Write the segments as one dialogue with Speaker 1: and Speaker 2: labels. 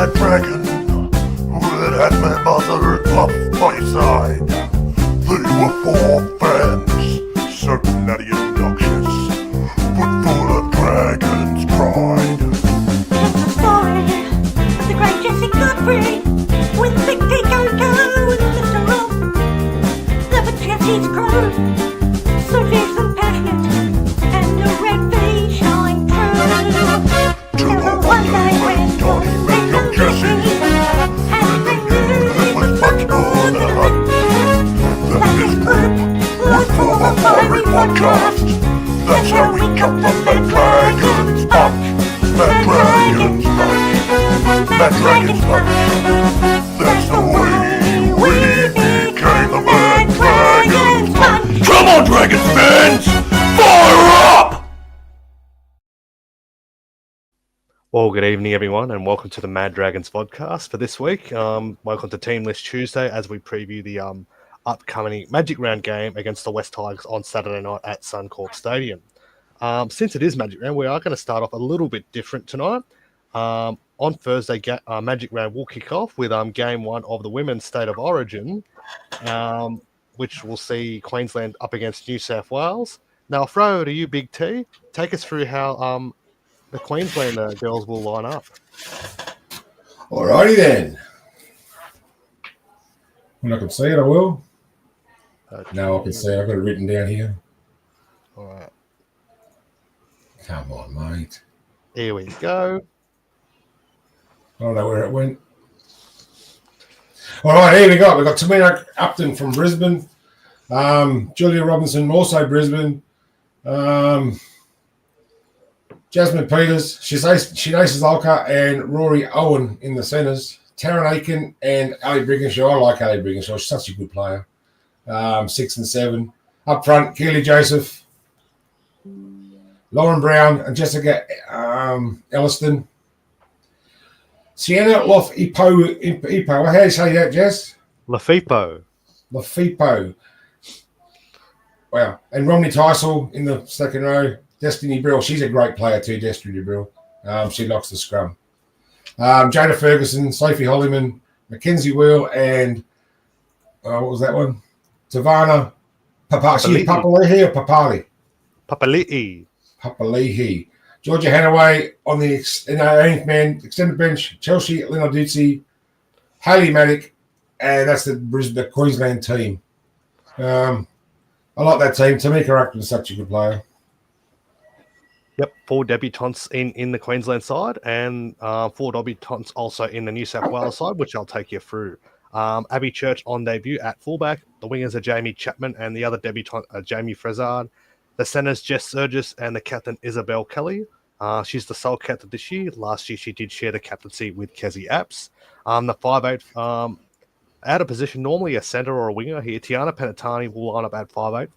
Speaker 1: mad dragon that had my mother and Puff by his side. They were four friends, certain nutty and obnoxious, but full of dragon's pride.
Speaker 2: It's the story of the great Jesse Godfrey with Vicky Coco and Mr. Rob. Never Jesse's crew, so fierce and passionate, and the red face shine true. Till the one day when
Speaker 1: Johnny met young Jesse,
Speaker 2: and they knew
Speaker 1: it was much more than a hunt. That this group would form a fiery podcast. That's how we got the Mad Dragon's Punch. Mad Dragon's Punch. Mad Dragon's Punch. That's the way we became the Mad Dragon's Punch. Come on, Dragons fans! Fire up!
Speaker 3: Well, good evening, everyone, and welcome to the Mad Dragons podcast for this week. Welcome to Team List Tuesday as we preview the upcoming Magic Round game against the West Tigers on Saturday night at Suncorp Stadium. Since it is Magic Round, we are going to start off a little bit different tonight. On Thursday, Magic Round will kick off with Game 1 of the Women's State of Origin, which will see Queensland up against New South Wales. Now, I'll throw over to you, Big T. Take us through how the Queensland girls will line up.
Speaker 4: Alrighty then. When I can see it, I will. No, I can see it. I've got it written down here.
Speaker 3: All right.
Speaker 4: Come on, mate.
Speaker 3: Here we go.
Speaker 4: I don't know where it went. All right, here we go. We've got Tamina Upton from Brisbane. Julia Robinson, also Brisbane. Jasmine Peters, Shinasis Alka, and Rory Owen in the centres. Taryn Aiken and Ali Brigginshaw. I like Ali Brigginshaw. She's such a good player. 6 and 7. Up front, Keely Joseph, Lauren Brown, and Jessica Elliston. Sienna Lofipo. How do you say that, Jess?
Speaker 3: Lafipo.
Speaker 4: Wow. And Romney Tysell in the second row. Destiny Brill. She's a great player too, Destiny Brill. She likes the scrum. Jada Ferguson, Sophie Hollyman, Mackenzie Wheel, and what was that one? Tavana Papali'i or Papali? Papali'i. Georgia Hanaway on the 8th man, extended bench. Chelsea Linarduzzi, Hayley Maddock, and that's the Queensland team. I like that team. Tamika Upton is such a good player.
Speaker 3: Yep, 4 debutantes in the Queensland side and 4 debutantes also in the New South Wales side, which I'll take you through. Abby Church on debut at fullback. The wingers are Jamie Chapman and the other debutant are Jamie Frezard. The centers, Jess Surgis and the captain, Isabel Kelly. She's the sole captain this year. Last year, she did share the captaincy with Kezi Apps. The 5'8", out of position, normally a center or a winger here. Tiana Penatani will line up at 5'8",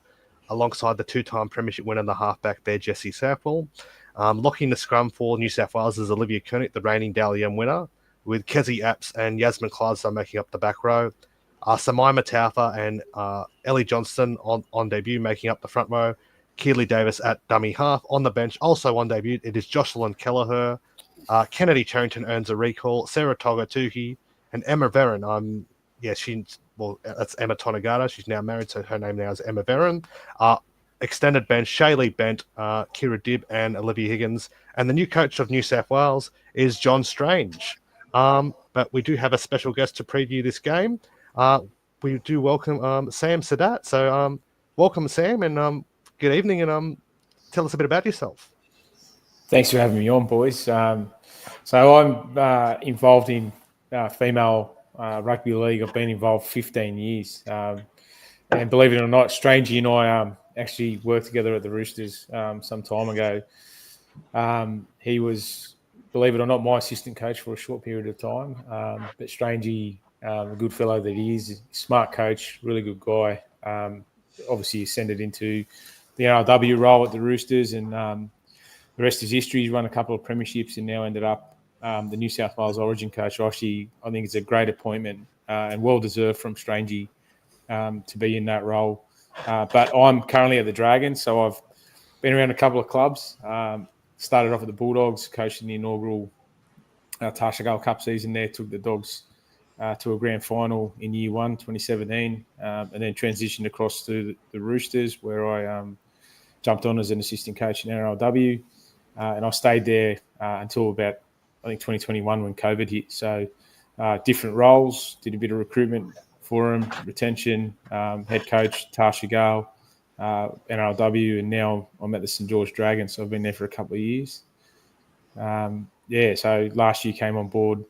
Speaker 3: alongside the 2-time premiership winner and the halfback there, Jessie Southwell. Locking the scrum for New South Wales is Olivia Koenig, the reigning Dally M winner, with Kezi Apps and Yasmin Clydesdale making up the back row. Samaima Taufa and Ellie Johnston on debut making up the front row. Keely Davis at dummy half. On the bench, also on debut, it is Jocelyn Kelleher. Kennedy Charrington earns a recall. Sarah Togatuki and Emma Veron. That's Emma Tonegata. She's now married, so her name now is Emma Veron. Extended bench, Shaylee Bent, Kira Dibb, and Olivia Higgins. And the new coach of New South Wales is John Strange. But we do have a special guest to preview this game. We do welcome Sam Sadat. So welcome, Sam, and good evening, and tell us a bit about yourself.
Speaker 5: Thanks for having me on, boys. So I'm involved in female rugby league. I've been involved 15 years. And believe it or not, Strangey and I actually worked together at the Roosters some time ago. He was, believe it or not, my assistant coach for a short period of time. But Strangey, a good fellow that he is, smart coach, really good guy. Obviously ascended into the NRW role at the Roosters, and the rest is history. He's run a couple of premierships and now ended up the New South Wales Origin coach. I think it's a great appointment and well-deserved from Strangey to be in that role. But I'm currently at the Dragons, so I've been around a couple of clubs. Started off at the Bulldogs, coaching the inaugural Tarsha Cup season there, took the Dogs to a grand final in year 1, 2017, and then transitioned across to the Roosters, where I jumped on as an assistant coach in NRLW, and I stayed there until about, I think, 2021 when COVID hit. So different roles, did a bit of recruitment for them, retention, head coach, Tarsha Gale, NRLW, and now I'm at the St George Dragons, so I've been there for a couple of years. So last year came on board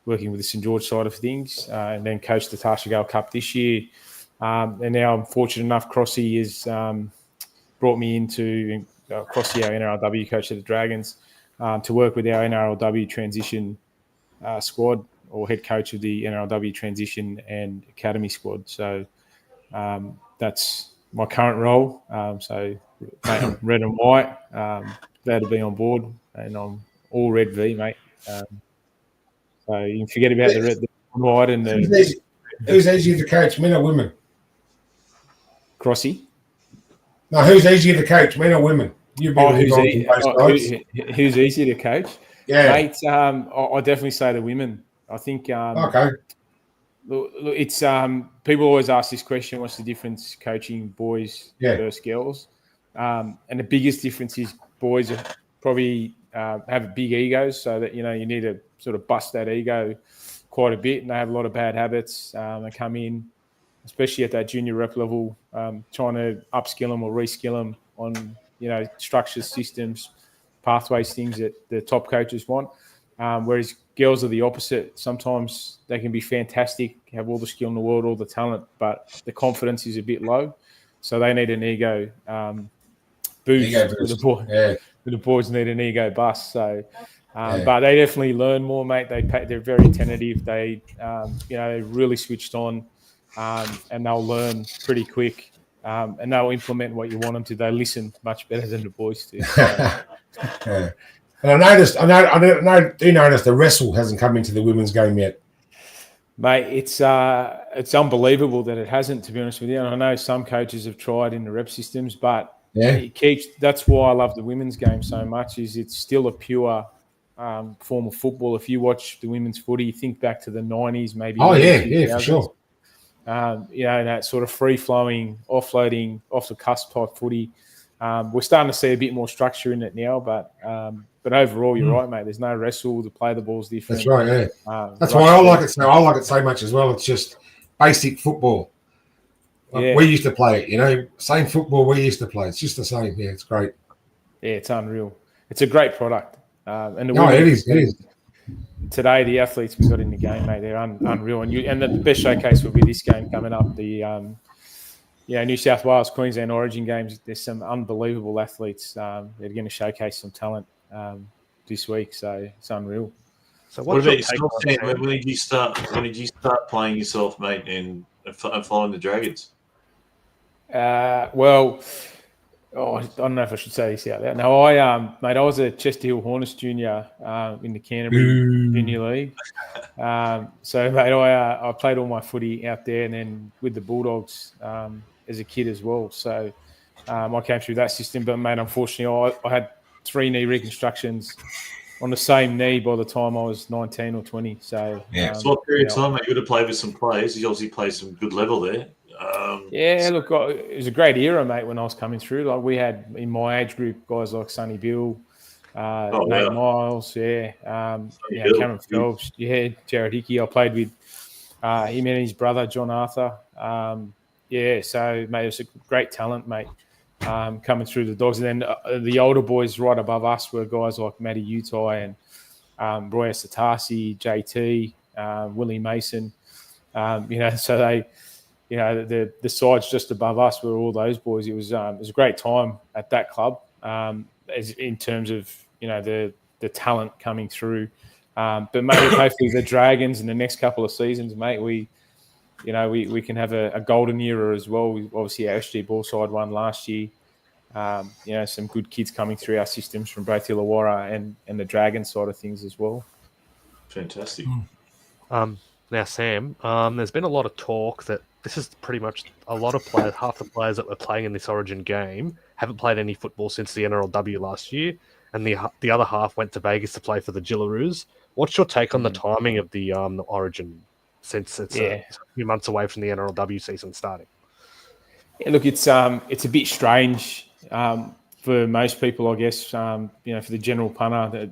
Speaker 5: working with the St George side of things, and then coached the Tarsha Gale Cup this year. And now I'm fortunate enough, Crossy has brought me into Crossy, our NRLW coach at the Dragons, to work with our NRLW transition squad, or head coach of the NRLW transition and academy squad. So that's my current role. So mate, I'm red and white. Glad to be on board, and I'm all red V, mate. So you can forget about the red, the white, and the
Speaker 4: Who's easier to coach, men or women?
Speaker 5: Crossy.
Speaker 4: No, who's easier to coach, men or women? You've been
Speaker 5: who's easier to coach?
Speaker 4: Yeah,
Speaker 5: mate. I definitely say the women. I think.
Speaker 4: Okay.
Speaker 5: Look, it's people always ask this question: what's the difference coaching boys versus girls? And the biggest difference is boys are probably have big egos, so that you need to sort of bust that ego quite a bit, and they have a lot of bad habits. They come in, especially at that junior rep level, trying to upskill them or reskill them on structures, systems, pathways, things that the top coaches want. Whereas girls are the opposite. Sometimes they can be fantastic, have all the skill in the world, all the talent, but the confidence is a bit low. So they need an ego boost. The boys need an ego bust. So, but they definitely learn more, mate. They're very attentive. They, they're really switched on, and they'll learn pretty quick. And they'll implement what you want them to. They listen much better than the boys do.
Speaker 4: Yeah. And I do notice the wrestle hasn't come into the women's game yet.
Speaker 5: Mate, it's unbelievable that it hasn't, to be honest with you. And I know some coaches have tried in the rep systems, but that's why I love the women's game so much, is it's still a pure form of football. If you watch the women's footy, think back to the 90s, maybe.
Speaker 4: Oh, yeah, for sure.
Speaker 5: That sort of free-flowing, offloading, off-the-cusp type footy. We're starting to see a bit more structure in it now, but overall, you're right, mate. There's no wrestle. The play the ball's different.
Speaker 4: That's right, yeah. That's why I like it. So I like it so much as well. It's just basic football. We used to play it, same football we used to play. It's just the same. Yeah, it's great.
Speaker 5: Yeah, it's unreal. It's a great product. And
Speaker 4: it is.
Speaker 5: Today, the athletes we've got in the game, mate, they're unreal. And the best showcase will be this game coming up, the New South Wales, Queensland Origin games. There's some unbelievable athletes that are going to showcase some talent this week. So it's unreal.
Speaker 6: So what about yourself, Sam? When did you start playing yourself, mate, and following the Dragons?
Speaker 5: I don't know if I should say this out there. No, I was a Chester Hill Hornets junior in the Canterbury Junior League. So, mate, I played all my footy out there, and then with the Bulldogs as a kid as well. So I came through that system. But, mate, unfortunately, I had 3 knee reconstructions on the same knee by the time I was 19 or 20. So,
Speaker 6: so what period of time, mate? You would have played with some players. You obviously played some good level there.
Speaker 5: Look, it was a great era, mate, when I was coming through. Like, we had, in my age group, guys like Sonny Bill, Nate Miles, Cameron Phelps, Jared Hickey. I played with him and his brother, John Arthur. So, mate, it was a great talent, mate, coming through the Dogs. And then the older boys right above us were guys like Matty Utai and Roy Satasi, JT, Willie Mason. So they... the sides just above us were all those boys. It was a great time at that club, as in terms of the talent coming through. But mate, hopefully the Dragons in the next couple of seasons, mate, we can have a golden era as well. We obviously our SG Ball side won last year. Some good kids coming through our systems from both Illawarra and the Dragon side of things as well.
Speaker 6: Fantastic.
Speaker 3: Now, Sam, there's been a lot of talk that this is pretty much a lot of players, half the players that were playing in this Origin game haven't played any football since the NRLW last year. and the other half went to Vegas to play for the Gillaroos. What's your take on the timing of the Origin, since it's a few months away from the NRLW season starting?
Speaker 5: Yeah, look, it's a bit strange for most people, I guess. For the general punter that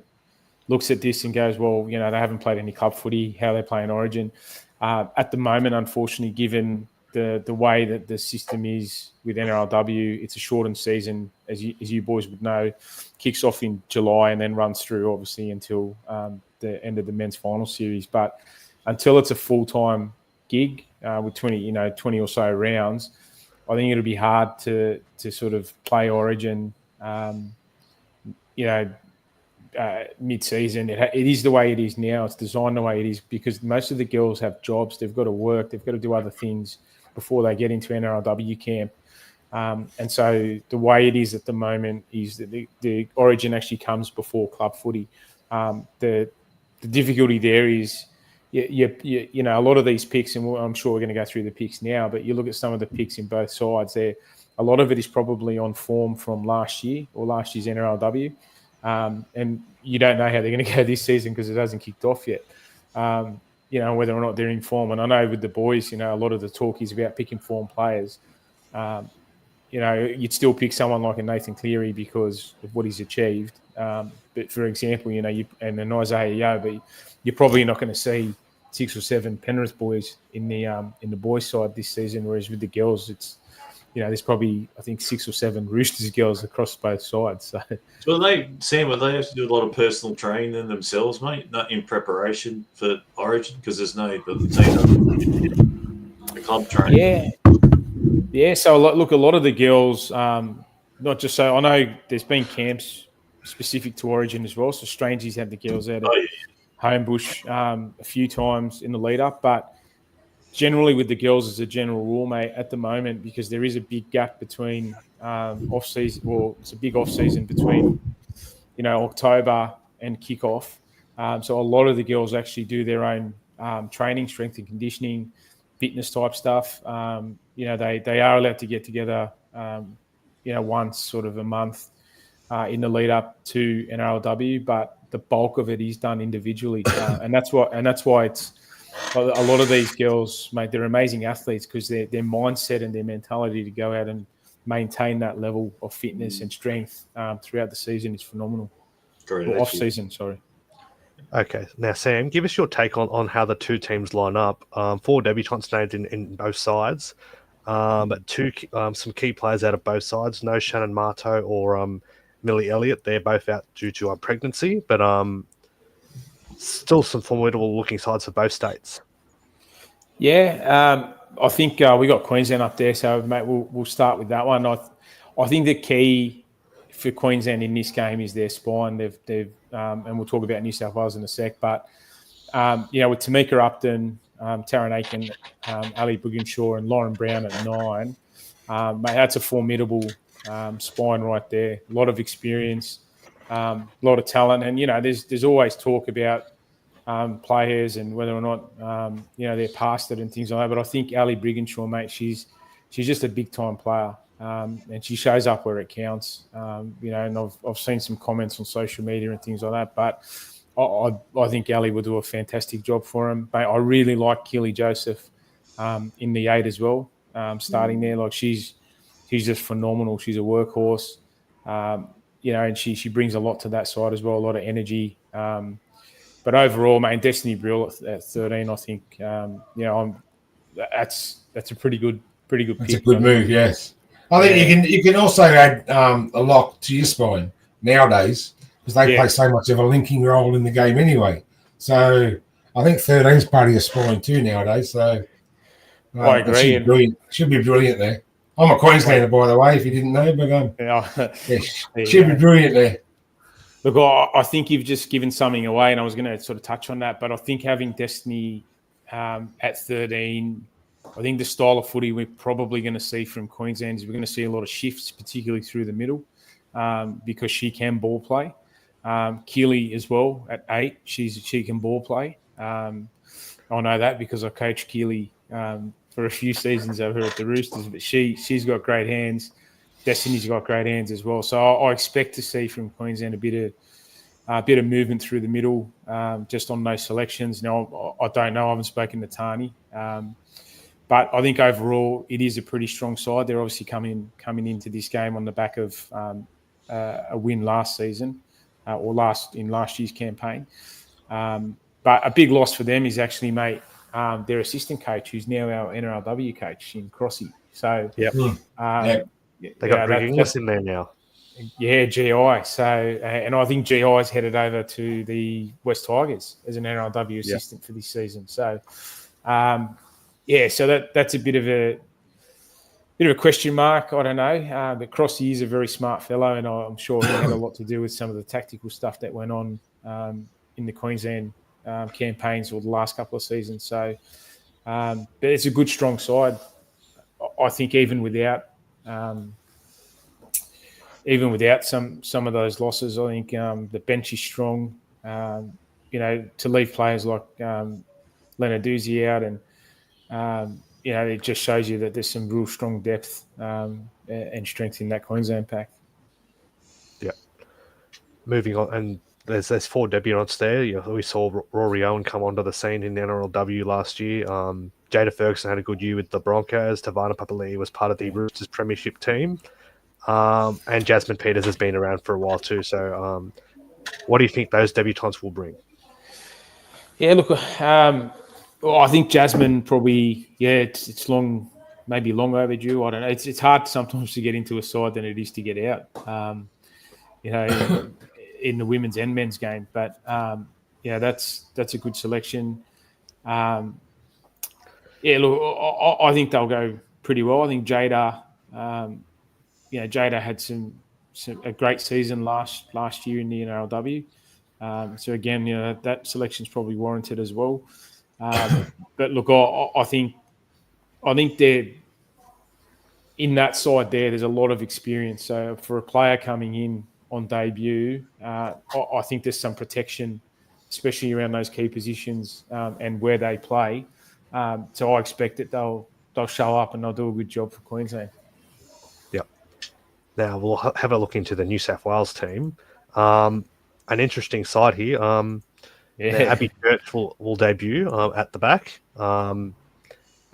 Speaker 5: looks at this and goes, well, they haven't played any club footy. How are they playing Origin? At the moment, unfortunately, given the way that the system is with NRLW, it's a shortened season, as you boys would know. Kicks off in July and then runs through, obviously, until the end of the men's final series. But until it's a full-time gig with 20 or so rounds, I think it'll be hard to sort of play Origin, mid-season. It is the way it is now. It's designed the way it is because most of the girls have jobs. They've got to work. They've got to do other things before they get into NRLW camp. And so the way it is at the moment is that the Origin actually comes before club footy. The difficulty there is, a lot of these picks, and I'm sure we're going to go through the picks now, but you look at some of the picks in both sides there, a lot of it is probably on form from last year or last year's NRLW. And you don't know how they're going to go this season because it hasn't kicked off yet. Whether or not they're in form. And I know with the boys, a lot of the talk is about picking form players. You'd still pick someone like a Nathan Cleary because of what he's achieved. But for example, and an Isaiah Yeo, but you're probably not going to see 6 or 7 Penrith boys in the boys' side this season, whereas with the girls, it's there's probably, I think, 6 or 7 Roosters girls across both sides. So
Speaker 6: will they have to do a lot of personal training themselves, mate, not in preparation for Origin, because there's no the club training.
Speaker 5: Yeah. So look, a lot of the girls, not just so I know there's been camps specific to Origin as well. So Strangey's had the girls out at Homebush a few times in the lead up, but generally with the girls as a general rule, mate, at the moment, because there is a big gap between off-season, well, it's a big off-season between, October and kickoff. So a lot of the girls actually do their own training, strength and conditioning, fitness type stuff. They are allowed to get together, once sort of a month in the lead up to NRLW, but the bulk of it is done individually. And that's why it's, a lot of these girls, mate, they're amazing athletes because their mindset and their mentality to go out and maintain that level of fitness and strength throughout the season is phenomenal. Or off season, sorry.
Speaker 3: Okay, now Sam, give us your take on how the two teams line up. 4 debutants named in both sides, but some key players out of both sides. No Shannon Marto or Millie Elliott. They're both out due to pregnancy, but still some formidable looking sides for both states.
Speaker 5: Yeah, I think we got Queensland up there, so mate, we'll start with that one. I think the key for Queensland in this game is their spine. They've and we'll talk about New South Wales in a sec, but with Tamika Upton, Taryn Aiken, Ali Brigginshaw, and Lauren Brown at 9, mate, that's a formidable spine right there. A lot of experience. A lot of talent, and there's always talk about players and whether or not they're past it and things like that. But I think Ali Brigginshaw, mate, she's just a big time player, and she shows up where it counts. And I've seen some comments on social media and things like that. But I think Ali will do a fantastic job for him. But I really like Keely Joseph in the 8 as well, starting there. Like she's just phenomenal. She's a workhorse. And she brings a lot to that side as well, a lot of energy. But overall, man, Destiny Brill at 13, I think, that's a pretty good pick.
Speaker 4: That's a good move, yes. I think you can also add a lock to your spine nowadays because they play so much of a linking role in the game anyway. So I think 13's part of your spine too nowadays. So
Speaker 5: I agree.
Speaker 4: Should be brilliant there. I'm a Queenslander, by the way, if you didn't know, but should be brilliant there.
Speaker 5: Look, I think you've just given something away, and I was going to sort of touch on that, but I think having Destiny at 13, I think the style of footy we're probably going to see from Queensland is we're going to see a lot of shifts, particularly through the middle, because she can ball play. Keely as well at 8, she can ball play. I know that because I coached Keely for a few seasons over at the Roosters, but she's got great hands. Destiny's got great hands as well. So I expect to see from Queensland a bit of movement through the middle, just on those selections. Now, I don't know. I haven't spoken to Tani. But I think overall it is a pretty strong side. They're obviously coming into this game on the back of a win last season or last year's campaign. But a big loss for them is actually, mate, their assistant coach, who's now our NRLW coach in Crossy. So
Speaker 3: Yep. They got Greg Inglis in there now.
Speaker 5: Yeah, GI. So, and I think GI has headed over to the West Tigers as an NRLW assistant for this season. So, so that's a bit of a question mark. I don't know. But Crossy is a very smart fellow, and I'm sure he had a lot to do with some of the tactical stuff that went on in the Queensland campaigns or the last couple of seasons. So, but it's a good, strong side. I think even without some of those losses, I think the bench is strong. To leave players like Lenarduzzi out, and it just shows you that there's some real strong depth and strength in that Queensland pack.
Speaker 3: Yeah. Moving on, and there's 4 debutants there. We saw Rory Owen come onto the scene in the NRLW last year. Jada Ferguson had a good year with the Broncos. Tavana Papali'i was part of the Roosters premiership team. And Jasmine Peters has been around for a while too. So what do you think those debutants will bring?
Speaker 5: Yeah, look, I think Jasmine probably, it's maybe long overdue. I don't know. It's hard sometimes to get into a side than it is to get out, in the women's and men's game. But, that's a good selection. I think they'll go pretty well. I think Jada, Jada had a great season last year in the NRLW. So again, that selection's probably warranted as well. But look, I think they're in that side there. There's a lot of experience. So for a player coming in on debut, I think there's some protection, especially around those key positions and where they play. So I expect that they'll show up and they'll do a good job for Queensland.
Speaker 3: Yep. Now we'll have a look into the New South Wales team. An interesting side here. Abby Church will debut at the back. Now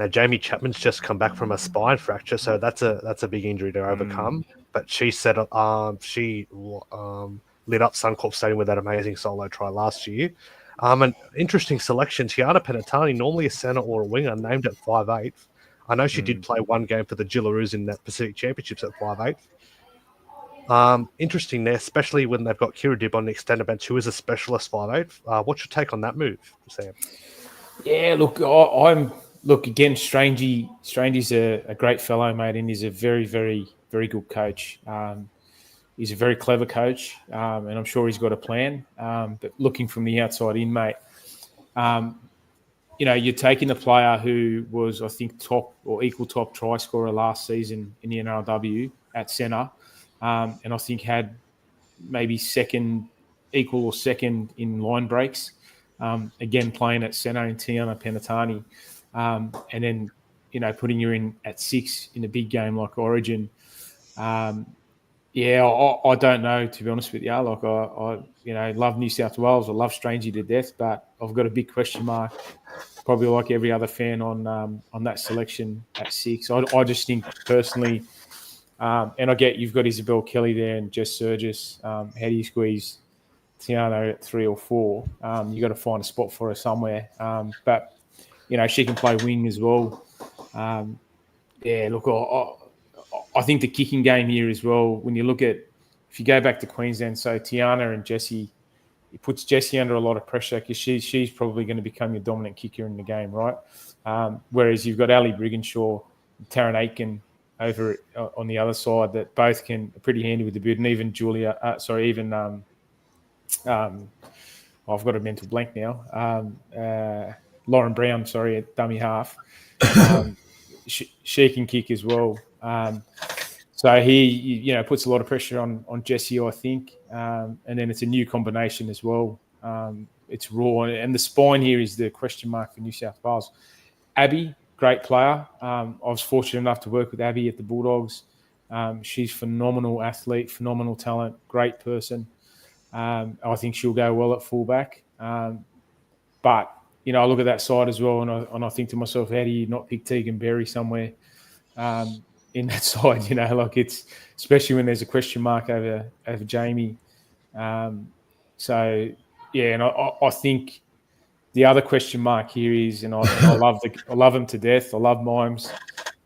Speaker 3: Jamie Chapman's just come back from a spine fracture, so that's a big injury to overcome. But she said she lit up Suncorp Stadium with that amazing solo try last year. An interesting selection. Tiana Penatani, normally a centre or a winger, named at 5'8". I know she did play one game for the Gillaroos in that Pacific Championships at 5'8". Interesting there, especially when they've got Kira Dibb on the extended bench, who is a specialist 5'8". What's your take on that move, Sam?
Speaker 5: Yeah, look, again, Strangey's a great fellow, mate, and he's a very, very, very good coach. He's a very clever coach, and I'm sure he's got a plan. But looking from the outside in, mate, you're taking a player who was, I think, top or equal top try scorer last season in the NRLW at centre, and I think had maybe equal or second in line breaks. Again, playing at centre in Tiana Penatani, and then putting you in at 6 in a big game like Origin. I don't know, to be honest with you. Like I love New South Wales. I love Strangey to death, but I've got a big question mark, probably like every other fan on that selection at 6. I just think personally, and I get you've got Isabel Kelly there and Jess Surgis. How do you squeeze Tiana at 3 or 4? You got to find a spot for her somewhere. But she can play wing as well. Look, I think the kicking game here as well, when you look at, if you go back to Queensland, so Tiana and Jessie, it puts Jessie under a lot of pressure because she's probably going to become your dominant kicker in the game, right? Whereas you've got Ali Brigginshaw, Taryn Aitken over on the other side that both can pretty handy with the boot, and even I've got a mental blank now. Lauren Brown, at dummy half. She can kick as well. So he, puts a lot of pressure on Jessie, I think. And then it's a new combination as well. It's raw. And the spine here is the question mark for New South Wales. Abby, great player. I was fortunate enough to work with Abby at the Bulldogs. She's phenomenal athlete, phenomenal talent, great person. I think she'll go well at fullback. But I look at that side as well, and I think to myself, how do you not pick Tegan Berry somewhere in that side? Like it's especially when there's a question mark over Jamie. So yeah, and I think the other question mark here is, and I love them to death. I love Mimes,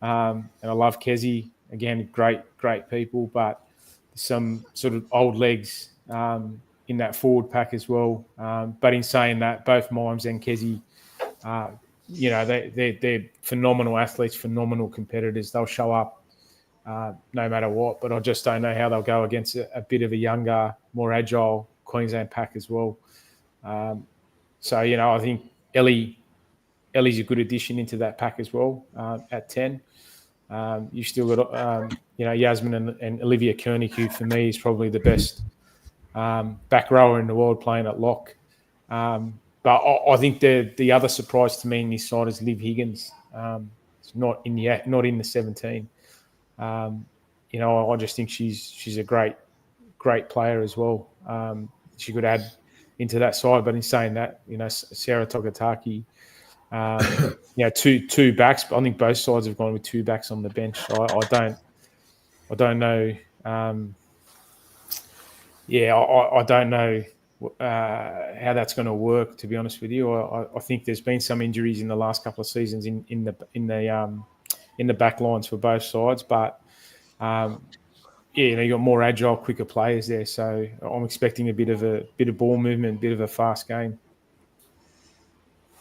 Speaker 5: and I love Kezi. Again, great people, but some sort of old legs in that forward pack as well. But in saying that, both Mimes and Kezi, they're phenomenal athletes, phenomenal competitors. They'll show up no matter what. But I just don't know how they'll go against a bit of a younger, more agile Queensland pack as well. So I think Ellie's a good addition into that pack as well at 10. You still got Yasmin and Olivia Koenig, who for me is probably the best back rower in the world playing at lock. But I think the other surprise to me in this side is Liv Higgins. It's not in the 17. I just think she's a great player as well. She could add into that side, but in saying that, Sarah Togataki, two backs. But I think both sides have gone with two backs on the bench. So I don't know. I don't know how that's going to work. To be honest with you, I think there's been some injuries in the last couple of seasons in the back lines for both sides, but you got more agile, quicker players there. So I'm expecting a bit of ball movement, a bit of a fast game.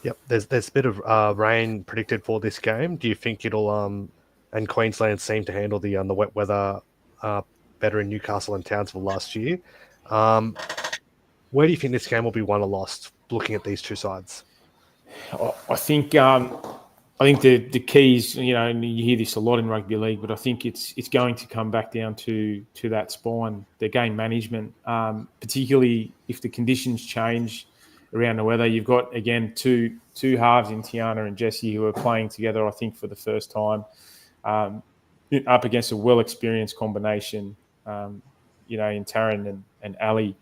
Speaker 3: Yep, there's a bit of rain predicted for this game. Do you think it'll and Queensland seemed to handle the wet weather better in Newcastle and Townsville last year? Where do you think this game will be won or lost? Looking at these two sides,
Speaker 5: I think the keys, and you hear this a lot in rugby league, but I think it's going to come back down to that spine, the game management, particularly if the conditions change around the weather. You've got, again, two halves in Tiana and Jessie who are playing together, I think, for the first time, up against a well-experienced combination, in Taryn and Ali.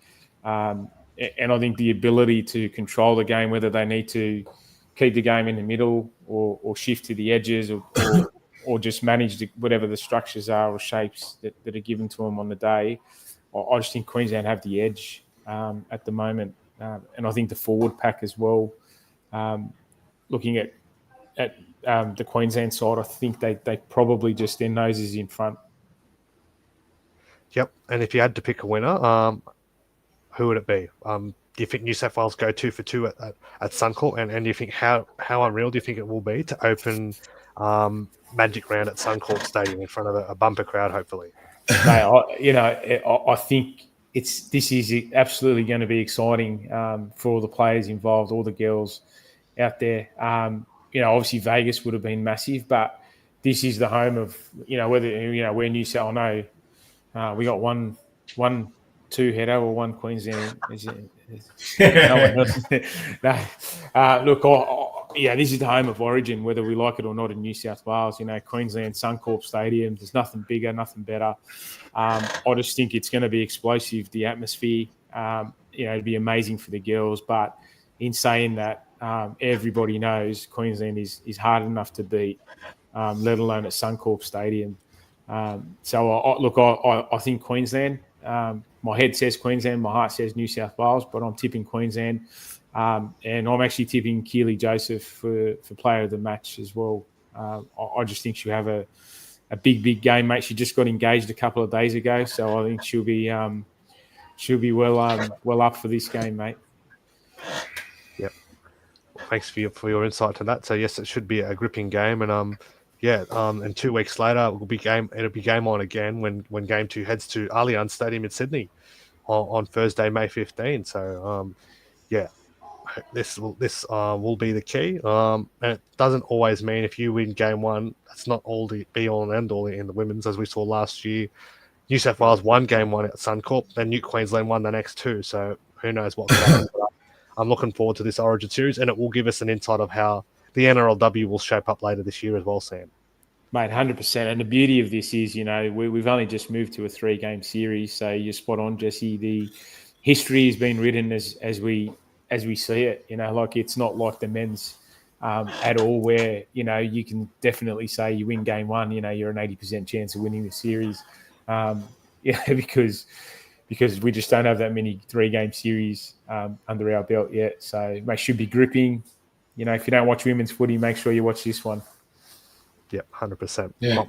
Speaker 5: And I think the ability to control the game, whether they need to keep the game in the middle or shift to the edges or just manage whatever the structures are or shapes that are given to them on the day. I just think Queensland have the edge at the moment. And I think the forward pack as well, looking at the Queensland side, I think they probably just, their noses in front.
Speaker 3: Yep. And if you had to pick a winner, who would it be? Do you think New South Wales go 2 for 2 at Suncorp? And do you think how unreal do you think it will be to open Magic Round at Suncorp Stadium in front of a bumper crowd, hopefully? I think this is absolutely going to be exciting for all the players involved, all the girls out there. Obviously Vegas would have been massive, but this is the home of where New South. I know we got one two-header or one Queensland. Look, this is the home of origin, whether we like it or not in New South Wales. Queensland, Suncorp Stadium, there's nothing bigger, nothing better. I just think it's going to be explosive, the atmosphere. It'd be amazing for the girls. But in saying that, everybody knows Queensland is hard enough to beat, let alone at Suncorp Stadium. So I think Queensland. My head says Queensland, my heart says New South Wales, but I'm tipping Queensland. And I'm actually tipping Keely Joseph for player of the match as well. I just think she'll have a big game, mate. She just got engaged a couple of days ago, so I think she'll be well up for this game, mate. Yep. Thanks for your insight to that. So yes, it should be a gripping game, and and 2 weeks later it'll be game on again when game 2 heads to Allianz Stadium in Sydney on Thursday, May 15. So this will be the key. And it doesn't always mean if you win game 1, that's not all the be all and end all in the women's, as we saw last year. New South Wales won game 1 at Suncorp, then New Queensland won the next 2. So who knows what can happen. I'm looking forward to this Origin series, and it will give us an insight of how the NRLW will shape up later this year as well, Sam.
Speaker 5: Mate, 100%. And the beauty of this is, we've only just moved to a 3-game series. So you're spot on, Jesse. The history has been written as we see it. Like it's not like the men's at all, where you can definitely say you win game 1. You're an 80% chance of winning the series. Because we just don't have that many 3-game series under our belt yet. So it should be gripping. If you don't watch women's footy, make sure you watch this one.
Speaker 3: Yep, 100%.
Speaker 4: Yeah.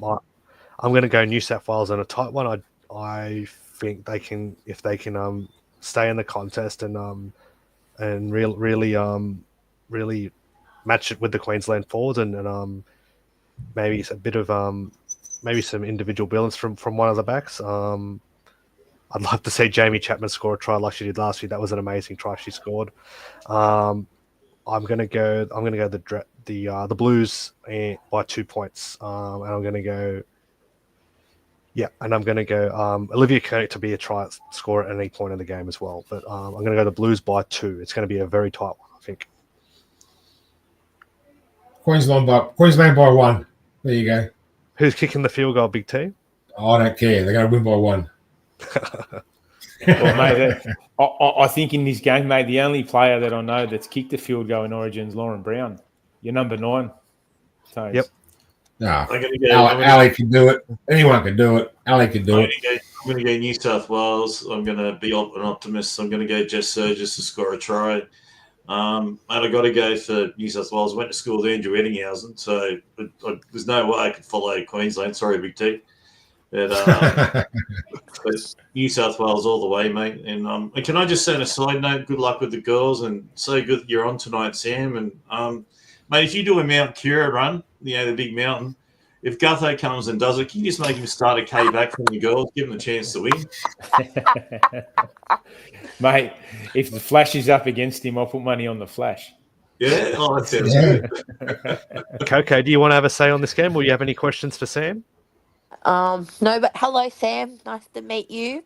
Speaker 3: I'm going to go New South Wales in a tight one. I think they can, if they can stay in the contest and really match it with the Queensland forwards and maybe a bit of maybe some individual brilliance from one of the backs. I'd love to see Jamie Chapman score a try like she did last week. That was an amazing try she scored. I'm gonna go the Blues by 2 points, and I'm gonna go Olivia Koenig to be a try scorer at any point in the game as well. But I'm gonna go the Blues by 2. It's gonna be a very tight one, I think.
Speaker 4: Queensland by 1. There you go.
Speaker 3: Who's kicking the field goal, Big T?
Speaker 4: I don't care. They're going to win by 1.
Speaker 5: Well, mate, I think in this game, mate, the only player that I know that's kicked a field goal in Origin is Lauren Brown. You're number 9. Tones.
Speaker 3: Yep.
Speaker 4: No, Ali can do it. Anyone can do it. Ali can do it.
Speaker 6: I'm going to go New South Wales. I'm going to be an optimist. I'm going to go Jess Surges to score a try. And I got to go for New South Wales. I went to school with Andrew Eddinghausen, so there's no way I could follow Queensland. Sorry, Big T. But New South Wales all the way, mate. And can I just say on a side note, good luck with the girls, and so good that you're on tonight, Sam. And mate, if you do a Mount Kira run, the big mountain, if Gutho comes and does it, can you just make him start a K back from the girls, give him a chance to win?
Speaker 5: Mate, if the Flash is up against him, I'll put money on the Flash.
Speaker 6: Yeah, that sounds good.
Speaker 3: Coco, do you want to have a say on this game, or do you have any questions for Sam?
Speaker 2: No, but hello, Sam. Nice to meet you.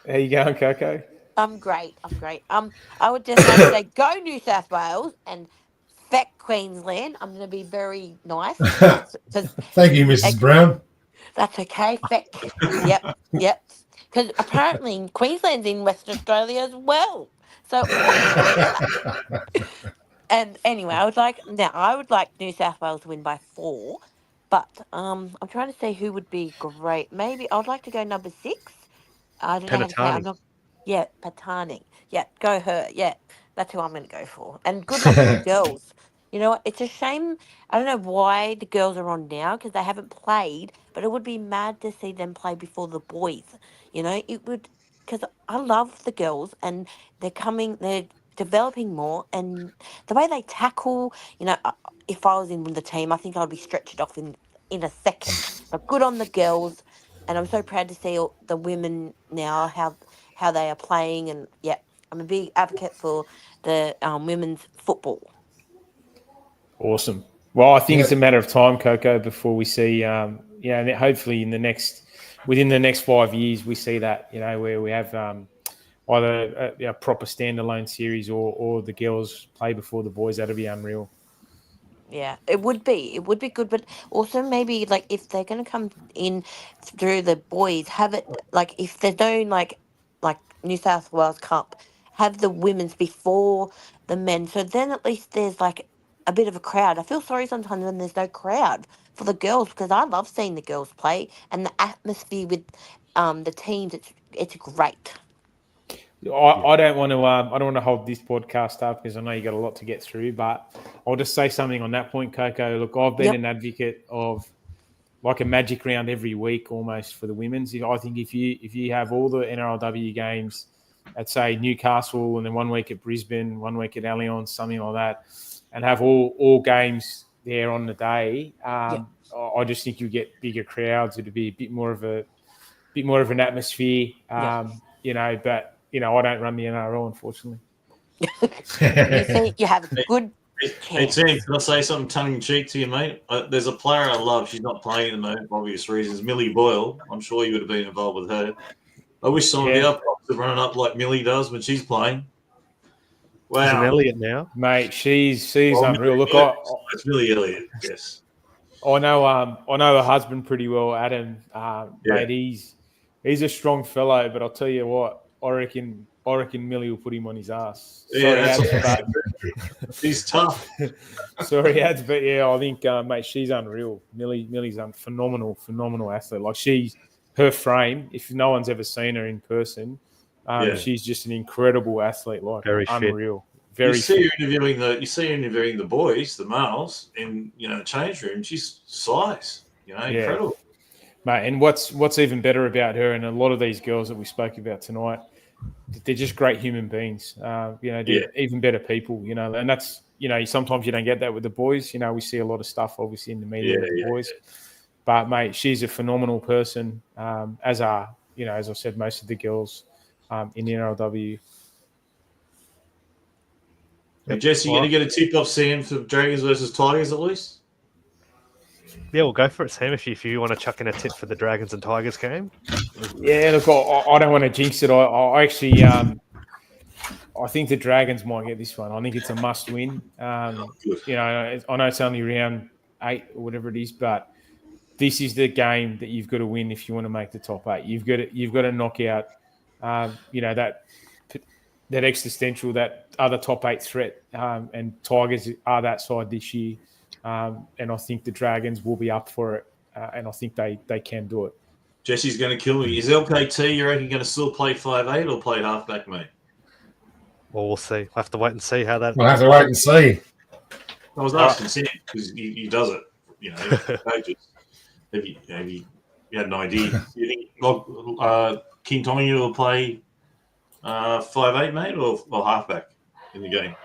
Speaker 5: How you going, Coco?
Speaker 2: I'm great. I would just like to say go New South Wales and feck Queensland. I'm going to be very nice.
Speaker 4: Thank you, Mrs. Brown.
Speaker 2: That's okay. Feck. Yep. Because apparently Queensland's in Western Australia as well. So, and anyway, I would like New South Wales to win by 4. But I'm trying to say who would be great. Maybe I would like to go number 6. I don't know how to say it. I'm not. Yeah, Patani. Yeah, go her. Yeah, that's who I'm going to go for. And good luck to the girls. You know what? It's a shame. I don't know why the girls are on now because they haven't played. But it would be mad to see them play before the boys. It would, because I love the girls and they're developing more, and the way they tackle. If I was in the team, I think I'd be stretched off in a second. But good on the girls, and I'm so proud to see all the women now how they are playing. And yeah, I'm a big advocate for the women's football.
Speaker 5: Awesome. Well, I think it's a matter of time, Coco, before we see, and hopefully within the next 5 years, we see that, where we have either a proper standalone series or the girls play before the boys. That'll be unreal.
Speaker 2: Yeah, it would be good, but also maybe like if they're going to come in through the boys, have it like if there's no like New South Wales Cup, have the women's before the men, so then at least there's like a bit of a crowd. I feel sorry sometimes when there's no crowd for the girls because I love seeing the girls play and the atmosphere with the teams. It's great.
Speaker 5: I don't want to hold this podcast up because I know you got a lot to get through, but I'll just say something on that point, Coco. Look, I've been an advocate of like a magic round every week almost for the women's. I think if you have all the NRLW games at say Newcastle and then 1 week at Brisbane, 1 week at Allianz, something like that, and have all games there on the day, I just think you get bigger crowds. It'd be a bit more of an atmosphere, but. I don't run the NRL, unfortunately.
Speaker 2: You have a good chance.
Speaker 6: Hey, Tim, can I say something tongue-in-cheek to you, mate? There's a player I love. She's not playing at the moment for obvious reasons. Millie Boyle. I'm sure you would have been involved with her. I wish some of the other props would run up like Millie does when she's playing. Wow.
Speaker 3: She's an Elliot now.
Speaker 5: Mate, she's unreal. Look,
Speaker 6: it's Millie Elliott, yes.
Speaker 5: I know her husband pretty well, Adam. Mate, he's a strong fellow, but I'll tell you what, I reckon Millie will put him on his ass. Sorry, Ads,
Speaker 6: He's tough.
Speaker 5: sorry, Ads, but yeah, I think mate, she's unreal. Millie's a phenomenal athlete. Like her frame. If no one's ever seen her in person, she's just an incredible athlete. Like
Speaker 3: Very
Speaker 5: unreal.
Speaker 3: fit.
Speaker 6: You see her interviewing the boys, the males, in the change room. She's size, incredible.
Speaker 5: Mate, and what's even better about her and a lot of these girls that we spoke about tonight, they're just great human beings. They're even better people. And that's sometimes you don't get that with the boys. We see a lot of stuff obviously in the media with the boys, but mate, she's a phenomenal person. As I said, most of the girls in the NRLW.
Speaker 6: Hey, Jesse, you going to get a tip off Sam for Dragons versus Tigers at least?
Speaker 3: Yeah, we'll go for it, Sam. If you want to chuck in a tip for the Dragons and Tigers game.
Speaker 5: Yeah, look, I don't want to jinx it. I actually, I think the Dragons might get this one. I think it's a must-win. I know it's only round 8 or whatever it is, but this is the game that you've got to win if you want to make the top 8. You've got to knock out, that existential, that other top 8 threat, and Tigers are that side this year. And I think the Dragons will be up for it, and I think they can do it.
Speaker 6: Jesse's going to kill me. Is LKT, you reckon, going to still play 5'8" or play halfback, mate?
Speaker 3: Well, we'll see. We'll have to wait and see how that.
Speaker 4: We'll have to wait and see.
Speaker 6: I was asking Sam because he does it. Coaches. Have you had an idea? Do you think King Tommy will play 5'8", mate, or halfback in the game?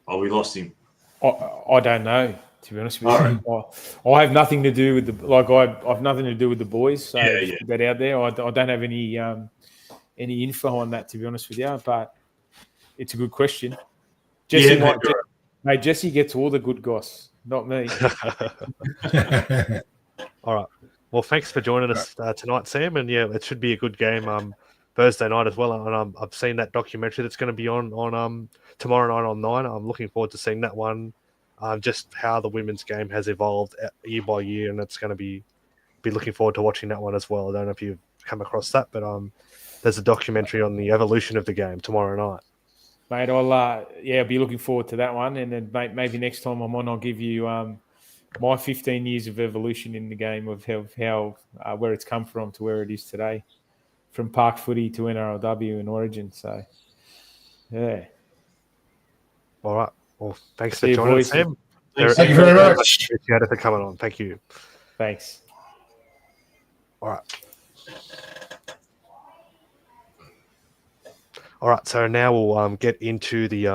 Speaker 6: Oh, we lost him.
Speaker 5: I don't know, to be honest with you. I have nothing to do with I've nothing to do with the boys. So that out there, I don't have any info on that, to be honest with you. But it's a good question. Jesse gets all the good goss, not me.
Speaker 3: All right. Well, thanks for joining us tonight, Sam. And yeah, it should be a good game Thursday night as well. And I've seen that documentary that's going to be on tomorrow night on 9. I'm looking forward to seeing that one. Just how the women's game has evolved year by year, and it's going to be looking forward to watching that one as well. I don't know if you've come across that, but there's a documentary on the evolution of the game tomorrow night.
Speaker 5: Mate, I'll be looking forward to that one, and then maybe next time I'm on, I'll give you my 15 years of evolution in the game of how where it's come from to where it is today, from park footy to NRLW and Origin. So, yeah.
Speaker 3: All right. Well, thanks for joining us, Sam.
Speaker 4: Thank you very much.
Speaker 3: Appreciate it for coming on. Thank you.
Speaker 5: Thanks.
Speaker 3: All right. So now we'll get into the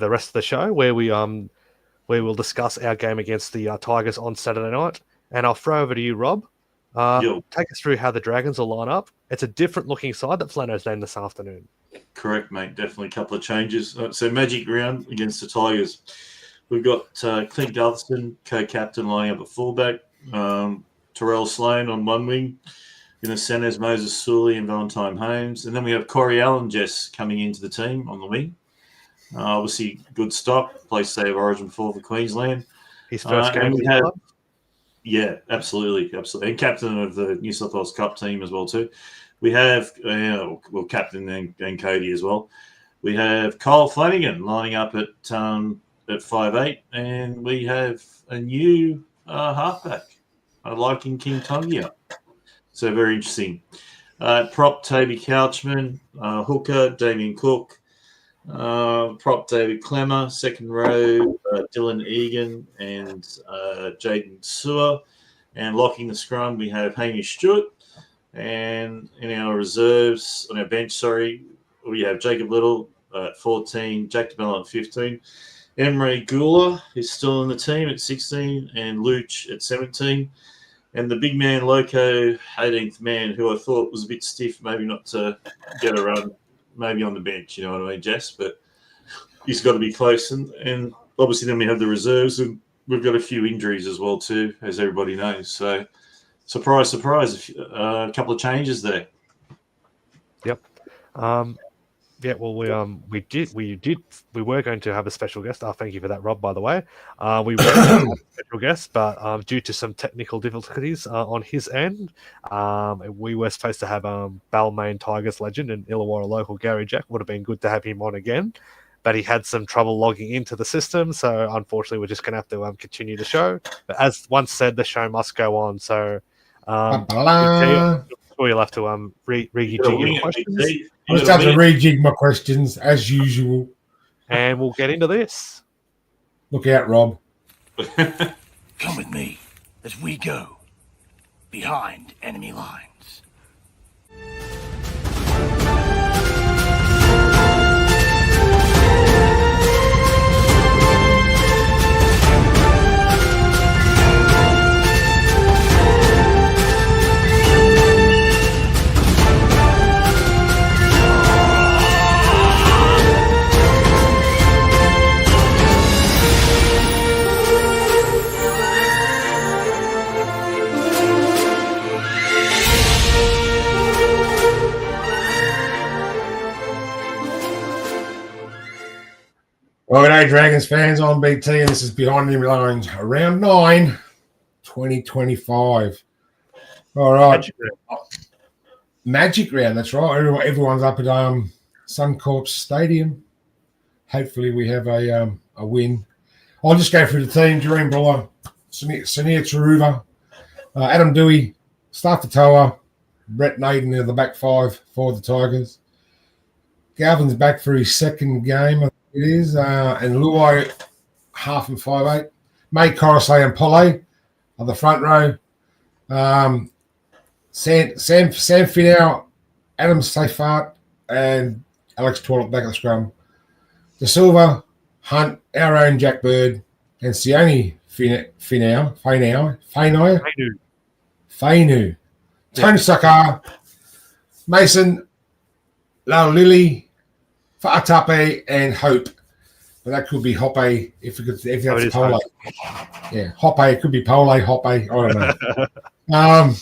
Speaker 3: rest of the show where we'll discuss our game against the Tigers on Saturday night. And I'll throw over to you, Rob. Take us through how the Dragons will line up. It's a different looking side that Flano's named this afternoon.
Speaker 6: Correct, mate. Definitely a couple of changes. So magic round against the Tigers. We've got Clint Gutherson, co-captain, lining up at fullback. Terrell Sloan on one wing. In the centres, Moses Sully and Valentine Holmes. And then we have Corey Allen, Jess, coming into the team on the wing. Obviously, good stock. Played State of Origin for Queensland.
Speaker 3: His first game.
Speaker 6: Yeah, absolutely. And captain of the New South Wales Cup team as well, too. We have, captain and Cody as well. We have Kyle Flanagan lining up at 5'8", and we have a new halfback, liking King Tongia. So very interesting. Prop Toby Couchman, hooker Damien Cook, prop David Clemmer, second row Dylan Egan and Jaden Sewer, and locking the scrum we have Hamish Stewart. And in our reserves, on our bench, we have Jacob Little at 14, Jack DeBell at 15, Emery Gula is still in the team at 16, and Luch at 17. And the big man, Loco, 18th man, who I thought was a bit stiff, maybe not to get a run, maybe on the bench, you know what I mean, Jess? But he's got to be close. And obviously then we have the reserves, and we've got a few injuries as well too, as everybody knows. So surprise, a couple of changes there.
Speaker 3: Yep. Yeah, well, we were going to have a special guest. Thank you for that, Rob. By the way, we were going to have a special guest, but due to some technical difficulties on his end, we were supposed to have Balmain Tigers legend and Illawarra local Gary Jack. Would have been good to have him on again, but he had some trouble logging into the system, so unfortunately, we're just going to have to continue the show. But as once said, the show must go on. So, you'll have to re-jig your questions.
Speaker 4: I'll start to rejig my questions as usual.
Speaker 3: And we'll get into this.
Speaker 4: Look out, Rob.
Speaker 1: Come with me as we go behind enemy lines.
Speaker 4: Well, good day, Dragons fans. I'm BT, and this is Behind Enemy Lines, round 9, 2025. All right. Magic round, that's right. Everyone's up at Suncorp Stadium. Hopefully we have a win. I'll just go through the team. Doreen Buller, Sania Taruva, Adam Dewey, Staff Toa, Brett Naden in the back five for the Tigers. Galvin's back for his second game, I think it is, and Luai half and 5'8". May Coruscant and Polly on the front row. Sam Finau, Adam Seifert, and Alex Toilet back at the scrum. De Silva, Hunt, our own Jack Bird, and Sione Fainu. Tony Sakar, Mason, Lau Lily, Fa'atape, and Hope. But that could be Hoppe if that's Pole. Yeah, Hoppe. It could be Pole, Hoppe. I don't know.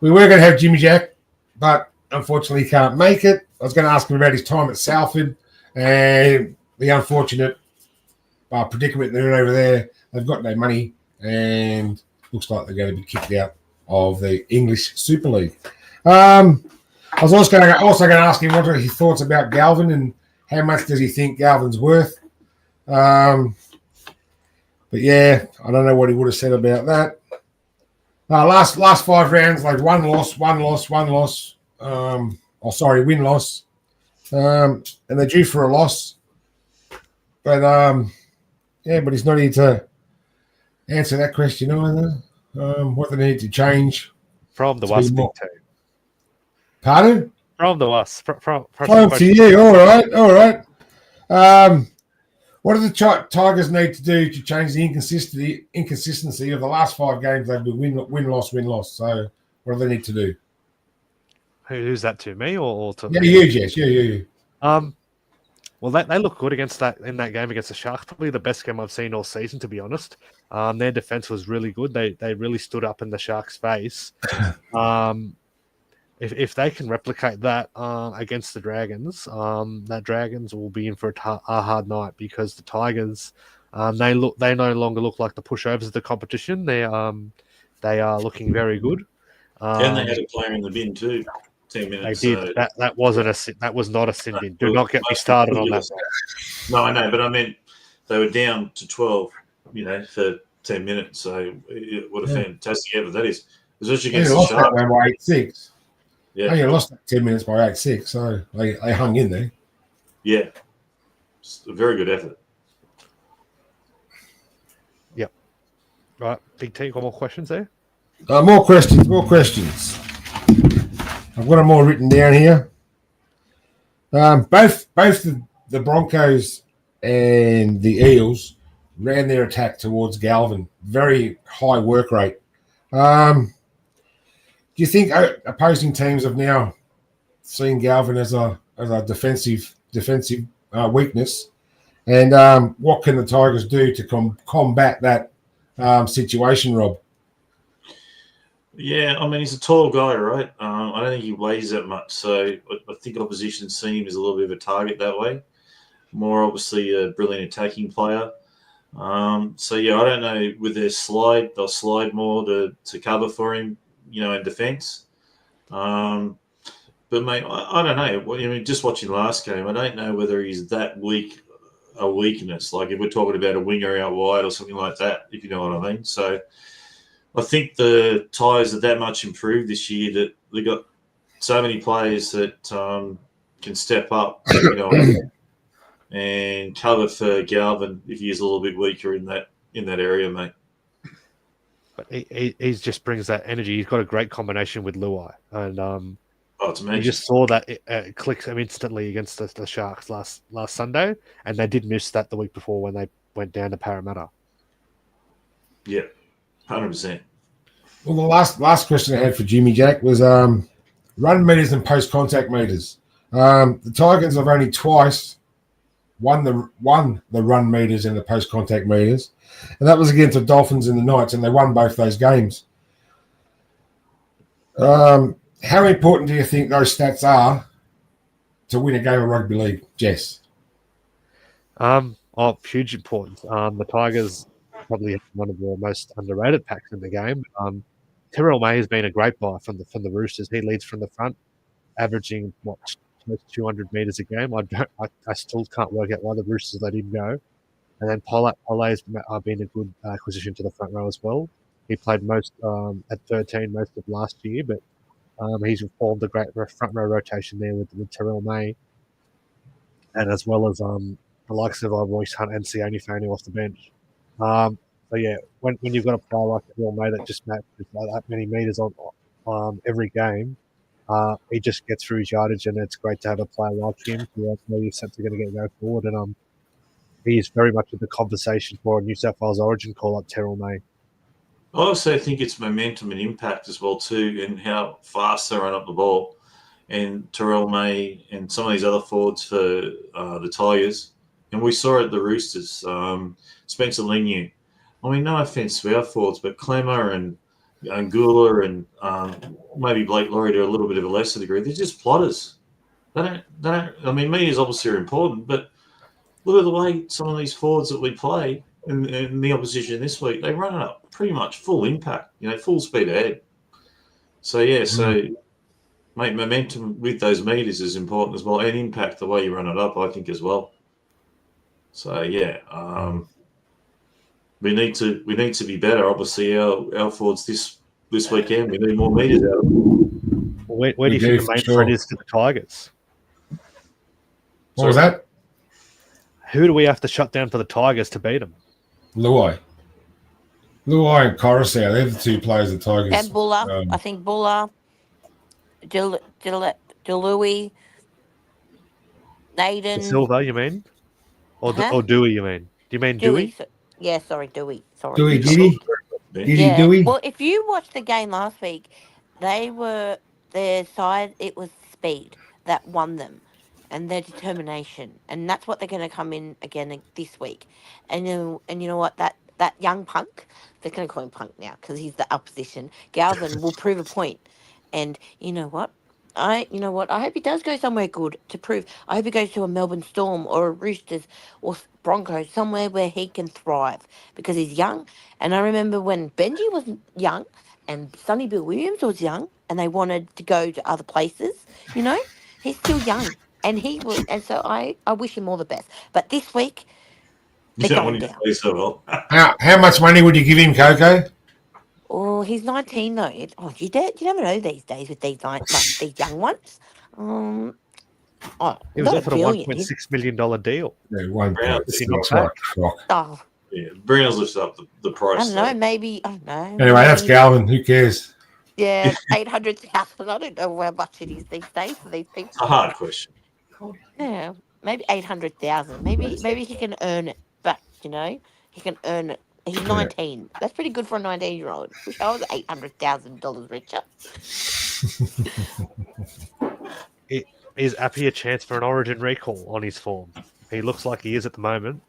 Speaker 4: We were going to have Jimmy Jack, but unfortunately he can't make it. I was going to ask him about his time at Salford and the unfortunate predicament they're in over there. They've got no money and looks like they're going to be kicked out of the English Super League. I was also going to ask him what are his thoughts about Galvin and how much does he think Galvin's worth. But yeah, I don't know what he would have said about that. Last 5 rounds, like win-loss. And they're due for a loss. But but he's not here to answer that question either. What they need to change.
Speaker 3: From the Wasp team.
Speaker 4: Pardon?
Speaker 3: From the Wasp. From
Speaker 4: to you. All right. What do the Tigers need to do to change the inconsistency of the last 5 games? They've been win-loss. So what do they need to do?
Speaker 3: Who's that to me or to?
Speaker 4: Yeah, you, Jess. You.
Speaker 3: Well, they look good in that game against the Sharks. Probably the best game I've seen all season, to be honest. Their defense was really good. They really stood up in the Sharks' face. If they can replicate that against the Dragons, that Dragons will be in for a hard night because the Tigers, they no longer look like the pushovers of the competition. They are looking very good.
Speaker 6: And they had a player in the bin too. 10 minutes.
Speaker 3: They did. That was not a sin bin. Do not get me started on that.
Speaker 6: No, I know, but I meant they were down to 12, for 10 minutes. So what a fantastic effort that is. Especially against the Sharks.
Speaker 4: By 8-6.
Speaker 6: Yeah.
Speaker 4: They lost that 10 minutes by 8-6, so they hung in there.
Speaker 6: Yeah. It's a very good effort.
Speaker 3: Yep. Right. Big T, got more questions there?
Speaker 4: More questions. I've got them all written down here. Both the Broncos and the Eels ran their attack towards Galvin. Very high work rate. Do you think opposing teams have now seen Galvin as a defensive weakness? And what can the Tigers do to combat that situation, Rob?
Speaker 6: Yeah, I mean, he's a tall guy, right? I don't think he weighs that much. So I think opposition see him as a little bit of a target that way. More obviously a brilliant attacking player. So yeah, I don't know with their slide, they'll slide more to cover for him, in defence. But mate, I don't know. Well, I mean, just watching last game, I don't know whether he's that weak a weakness. Like if we're talking about a winger out wide or something like that, if you know what I mean. So I think the Tigers are that much improved this year that they got so many players that can step up, and cover for Galvin if he is a little bit weaker in that area, mate.
Speaker 3: But he just brings that energy. He's got a great combination with Luai, and
Speaker 6: It's amazing.
Speaker 3: you just saw that it clicked him instantly against the Sharks last Sunday, and they did miss that the week before when they went down to Parramatta.
Speaker 6: Yeah, 100%.
Speaker 4: Well, the last question I had for Jimmy Jack was run meters and post contact meters. The Tigers have only twice won the run meters and the post contact meters, and that was against the Dolphins and the Knights, and they won both those games. How important do you think those stats are to win a game of rugby league, Jess?
Speaker 3: Huge importance. The Tigers probably have one of the most underrated packs in the game. Terrell May has been a great buy from the Roosters. He leads from the front, averaging close to 200 meters a game. I still can't work out why the Roosters let him go. And then Polay has been a good acquisition to the front row as well. He played most at 13 most of last year, but he's formed a great front row rotation there with Terrell May, and as well as the likes of Royce Hunt and Sione Fainu off the bench. So yeah, when you've got a player like Terrell May that just matches that many meters on every game, he just gets through his yardage, and it's great to have a player like him who has no sense are going to get go forward. And he is very much in the conversation for a New South Wales Origin call up Terrell May.
Speaker 6: I also think it's momentum and impact as well too, and how fast they run up the ball. And Terrell May and some of these other forwards for the Tigers, and we saw it at the Roosters. Spencer Leniu. I mean, no offense to our forwards, but Clemmer and Gula and maybe Blake Laurie to a little bit of a lesser degree, they're just plotters. They don't. I mean, meters obviously are important, but look at the way some of these forwards that we play in the opposition this week, they run it up pretty much full impact, full speed ahead. So, yeah, mate, momentum with those meters is important as well, and impact the way you run it up, I think, as well. So, yeah, we need to be better. Obviously, our forwards this weekend, we need more meters out of them.
Speaker 3: Where do you think the main threat is for the Tigers?
Speaker 4: What was that?
Speaker 3: Who do we have to shut down for the Tigers to beat them?
Speaker 4: Luai and Coruscant, they're the two players the Tigers.
Speaker 7: And Buller. I think Buller, Delui, Naden.
Speaker 3: Silva, you mean? Or Dewey, you mean? Do you mean Dewey?
Speaker 7: Yeah, sorry, Dewey. Sorry.
Speaker 4: Dewey.
Speaker 7: Well, if you watched the game last week, their side, it was speed that won them and their determination. And that's what they're going to come in again this week. And you know what? That young punk, they're going to call him punk now because he's the opposition. Galvin will prove a point. And you know what? I hope he does go somewhere good to prove. I hope he goes to a Melbourne Storm or a Roosters or Broncos, somewhere where he can thrive because he's young. And I remember when Benji was young and Sonny Bill Williams was young and they wanted to go to other places, he's still young. And he will, and so I wish him all the best. But this week, they're going down.
Speaker 6: So well.
Speaker 4: How much money would you give him, Coco?
Speaker 7: Oh, he's 19 though. You never know these days with these young ones.
Speaker 3: He was offered a $1.6 million deal.
Speaker 4: Yeah, $1.6 million.
Speaker 7: Oh,
Speaker 6: yeah, Brown's lifted up the price.
Speaker 7: I don't know. Maybe I don't know.
Speaker 4: Anyway, that's Galvin. Who cares?
Speaker 7: Yeah, 800,000. I don't know how much it is these days for these people.
Speaker 6: It's a hard question.
Speaker 7: Yeah, maybe 800,000. Maybe he can earn it, but he can earn it. He's 19. That's pretty good for a 19-year-old. Wish I was $800,000 richer.
Speaker 3: Is Appy a chance for an Origin recall on his form? He looks like he is at the moment.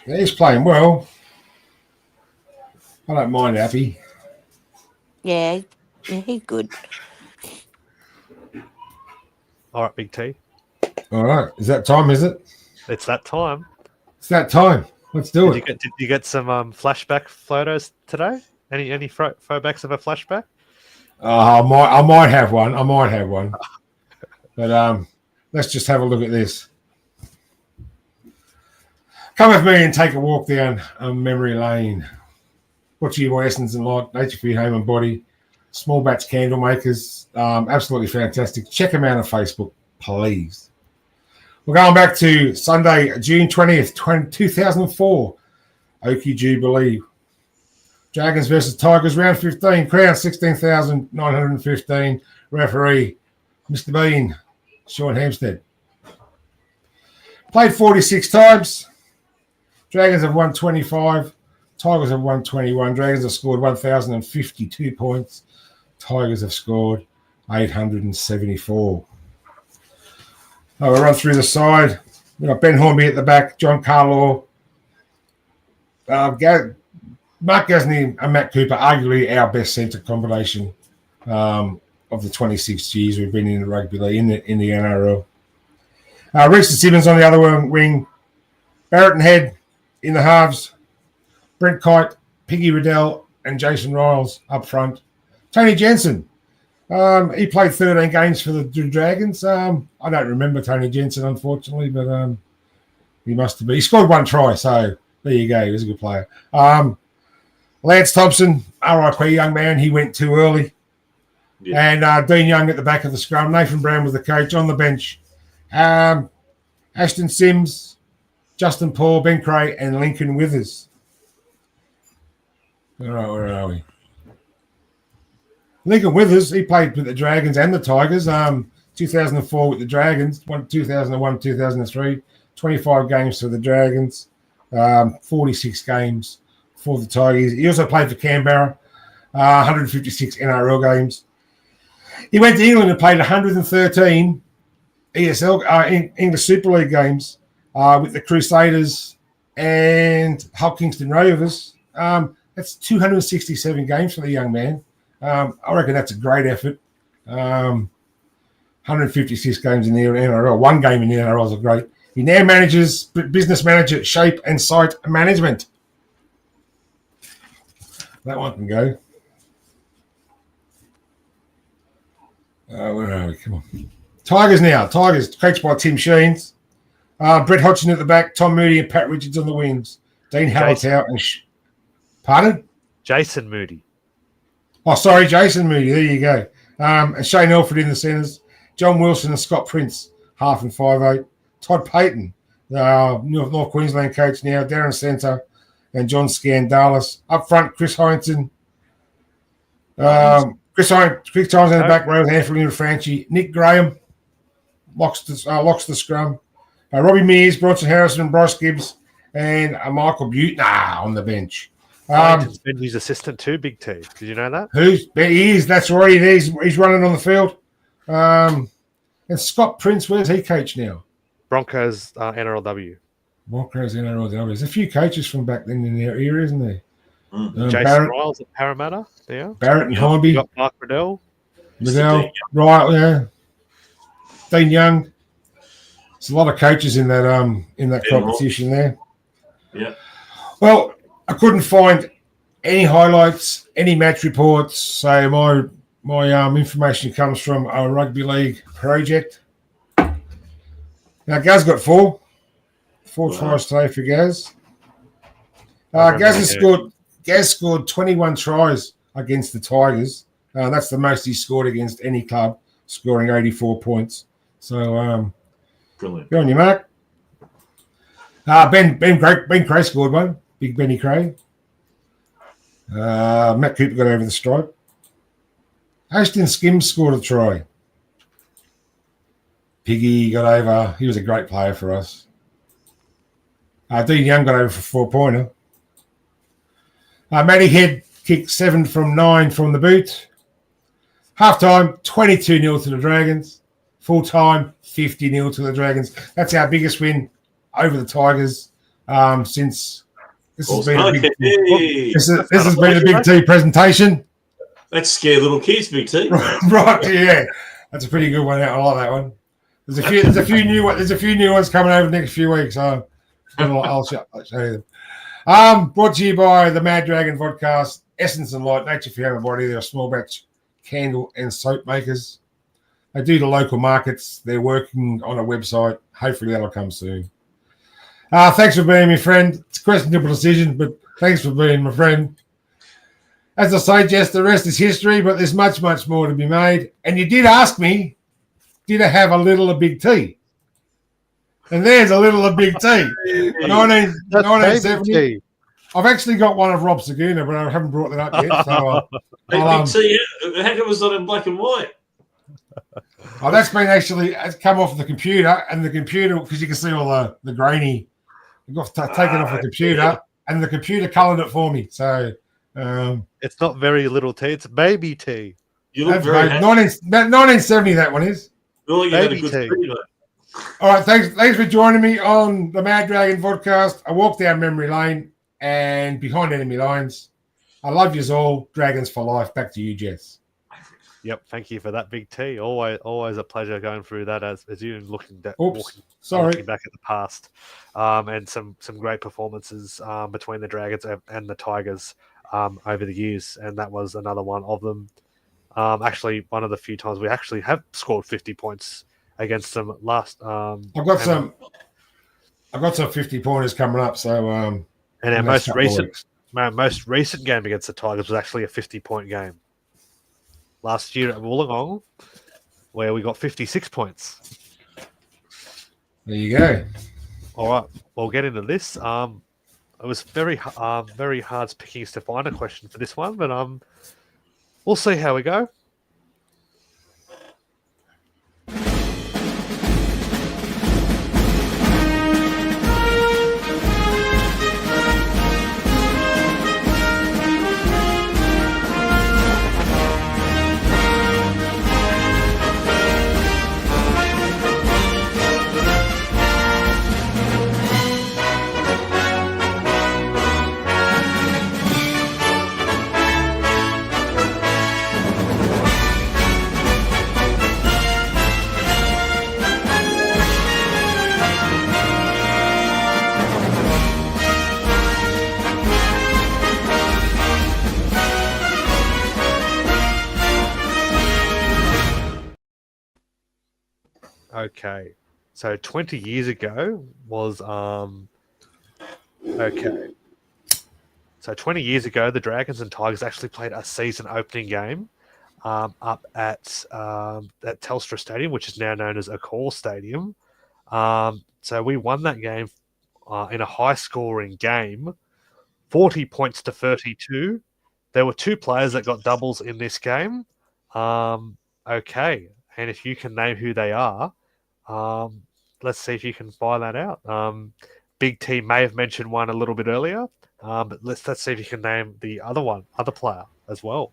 Speaker 4: Yeah, he's playing well. I don't mind Appy.
Speaker 7: Yeah, he's good.
Speaker 3: All right, Big T.
Speaker 4: All right. Is that time, is it?
Speaker 3: It's that time.
Speaker 4: It's that time. Let's do it.
Speaker 3: Did you get some flashback photos today? Any throwbacks of a flashback?
Speaker 4: I might have one. But let's just have a look at this. Come with me and take a walk down memory lane. Watch your essence and light, nature for your home and body. Small batch candle makers, absolutely fantastic. Check them out on Facebook, please. We're going back to Sunday, June 20th, 2004. Oakey Jubilee. Dragons versus Tigers, round 15. Crown 16,915. Referee, Mr. Bean, Sean Hampstead. Played 46 times. Dragons have won 25. Tigers have won 21. Dragons have scored 1,052 points. Tigers have scored 874. We'll run through the side. We've got Ben Hornby at the back, John Carlaw, Mark Gasnier and Matt Cooper, arguably our best centre combination of the 26 years we've been in the rugby league, in the NRL. Reece and Simmons on the other wing, Barrett and Head in the halves, Brent Kite, Piggy Riddell, and Jason Riles up front. Tony Jensen, he played 13 games for the Dragons. I don't remember Tony Jensen, unfortunately, but he must have been. He scored one try, so there you go. He was a good player. Lance Thompson, RIP, young man. He went too early. Yeah. And Dean Young at the back of the scrum. Nathan Brown was the coach on the bench. Ashton Sims, Justin Paul, Ben Cray, and Lincoln Withers. All right, where are we? Lincoln Withers, he played with the Dragons and the Tigers. 2004 with the Dragons, 2001, 2003, 25 games for the Dragons, 46 games for the Tigers. He also played for Canberra, 156 NRL games. He went to England and played 113 ESL English Super League games with the Crusaders and Hull Kingston Rovers. That's 267 games for the young man. I reckon that's a great effort. 156 games in the NRL. One game in the NRL is great. He now manages business manager, shape and site management. That one can go. Where are we? Come on. Tigers now. Tigers, coached by Tim Sheens. Brett Hodgson at the back. Tom Moody and Pat Richards on the wings. Dean Hallertau and... Pardon?
Speaker 3: Jason Moody.
Speaker 4: Oh, sorry, Jason Moody. There you go. And Shane Elford in the centres. John Wilson and Scott Prince, half and 5'8". Todd Payton, North Queensland coach now. Darren Centre and John Scandalis. Up front, Chris Heinton. Chris Hines in the back row, Anthony Franchi. Nick Graham locks the scrum. Robbie Mears, Bronson Harrison, and Bryce Gibbs, and Michael Butner on the bench.
Speaker 3: He's assistant too, Big T. Did you know that?
Speaker 4: He is. That's right. He's running on the field. And Scott Prince, where's he coach now?
Speaker 3: Broncos NRLW.
Speaker 4: Broncos NRLW. There's a few coaches from back then in the area, isn't there?
Speaker 3: Jason Riles at Parramatta. Yeah.
Speaker 4: Barrett and Hornby.
Speaker 3: Got Mark Riddell.
Speaker 4: Right, yeah. Dean Young. There's a lot of coaches in that competition there.
Speaker 6: Yeah.
Speaker 4: Well, I couldn't find any highlights, any match reports. So my information comes from a rugby league project. Now Gaz got four tries today for Gaz. Gaz scored 21 tries against the Tigers. That's the most he scored against any club, scoring 84 points. So,
Speaker 6: brilliant.
Speaker 4: Go on your mark. Ben Cray scored one. Big Benny Cray. Matt Cooper got over the stripe. Ashton Skims scored a try. Piggy got over. He was a great player for us. Dean Young got over for 4-pointer. Matty Head kicked 7 from 9 from the boot. Half-time, 22-0 to the Dragons. Full-time, 50-0 to the Dragons. That's our biggest win over the Tigers since this has been a big T presentation.
Speaker 6: That's scare little kids, Big T.
Speaker 4: Right, yeah. That's a pretty good one. I like that one. There's a few new ones coming over the next few weeks. So I'll show you them. Brought to you by the Mad Dragon Vodcast, Essence and Light, Nature for Everybody. They're a small batch candle and soap makers. They do the local markets. They're working on a website. Hopefully that'll come soon. Thanks for being my friend. It's a questionable decision, but thanks for being my friend. As I say, Jess, the rest is history, but there's much, much more to be made. And you did ask me, did I have a little of Big T? And there's a little of Big T. 1970. I've actually got one of Rob Saguna, but I haven't brought that up yet. So
Speaker 6: Big T, how come it's not in black and white?
Speaker 4: That's been it's come off the computer, and the computer, because you can see all the grainy, I've got taken off the computer, and the computer coloured it for me. So
Speaker 3: it's not very little T, it's baby T.
Speaker 6: You look very
Speaker 4: 1970, that one is.
Speaker 6: Well, you had a good speed,
Speaker 4: all right, thanks for joining me on the Mad Dragon Vodcast. I walk down memory lane and behind enemy lines. I love yous all. Dragons for life. Back to you, Jess.
Speaker 3: Yep, thank you for that, Big T. Always a pleasure going through that as you looking back at the past, and some great performances between the Dragons and the Tigers over the years, and that was another one of them. Actually, one of the few times we actually have scored 50 points against them last. I've got some
Speaker 4: 50 pointers coming up. So
Speaker 3: and our most recent game against the Tigers was actually a 50-point game. Last year at Wollongong, where we got 56 points.
Speaker 4: There you go.
Speaker 3: All right, we'll get into this. It was very hard picking to find a question for this one, but we'll see how we go. Okay, so 20 years ago was okay. So 20 years ago, the Dragons and Tigers actually played a season opening game up at Telstra Stadium, which is now known as Accor Stadium. So we won that game in a high-scoring game, 40 points to 32. There were two players that got doubles in this game. Okay, and if you can name who they are, let's see if you can find that out. Big T may have mentioned one a little bit earlier, but let's see if you can name the other player as well.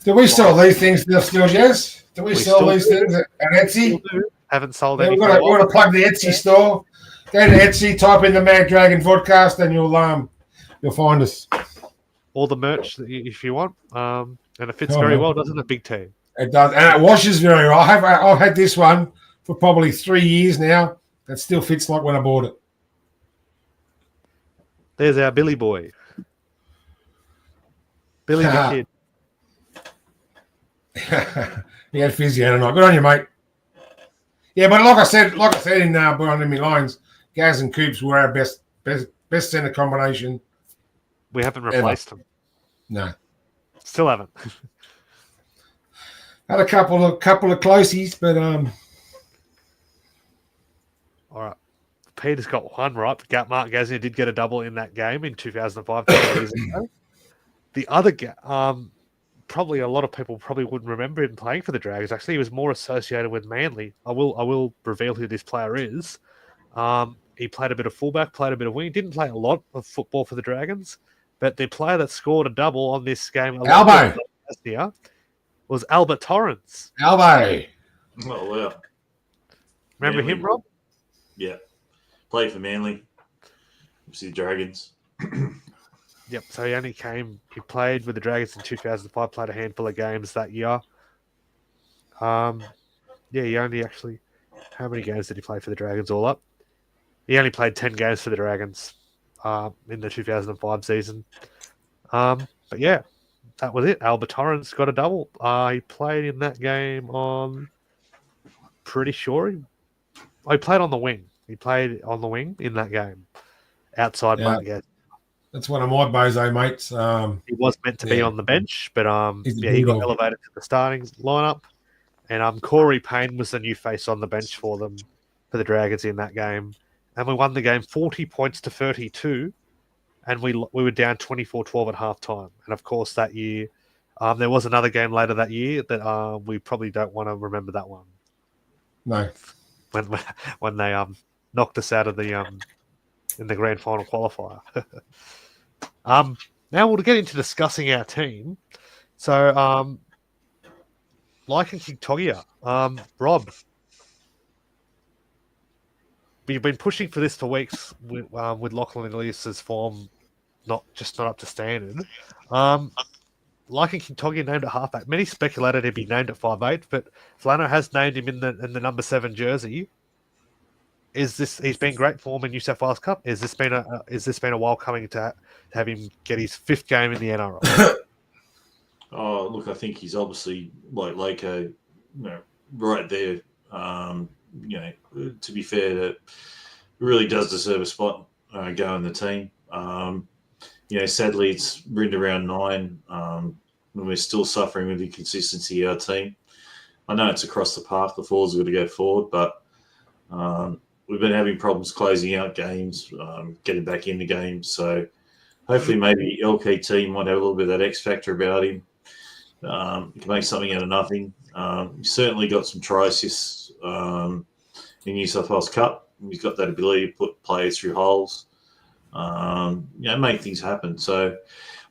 Speaker 4: Do we sell these things still, Jess? Do we sell these things at Etsy?
Speaker 3: Haven't sold
Speaker 4: any.
Speaker 3: We've
Speaker 4: got to plug the Etsy store. Go to Etsy, type in the Mad Dragon Vodcast, and you'll find us.
Speaker 3: All the merch if you want, and it fits very well, doesn't it, Big T?
Speaker 4: It does, and it washes very well. I've had this one for probably 3 years now. It still fits like when I bought it.
Speaker 3: There's our Billy boy, Billy the kid.
Speaker 4: He had physio tonight. Good on you, mate. Yeah, but like I said in Behind Enemy Lines, Gaz and Coops were our best centre combination.
Speaker 3: We haven't replaced them.
Speaker 4: No,
Speaker 3: still haven't.
Speaker 4: Had a couple of closies, but
Speaker 3: all right. Peter's got one right. Mark Gasnier did get a double in that game in 2005. Years ago. The other probably a lot of people probably wouldn't remember him playing for the Dragons. Actually, he was more associated with Manly. I will reveal who this player is. He played a bit of fullback, played a bit of wing. Didn't play a lot of football for the Dragons, but the player that scored a double on this game,
Speaker 4: Albo,
Speaker 3: was Albert Torrens.
Speaker 4: Albo.
Speaker 6: Oh wow!
Speaker 3: Remember Manly. Him, Rob?
Speaker 6: Yeah, played for Manly. Obviously, Dragons.
Speaker 3: Yep. So he played with the Dragons in 2005, played a handful of games that year. He only actually, how many games did he play for the Dragons all up? He only played 10 games for the Dragons in the 2005 season. But yeah, that was it. Albert Torrens got a double. He played in that game on, pretty sure, he played on the wing. He played on the wing in that game, outside
Speaker 4: Yeah.
Speaker 3: Mark.
Speaker 4: That's one of my bozo mates.
Speaker 3: He was meant to be on the bench, but
Speaker 4: He's a
Speaker 3: he got
Speaker 4: bulldog.
Speaker 3: elevated to the starting lineup. And Corey Payne was the new face on the bench for them, for the Dragons in that game. And we won the game 40 points to 32, and we were down 24-12 at halftime. And of course, that year, there was another game later that year that we probably don't want to remember that one.
Speaker 4: No.
Speaker 3: When they knocked us out of the in the grand final qualifier. Now we'll get into discussing our team. So, like in King Togia, Rob, we've been pushing for this for weeks with Lachlan Ilias's form not up to standard. Like in King Togia named at halfback. Many speculated he'd be named at 5'8", but Flano has named him in the number 7 jersey. He's been great form in New South Wales Cup? Is this been a while coming to have him get his 5th game in the NRL?
Speaker 6: Oh, look, I think he's obviously like Lako, right there. To be fair, that really does deserve a spot going in the team. Sadly, it's written around 9, and we're still suffering with the consistency of our team. I know it's across the park. The forwards are going to go forward, but we've been having problems closing out games, getting back into games. So hopefully maybe LKT might have a little bit of that X factor about him. He can make something out of nothing. He's certainly got some try assists in New South Wales Cup. He's got that ability to put players through holes, make things happen. So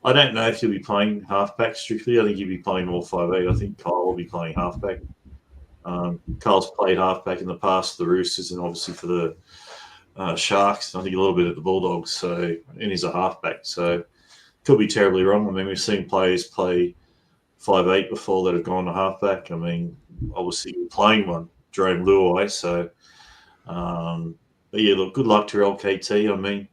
Speaker 6: I don't know if he'll be playing halfback strictly. I think he'll be playing more 5'8". I think Kyle will be playing halfback. Kyle's played halfback in the past for the Roosters and obviously for the Sharks. I think a little bit at the Bulldogs. So, and he's a halfback. So could be terribly wrong. I mean, we've seen players play 5'8" before that have gone to halfback. I mean, obviously we're playing one, Jerome Luai. So, but yeah, look, good luck to LKT. I mean,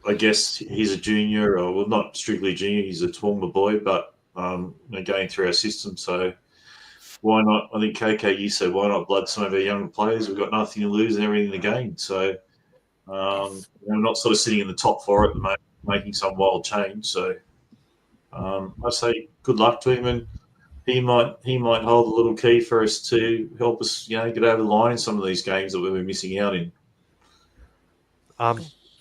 Speaker 6: I guess he's a junior, or well, not strictly junior. He's a Toowoomba boy, but going through our system. So why not? I think KK, you said why not blood some of our younger players? We've got nothing to lose and everything to gain. So we're not sort of sitting in the top 4 at the moment, making some wild change. So I say good luck to him, and he might hold a little key for us to help us, get over the line in some of these games that we've been missing out in.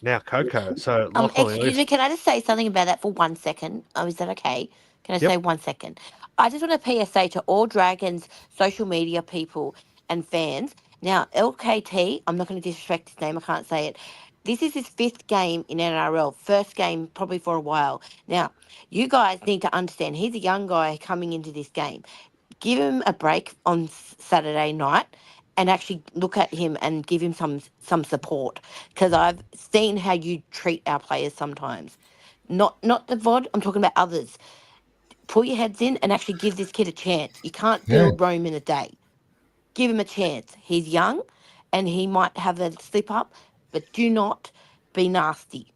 Speaker 3: Now Coco. So
Speaker 7: excuse me, can I just say something about that for 1 second? Is that okay? Can I say 1 second? I just want to PSA to all Dragons social media people and fans. Now, LKT, I'm not going to disrespect his name, I can't say it. This is his 5th game in NRL, first game probably for a while. Now, you guys need to understand, he's a young guy coming into this game. Give him a break on Saturday night and actually look at him and give him some support, because I've seen how you treat our players sometimes. Not the VOD, I'm talking about others. Pull your heads in and actually give this kid a chance. You can't build Rome in a day. Give him a chance. He's young and he might have a slip up, but do not be nasty.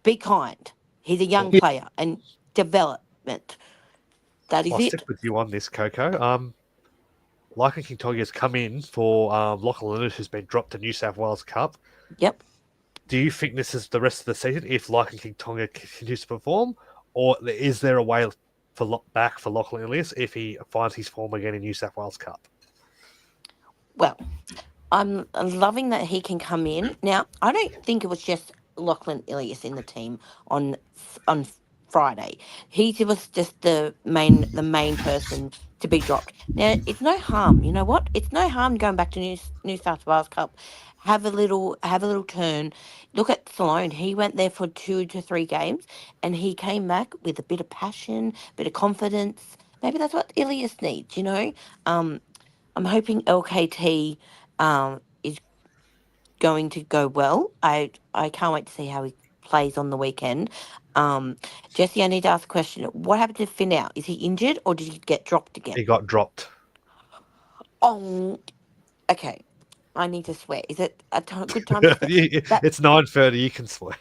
Speaker 7: Be kind. He's a young player and development. That is
Speaker 3: I'll stick with you on this, Coco. Lycan King Togi has come in for Lachlan Ilias, who's been dropped to New South Wales Cup.
Speaker 7: Yep.
Speaker 3: Do you think this is the rest of the season if Lycan King Togi continues to perform, or is there a way back for Lachlan Ilias if he finds his form again in New South Wales Cup?
Speaker 7: Well, I'm loving that he can come in. Now, I don't think it was just Lachlan Ilias in the team on Friday. He was just the main person to be dropped. Now, it's no harm. You know what? It's no harm going back to New South Wales Cup. Have a little turn. Look at Sloan. He went there for 2 to 3 games, and he came back with a bit of passion, a bit of confidence. Maybe that's what Ilias needs. I'm hoping LKT is going to go well. I can't wait to see how he plays on the weekend. Jesse, I need to ask a question. What happened to Finau? Is he injured or did he get dropped again?
Speaker 3: He got dropped.
Speaker 7: Oh, okay. I need to swear. Is it a good time to swear?
Speaker 3: It's 9:30. You can swear.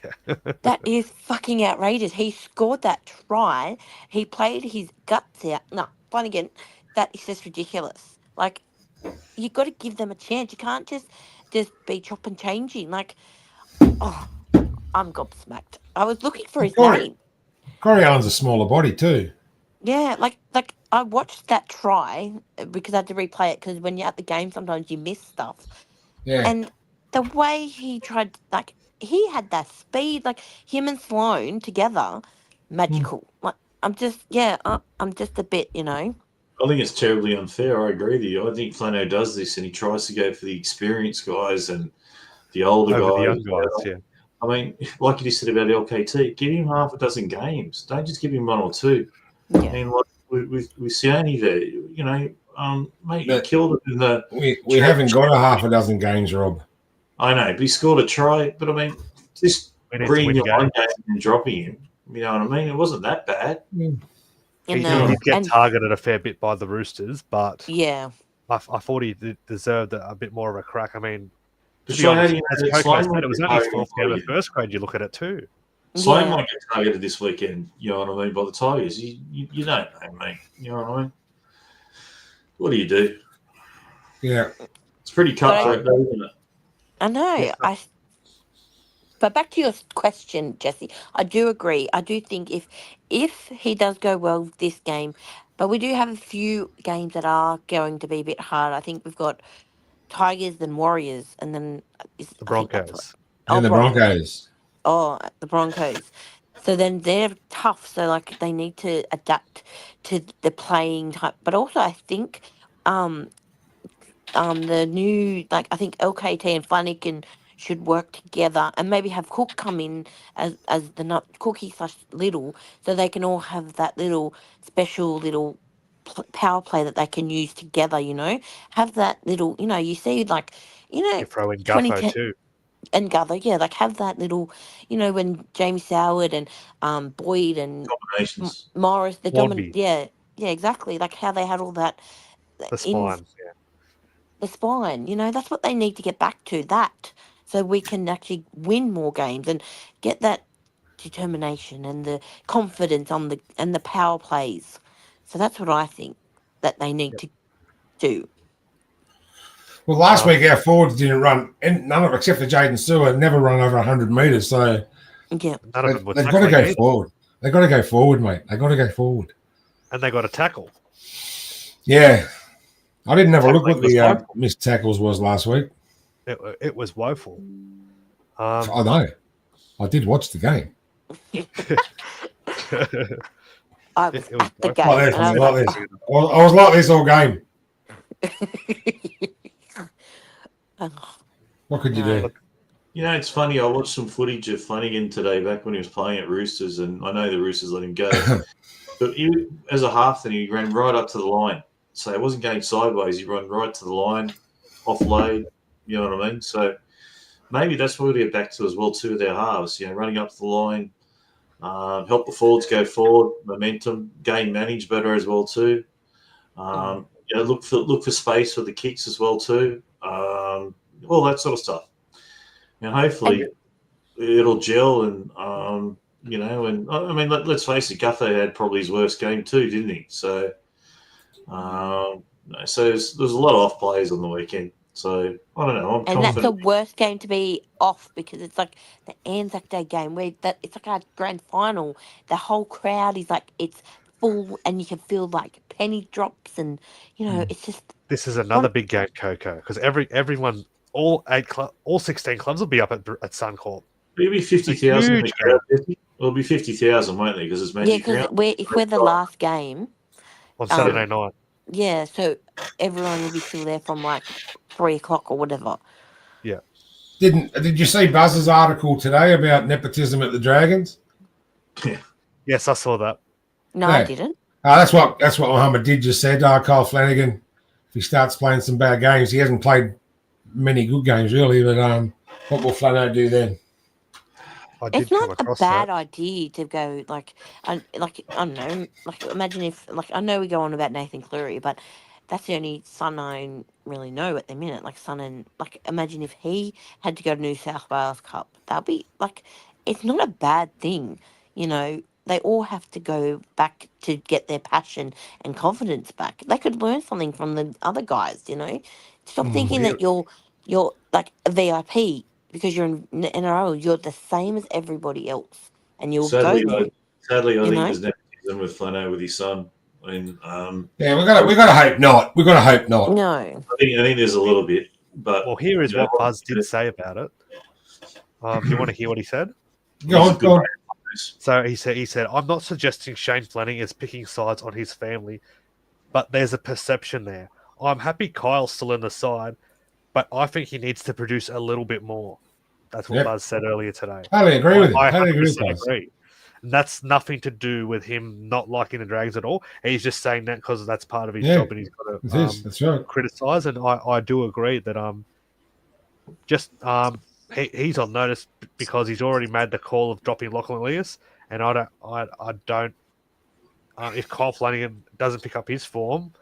Speaker 7: That is fucking outrageous. He scored that try. He played his guts out. No, Flanagan, that is just ridiculous. Like, you got to give them a chance. You can't just be chop and changing. Like, oh, I'm gobsmacked. I was looking for his name.
Speaker 4: Corey Allen's a smaller body too.
Speaker 7: Yeah, like I watched that try because I had to replay it because when you're at the game, sometimes you miss stuff.
Speaker 4: Yeah.
Speaker 7: And the way he tried, like, he had that speed, like him and Sloan together, magical. Like, I'm just a bit, you know.
Speaker 6: I think it's terribly unfair. I agree with you. I think Flano does this and he tries to go for the experienced guys and the older
Speaker 3: Over
Speaker 6: guys.
Speaker 3: the young guys, yeah.
Speaker 6: I mean, like you just said about LKT, give him half a dozen games. Don't just give him one or two.
Speaker 7: Yeah.
Speaker 6: I mean, like with Sione there, you know, mate, you killed it in the.
Speaker 4: We haven't got a half a dozen games, Rob.
Speaker 6: I know, but he scored a try. But I mean, just bringing your one game and dropping him. You know what I mean? It wasn't that bad.
Speaker 3: He did get targeted a fair bit by the Roosters, but
Speaker 7: yeah,
Speaker 3: I thought he deserved a bit more of a crack. I mean, to be
Speaker 6: So
Speaker 3: honest,
Speaker 6: how do
Speaker 3: as
Speaker 6: you know
Speaker 3: Coco
Speaker 6: Sloan
Speaker 3: said,
Speaker 6: might
Speaker 3: it was
Speaker 6: get
Speaker 3: only
Speaker 6: targeted
Speaker 3: fourth
Speaker 6: for
Speaker 3: game of
Speaker 6: you?
Speaker 3: first grade. You look at it too.
Speaker 6: Sloan
Speaker 7: Yeah.
Speaker 6: might get targeted this weekend. You know what I mean? By the Tigers, you don't know, mate. You know what I mean? What do you do?
Speaker 4: Yeah.
Speaker 6: It's pretty cutthroat, though, isn't it?
Speaker 7: I know. But back to your question, Jesse, I do agree. I do think if he does go well this game, but we do have a few games that are going to be a bit hard. I think we've got Tigers, then Warriors, and then
Speaker 3: The Broncos.
Speaker 4: And the Broncos.
Speaker 7: Oh, the Broncos. So then they're tough. So like they need to adapt to the playing type. But also I think the new, like, I think LKT and Flanagan should work together and maybe have Cook come in as the Cookie / Little, so they can all have that little special little power play that they can use together, you know, have that little, you know, you see, like, you know,
Speaker 3: You throw in Gutho
Speaker 7: 2010
Speaker 3: too.
Speaker 7: and Gutho, yeah, like have that little, you know, when Jamie Soward and Boyd and
Speaker 6: Combinations.
Speaker 7: Morris, the dominant,
Speaker 3: Wadby.
Speaker 7: yeah, exactly, like how they had all that
Speaker 3: The spine. Yeah.
Speaker 7: the spine, you know, that's what they need to get back to, that, so we can actually win more games and get that determination and the confidence on the power plays. So that's what I think that they need to do.
Speaker 4: Well, last week our forwards didn't run, and none of except for Jaden Stewart, never run over 100 metres. So
Speaker 7: Yeah,
Speaker 3: None of them were
Speaker 4: they've got to
Speaker 3: tackling
Speaker 4: go
Speaker 3: either.
Speaker 4: forward. They've got to go forward, mate. They've got to go forward.
Speaker 3: And they got a tackle.
Speaker 4: Yeah. I didn't have a look what
Speaker 3: Tackling was
Speaker 4: the
Speaker 3: woeful.
Speaker 4: missed tackles was last week.
Speaker 3: It was woeful.
Speaker 4: I know. I did watch the game.
Speaker 7: I was
Speaker 3: It was
Speaker 7: at the
Speaker 3: like
Speaker 7: game.
Speaker 4: Like this,
Speaker 7: and I was
Speaker 4: like
Speaker 7: like,
Speaker 4: this. I was like this all game.
Speaker 7: oh,
Speaker 4: What could you
Speaker 7: No.
Speaker 4: do?
Speaker 6: You know, it's funny. I watched some footage of Flanagan today back when he was playing at Roosters, and I know the Roosters let him go. But he, as a half, then he ran right up to the line. So it wasn't going sideways. He ran right to the line, offload. You know what I mean? So maybe that's what we'll get back to as well too with our halves. You know, running up to the line, help the forwards go forward, momentum, game manage better as well too. You know, look for space for the kicks as well too. All that sort of stuff. And hopefully it'll gel and you know, and I mean, let's face it, Gutho had probably his worst game too, didn't he? So, so there's a lot of off plays on the weekend. So I don't know. I'm
Speaker 7: and that's the
Speaker 6: confident.
Speaker 7: worst game to be off because it's like the Anzac Day game where it's like our grand final. The whole crowd is like it's full, and you can feel like penny drops, and you know it's just
Speaker 3: This is another big game, Coco, because everyone, all 16 clubs will be up at Suncorp.
Speaker 6: It'll be 50,000.
Speaker 3: huge
Speaker 6: It'll be 50,000, won't they? Because it's
Speaker 7: yeah.
Speaker 6: Magic
Speaker 7: Because
Speaker 6: Round.
Speaker 7: if we're the last game,
Speaker 3: On Saturday night.
Speaker 7: yeah, so everyone will be still there from like 3 o'clock or whatever.
Speaker 4: Did you see Buzz's article today about nepotism at the Dragons?
Speaker 3: Yes, I saw that.
Speaker 7: No, I
Speaker 4: Yeah.
Speaker 7: didn't.
Speaker 4: That's what Mohammed did just said. Kyle Flanagan, if he starts playing some bad games, he hasn't played many good games really. But what will Flano do then?
Speaker 3: I
Speaker 7: It's
Speaker 3: did come
Speaker 7: not a
Speaker 3: across
Speaker 7: bad
Speaker 3: that.
Speaker 7: idea to go I don't know, like imagine if I know we go on about Nathan Cleary, but that's the only son I really know at the minute. Like son and imagine if he had to go to New South Wales Cup. That'd be it's not a bad thing, you know. They all have to go back to get their passion and confidence back. They could learn something from the other guys, you know. Stop
Speaker 4: Mm.
Speaker 7: thinking that you're like a VIP because you're in NRL, you're the same as everybody else, and you'll go
Speaker 6: Sadly,
Speaker 7: there.
Speaker 6: I
Speaker 7: You
Speaker 6: think
Speaker 7: know,
Speaker 6: there's nepotism with Flano with his son. I mean,
Speaker 4: Yeah, we got to hope not. We got to hope not.
Speaker 7: no,
Speaker 6: I think there's a little bit, but
Speaker 3: Well, here is
Speaker 6: you know
Speaker 3: what Buzz did say about it. Do you want to hear what he said?
Speaker 4: Go
Speaker 6: He's a
Speaker 4: on,
Speaker 6: good
Speaker 4: go on.
Speaker 6: man.
Speaker 3: So he said, I'm not suggesting Shane Fleming is picking sides on his family, but there's a perception there. I'm happy Kyle's still in the side, but I think he needs to produce a little bit more. That's what
Speaker 4: Yep.
Speaker 3: Buzz said earlier today.
Speaker 4: Totally agree with him.
Speaker 3: I
Speaker 4: Totally agree with
Speaker 3: 100%
Speaker 4: Buzz.
Speaker 3: agree. And that's nothing to do with him not liking the Dragons at all. He's just saying that because that's part of his
Speaker 4: Yeah,
Speaker 3: job and he's got
Speaker 4: It
Speaker 3: to
Speaker 4: is. That's right.
Speaker 3: criticize. And I do agree that he's on notice because he's already made the call of dropping Lachlan Elias, and I don't. If Kyle Flanagan doesn't pick up his form,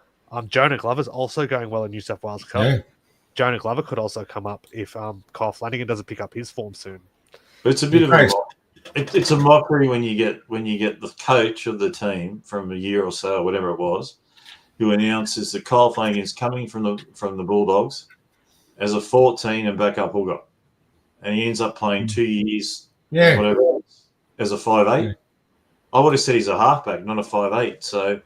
Speaker 3: Jonah Glover's also going well in New South Wales Cup.
Speaker 4: Yeah.
Speaker 3: Jonah Glover could also come up if Kyle Flanagan doesn't pick up his form soon.
Speaker 6: But it's a bit of it's a mockery when you get the coach of the team from a year or so, or whatever it was, who announces that Kyle Flanagan's coming from the Bulldogs as a 14 and backup hooker, and he ends up playing 2 years,
Speaker 4: Yeah.
Speaker 6: whatever, as a 5'8".
Speaker 4: Yeah.
Speaker 6: I would have said he's a halfback, not a 5'8". So,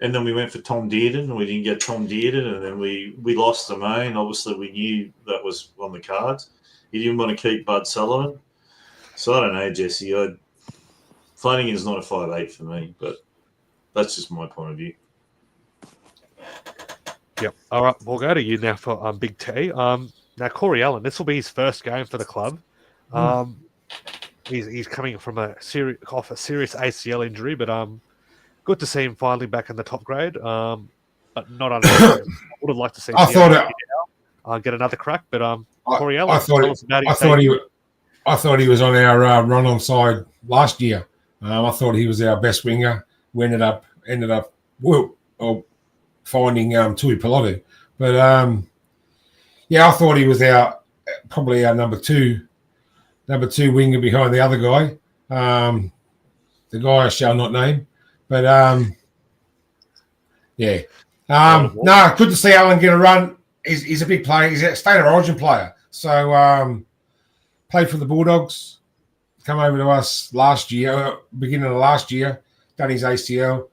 Speaker 6: and then we went for Tom Dearden, and we didn't get Tom Dearden, and then we lost the main. Obviously, we knew that was on the cards. He didn't want to keep Bud Sullivan. So I don't know, Jesse. Flanagan's not a 5'8" for me, but that's just my point of view.
Speaker 3: Yep. All right, we'll go to you now for Big T. Now Corey Allen, this will be his first game for the club. He's coming from off a serious ACL injury, but good to see him finally back in the top grade. But not under. I would have liked to see. Get another crack, but Corey Allen.
Speaker 4: I thought he was on our run-on side last year. I thought he was our best winger. We ended up finding Tui Pilotu, but I thought he was probably our number two winger behind the other guy, the guy I shall not name, but no, good to see Alan get a run. He's a big player. He's a state of origin player, so played for the Bulldogs, come over to us beginning of last year, done his ACL.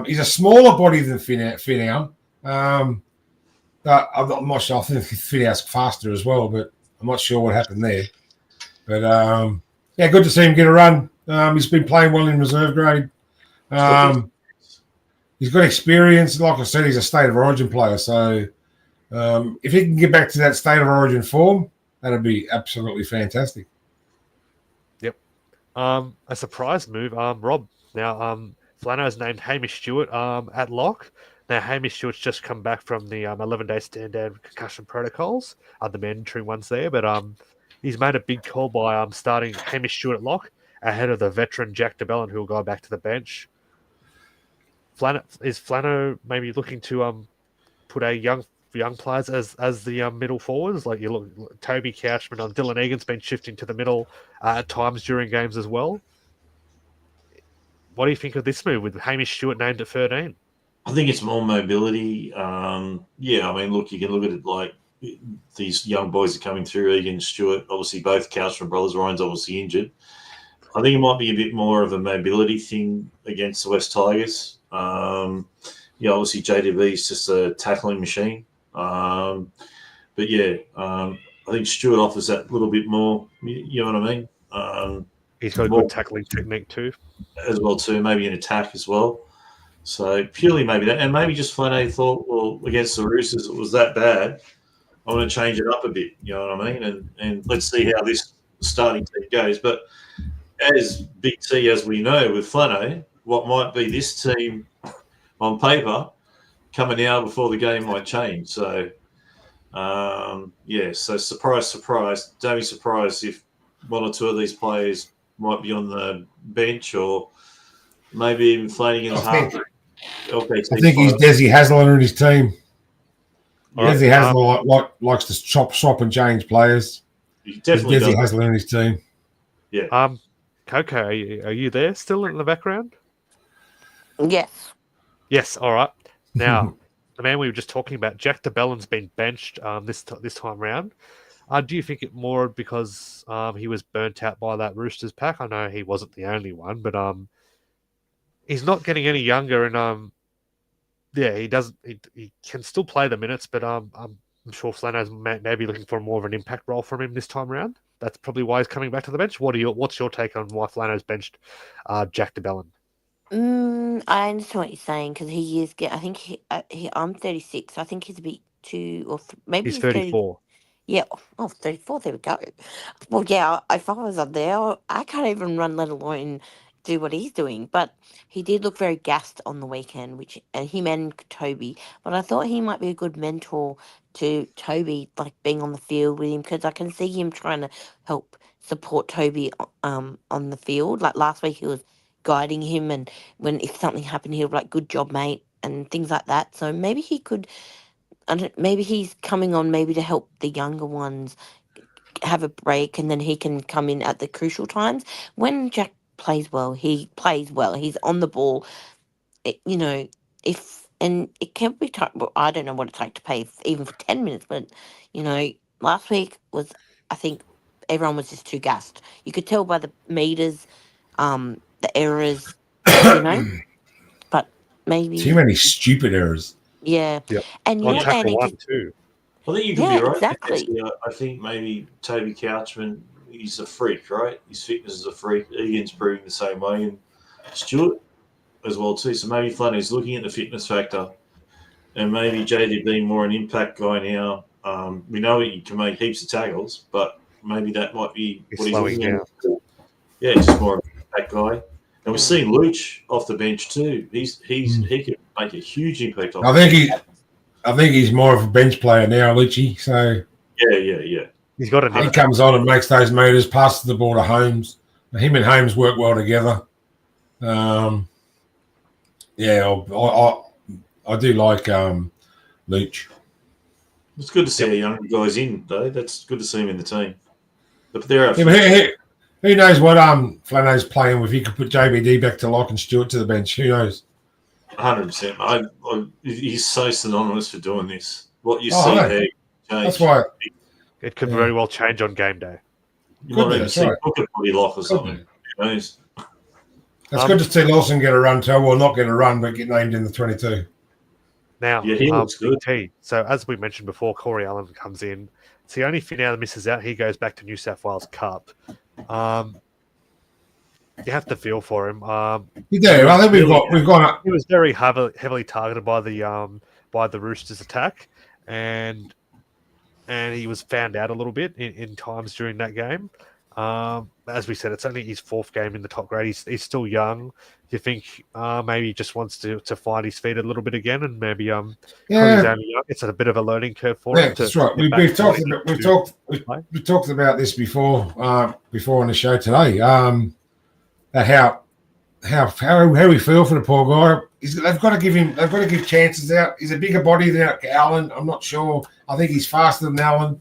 Speaker 4: He's a smaller body than Finau. But I'm not sure. I think Finau's faster as well, but I'm not sure what happened there. But good to see him get a run. He's been playing well in reserve grade. He's got experience. Like I said, he's a state of origin player. So if he can get back to that state of origin form, that'd be absolutely fantastic.
Speaker 3: Yep. A surprise move. Rob. Now, Flano's named Hamish Stewart at lock. Now, Hamish Stewart's just come back from the 11-day stand-down concussion protocols, the mandatory ones there. But he's made a big call by starting Hamish Stewart at lock ahead of the veteran Jack DeBellin, who will go back to the bench. Is Flano maybe looking to put a young players as the middle forwards? Like you look, Toby Cashman and Dylan Egan's been shifting to the middle at times during games as well. What do you think of this move with Hamish Stewart named at 13?
Speaker 6: I think it's more mobility. I mean, look, you can look at it like these young boys are coming through. Egan, Stewart, obviously both Cashman brothers. Ryan's obviously injured. I think it might be a bit more of a mobility thing against the West Tigers. Obviously JDB is just a tackling machine. I think Stewart offers that little bit more. You know what I mean?
Speaker 3: He's got a good tackling technique too.
Speaker 6: As well too, maybe an attack as well. So purely maybe that, and maybe just Flanagan thought, well, against the Roosters, it was that bad. I want to change it up a bit. You know what I mean? And let's see how this starting team goes. But as Big T, as we know with Flano, what might be this team on paper coming out before the game might change. So, so surprise. Don't be surprised if one or two of these players might be on the bench, or maybe even Flanagan's
Speaker 4: I
Speaker 6: half.
Speaker 4: think he's Desi Hasler in his team.
Speaker 3: Right.
Speaker 4: Desi Hasler likes to swap and change players.
Speaker 6: He definitely
Speaker 4: Desi
Speaker 6: does.
Speaker 4: Hasler in his team.
Speaker 6: Yeah.
Speaker 3: Coco, are you there still in the background?
Speaker 7: Yes.
Speaker 3: Yes. All right. Now, the man we were just talking about, Jack DeBellin's been benched this time round. Do you think it more because he was burnt out by that Roosters pack? I know he wasn't the only one, but he's not getting any younger, and yeah, he doesn't. He can still play the minutes, but I'm sure Flano's maybe looking for more of an impact role from him this time round. That's probably why he's coming back to the bench. What's your take on why Flano's benched Jack DeBellin?
Speaker 7: I understand what you're saying because he is. I think I'm 36. So I think he's a bit too, or maybe
Speaker 3: He's 34.
Speaker 7: Yeah. Oh, 34. There we go. Well, yeah. If I was up there, I can't even run, let alone do what he's doing. But he did look very gassed on the weekend, and him and Toby. But I thought he might be a good mentor to Toby, like being on the field with him, because I can see him trying to help support Toby on the field. Like last week, he was guiding him, and if something happened, he'll be like, "Good job, mate," and things like that. So maybe he could. Maybe he's coming on maybe to help the younger ones have a break, and then he can come in at the crucial times. When Jack plays well, he plays well. He's on the ball. It can be tough. Well, I don't know what it's like to play even for 10 minutes, but last week was, I think everyone was just too gassed. You could tell by the meters, the errors, but maybe
Speaker 4: Too many stupid errors.
Speaker 7: Yeah.
Speaker 3: Yep.
Speaker 7: And
Speaker 3: On
Speaker 7: yeah,
Speaker 3: tackle
Speaker 7: and
Speaker 3: one too.
Speaker 6: I think you could
Speaker 7: Yeah,
Speaker 6: be right.
Speaker 7: exactly.
Speaker 6: I think maybe Toby Couchman, he's a freak, right? His fitness is a freak. Egan's proving the same way, and Stewart as well too. So maybe Flannery's looking at the fitness factor, and maybe JD being more an impact guy now. We know he can make heaps of tackles, but maybe that might be
Speaker 3: He's
Speaker 6: what he's
Speaker 3: slowing
Speaker 6: looking
Speaker 3: down.
Speaker 6: at. Yeah, he's just more of an impact guy. And we're seeing Luch off the bench too. He could make a huge impact.
Speaker 4: I think he's more of a bench player now, Lucci. So
Speaker 6: yeah.
Speaker 3: He's got
Speaker 4: he comes on and makes those meters, passes the ball to Holmes. Him and Holmes work well together. I do like Luch.
Speaker 6: It's good to see our younger guys in, though. That's good to see him in the team. But there are
Speaker 4: who knows what Flano's playing with? He could put JBD back to lock and Stewart to the bench. Who knows?
Speaker 6: 100%. He's so synonymous for doing this. What you see
Speaker 4: I know.
Speaker 6: there,
Speaker 4: That's why.
Speaker 3: It could very well change on game day.
Speaker 6: You might
Speaker 4: Could be,
Speaker 6: even
Speaker 4: that's
Speaker 6: see
Speaker 4: right.
Speaker 6: Booker put lock or
Speaker 4: Could
Speaker 6: something.
Speaker 4: be.
Speaker 6: Who knows?
Speaker 4: It's good to see Lawson get a run too. Well, not get a run, but get named in the 22.
Speaker 3: Now,
Speaker 6: Yeah, he looks good.
Speaker 3: BT. So as we mentioned before, Corey Allen comes in. It's the only thing now that misses out. He goes back to New South Wales Cup. You have to feel for him.
Speaker 4: You do. I think we've gone up.
Speaker 3: He was very heavily targeted by the Roosters attack, and he was found out a little bit in times during that game. As we said, it's only his fourth game in the top grade. He's still young. Do you think maybe he just wants to find his feet a little bit again, and maybe because he's only young, it's a bit of a learning curve for him.
Speaker 4: That's right. We've talked about this before on the show today. How we feel for the poor guy. They've got to give chances out. He's a bigger body than Allen. I'm not sure. I think he's faster than Allen.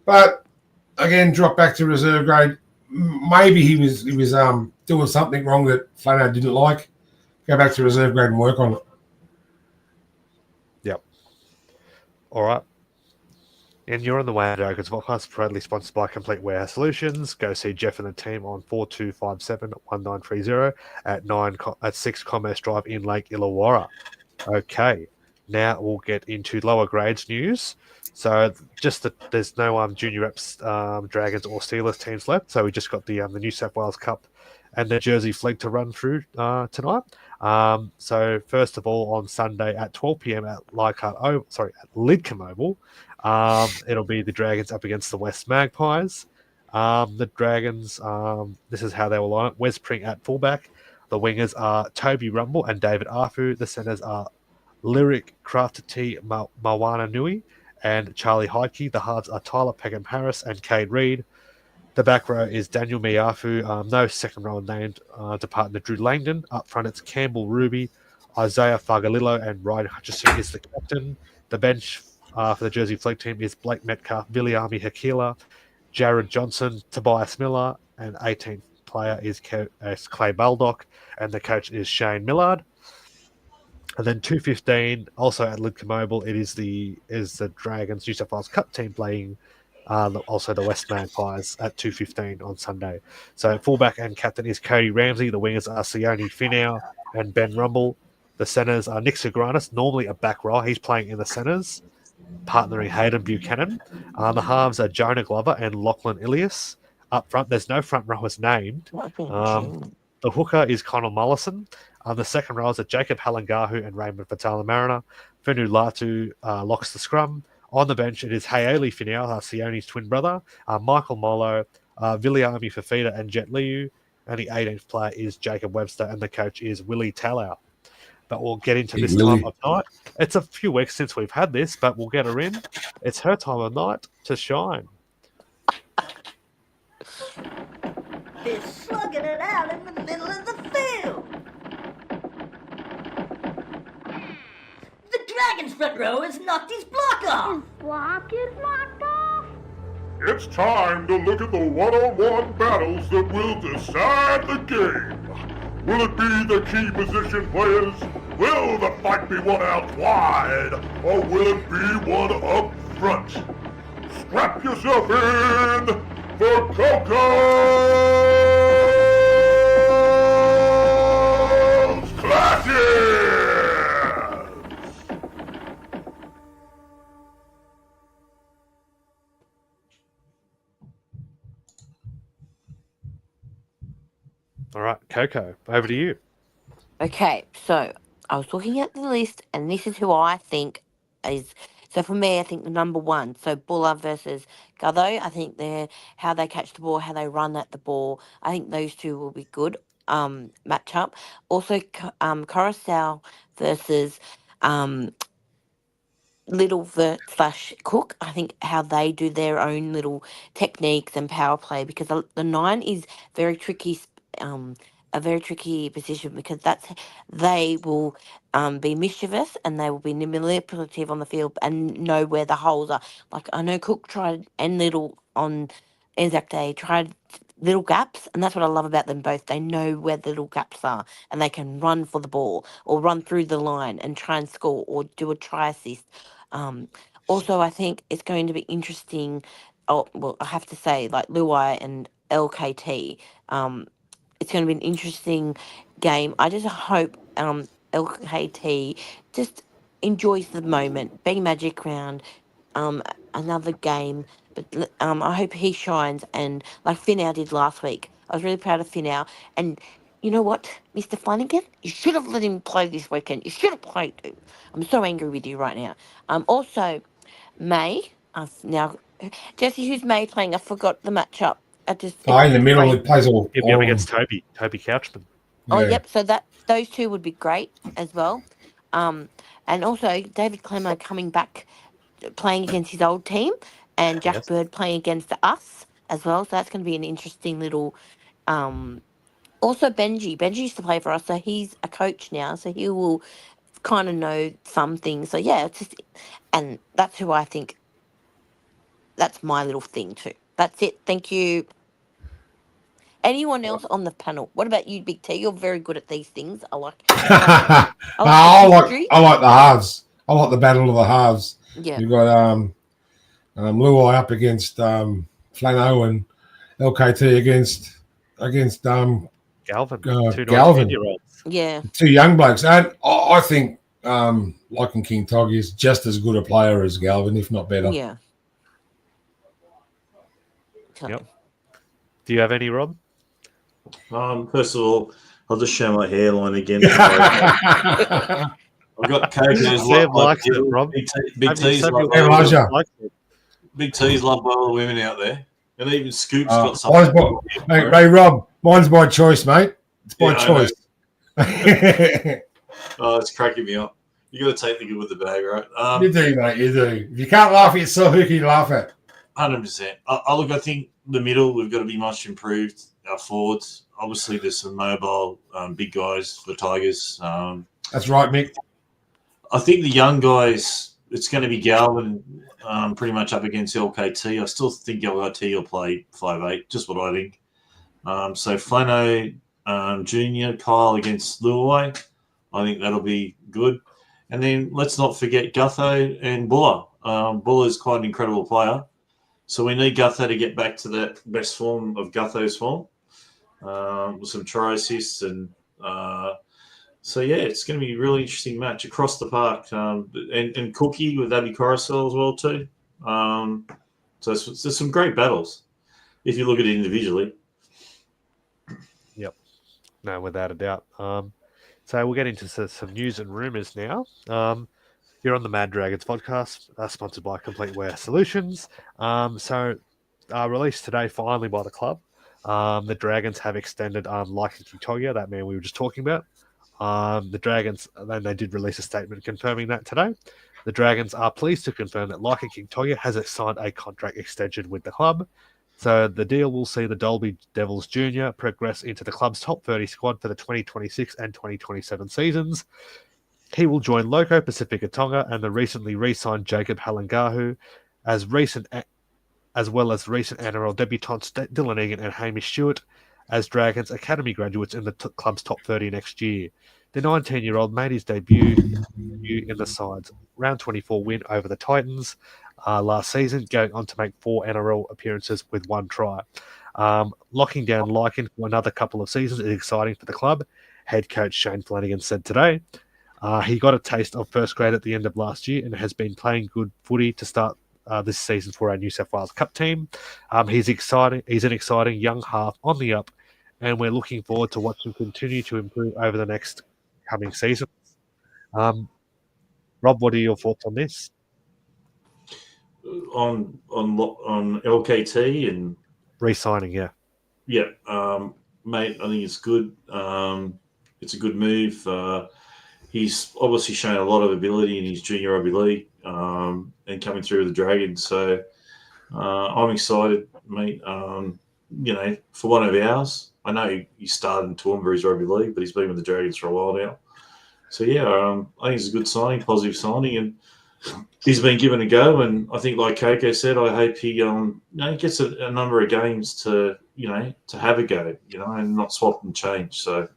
Speaker 4: But again, drop back to reserve grade. Maybe he was doing something wrong that Flano didn't like. Go back to reserve grade and work on it.
Speaker 3: Yep. All right. And you're on the way, Dragons podcast, proudly sponsored by Complete Warehouse Solutions. Go see Jeff and the team on 4257-1930 at 6 Commerce Drive in Lake Illawarra. Okay, now we'll get into lower grades news. So just that there's no junior reps, Dragons or Steelers teams left. So we just got the New South Wales Cup and the Jersey Flag to run through tonight. So first of all, on Sunday at 12 p.m. at Lidcombe Oval, it'll be the Dragons up against the West Magpies. The Dragons, this is how they will line up. Wes Pring at fullback. The wingers are Toby Rumble and David Arfu. The centers are Lyric Crafter T Mawana Nui and Charlie Heidke. The halves are Tyler Peckham-Harris and Cade Reed. The back row is Daniel Miafu. No second row named to partner Drew Langdon. Up front, it's Campbell Ruby, Isaiah Fagalillo, and Ryan Hutchison is the captain. The bench for the Jersey Flag team is Blake Metcalf, Viliami Hakila, Jared Johnson, Tobias Miller, and 18th player is Clay Baldock, and the coach is Shane Millard. And then 2:15, also at Lidcombe Mobile, it is the Dragons New South Wales Cup team playing also the West Magpies at 2:15 on Sunday. So fullback and captain is Cody Ramsey. The wingers are Sione Finau and Ben Rumble. The centres are Nick Sigranis, normally a back row. He's playing in the centres, partnering Hayden Buchanan. The halves are Jonah Glover and Lachlan Ilias. Up front, there's no front rowers named. The hooker is Connor Mollison. The second rows are Jacob Halangahu and Raymond Fatala-Mariner. Fenu Latu locks the scrum. On the bench, it is Haeli Finau, Sione's twin brother, Michael Molo, Viliami Fafita, and Jet Liu. And the 18th player is Jacob Webster, and the coach is Willie Tallow. But we'll get into this time of night. It's a few weeks since we've had this, but we'll get her in. It's her time of night to shine.
Speaker 2: They're slugging it out in the middle of the field. The Dragons' front row has knocked his block off.
Speaker 1: His block is knocked off?
Speaker 8: It's time to look at the one-on-one battles that will decide the game. Will it be the key position players? Will the fight be won out wide? Or will it be one up front? Strap yourself in for Coco's Clashes!
Speaker 3: All right, Coco, over to you.
Speaker 7: Okay, so I was looking at the list, and this is who I think is. So for me, I think the number one. So Buller versus Gutho. I think they're how they catch the ball, how they run at the ball. I think those two will be good matchup. Also, Coruscant versus Little slash Cook. I think how they do their own little techniques and power play, because the 9 is very tricky. A very tricky position, because they will be mischievous and they will be manipulative on the field and know where the holes are. Like I know Cook tried and Little on Anzac Day tried little gaps, and that's what I love about them both. They know where the little gaps are and they can run for the ball or run through the line and try and score or do a try assist. Also, I think it's going to be interesting. Oh, well, I have to say, like Luai and LKT. It's going to be an interesting game. I just hope LKT just enjoys the moment. Being Magic Round, another game. But I hope he shines, and like Finau did last week. I was really proud of Finau. And you know what, Mr. Flanagan? You should have let him play this weekend. You should have played him. I'm so angry with you right now. Also, May. Now, Jesse, who's May playing? I forgot the matchup.
Speaker 4: In the middle, it plays all.
Speaker 3: He'll be up against Toby Couchman.
Speaker 7: Oh, yep. So those two would be great as well. And also David Clemmer coming back, playing against his old team, and Jack Bird playing against us as well. So that's going to be an interesting little. Also Benji used to play for us, so he's a coach now, so he will kind of know some things. So yeah, it's just, and that's who I think. That's my little thing too. That's it. Thank you. Anyone else on the panel? What about you, Big T? You're very good at these things. I like
Speaker 4: I like the halves. I like the battle of the halves.
Speaker 7: Yeah.
Speaker 4: You've got Luai up against Flano and LKT against
Speaker 3: Galvin.
Speaker 4: Galvin.
Speaker 7: Yeah.
Speaker 4: Two young blokes. And I think Lachlan King Tog is just as good a player as Galvin, if not better.
Speaker 7: Yeah.
Speaker 3: Yep. Do you have any, Rob?
Speaker 6: First of all, I'll just show my hairline again. I've got Coco's love. Big T's loved by all the women out there, and even Scoop's got something.
Speaker 4: Hey, Rob, mine's by choice, mate. It's by choice.
Speaker 6: Oh, it's cracking me up. You got to take the good with the bad, right?
Speaker 4: You do, mate. You do. If you can't laugh at yourself, who can you laugh at?
Speaker 6: 100%. I think the middle, we've got to be much improved. Our forwards, obviously, there's some mobile big guys for Tigers.
Speaker 4: That's right, Mick.
Speaker 6: I think the young guys, it's going to be Galvin pretty much up against LKT. I still think LKT will play 5'8", just what I think. So Flano Jr., Kyle against Luai. I think that'll be good. And then let's not forget Gutho and Buller. Buller is quite an incredible player. So we need Gutho to get back to that best form of Gutho's form with some try assists. And so, yeah, it's going to be a really interesting match across the park. And Cookie with Abby Coruscant as well too. So there's some great battles if you look at it individually.
Speaker 3: Yep. No, without a doubt. So we'll get into some news and rumours now. You're on the Mad Dragons podcast, sponsored by Complete Wear Solutions. So released today finally by the club. The Dragons have extended Laiken Kitoya, that man we were just talking about. The Dragons, then they did release a statement confirming that today. The Dragons are pleased to confirm that Laiken Kitoya has signed a contract extension with the club. So the deal will see the Dalby Devils Jr. progress into the club's top 30 squad for the 2026 and 2027 seasons. He will join Loco Pacifica Tonga and the recently re-signed Jacob Halangahu, as well as recent NRL debutants Dylan Egan and Hamish Stewart as Dragons Academy graduates in the club's top 30 next year. The 19-year-old made his debut in the side's round 24 win over the Titans last season, going on to make 4 NRL appearances with 1 try. Locking down Laiken for another couple of seasons is exciting for the club, head coach Shane Flanagan said today. He got a taste of first grade at the end of last year and has been playing good footy to start this season for our New South Wales Cup team. He's exciting. He's an exciting young half on the up, and we're looking forward to watching him continue to improve over the next coming seasons. Rob, what are your thoughts on this?
Speaker 6: On LKT and
Speaker 3: re-signing, yeah,
Speaker 6: mate. I think it's good. It's a good move. He's obviously shown a lot of ability in his junior rugby league and coming through with the Dragons. So I'm excited, mate. For one of ours, I know he started in Toowoomba's rugby league, but he's been with the Dragons for a while now. So yeah, I think it's a good signing, positive signing, and he's been given a go. And I think, like Coco said, I hope he gets a number of games to have a go, and not swap and change. So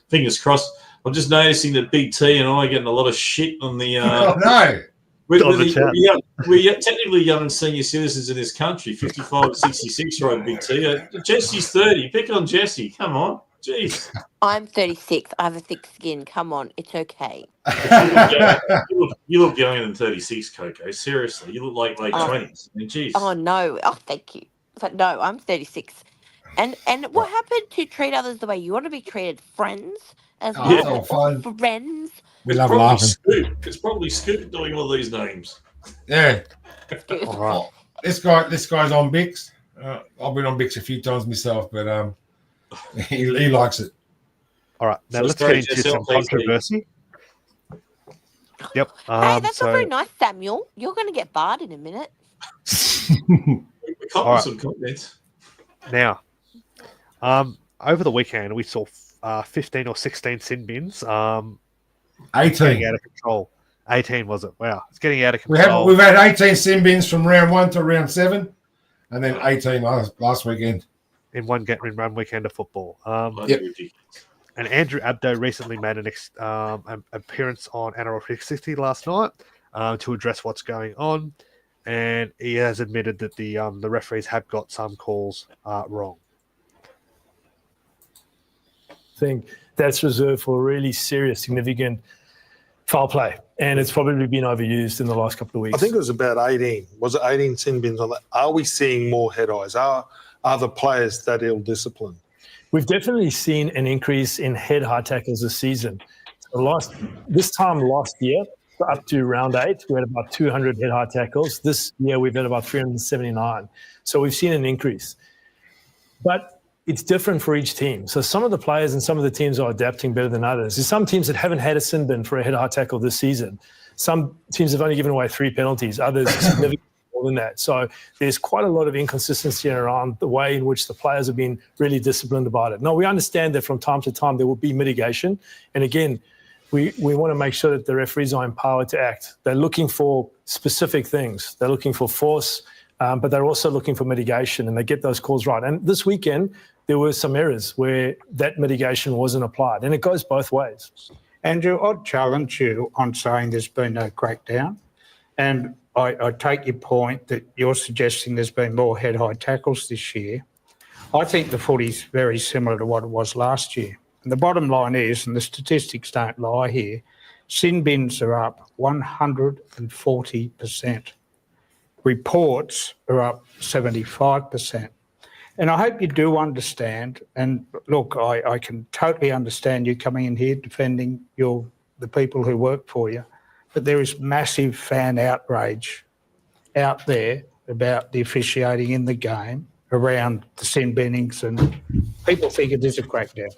Speaker 6: fingers crossed. I'm just noticing that Big T and I are getting a lot of shit on the.
Speaker 4: Oh no!
Speaker 6: We're technically young and senior citizens in this country. 55 to 66 year old Big T. Jesse's 30. Pick on Jesse. Come on, jeez.
Speaker 7: I'm 36. I have a thick skin. Come on, it's okay.
Speaker 6: You look younger than 36, Coco. Seriously, you look like late 20s. I mean, jeez.
Speaker 7: Oh no! Oh, thank you. But no, I'm 36. And what happened to treat others the way you want to be treated? Friends as well.
Speaker 4: Fun.
Speaker 7: Friends.
Speaker 4: We love laughing.
Speaker 6: It's probably Scoop doing all these names.
Speaker 4: Yeah.
Speaker 3: All right.
Speaker 4: This guy's on Bix. I've been on Bix a few times myself, but he likes it.
Speaker 3: All right. Now let's get into some controversy. Yep.
Speaker 7: Hey, that's not very nice, Samuel. You're going to get barred in a minute.
Speaker 6: All some comments.
Speaker 3: Now, over the weekend, we saw 15 or 16 sin bins.
Speaker 4: 18.
Speaker 3: Getting out of control. 18 was it? Wow, it's getting out of control.
Speaker 4: We've had 18 sin bins from round 1 to round 7, and then 18 last weekend.
Speaker 3: In one weekend of football.
Speaker 4: Yep.
Speaker 3: And Andrew Abdo recently made an appearance on NRL 360 last night to address what's going on, and he has admitted that the referees have got some calls wrong.
Speaker 9: I think that's reserved for really serious, significant foul play, and it's probably been overused in the last couple of weeks.
Speaker 10: I think it was about 18. Was it 18 sin bins on that? Are we seeing more head eyes? Are the players that ill-disciplined?
Speaker 9: We've definitely seen an increase in head high tackles this season. This time last year, up to round 8, we had about 200 head high tackles. This year, we've had about 379. So we've seen an increase. But it's different for each team. So some of the players and some of the teams are adapting better than others. There's some teams that haven't had a sin bin for a head-high tackle this season. Some teams have only given away 3 penalties. Others significantly more than that. So there's quite a lot of inconsistency around the way in which the players have been really disciplined about it. Now, we understand that from time to time there will be mitigation. And again, we want to make sure that the referees are empowered to act. They're looking for specific things. They're looking for force, but they're also looking for mitigation, and they get those calls right. And this weekend, there were some errors where that mitigation wasn't applied, and it goes both ways.
Speaker 11: Andrew, I'd challenge you on saying there's been no crackdown. And I take your point that you're suggesting there's been more head-high tackles this year. I think the footy's very similar to what it was last year. And the bottom line is, and the statistics don't lie here, sin bins are up 140%. Reports are up 75%. And I hope you do understand, and look, I can totally understand you coming in here defending the people who work for you, but there is massive fan outrage out there about the officiating in the game around the sin binnings, and people think it is a crackdown.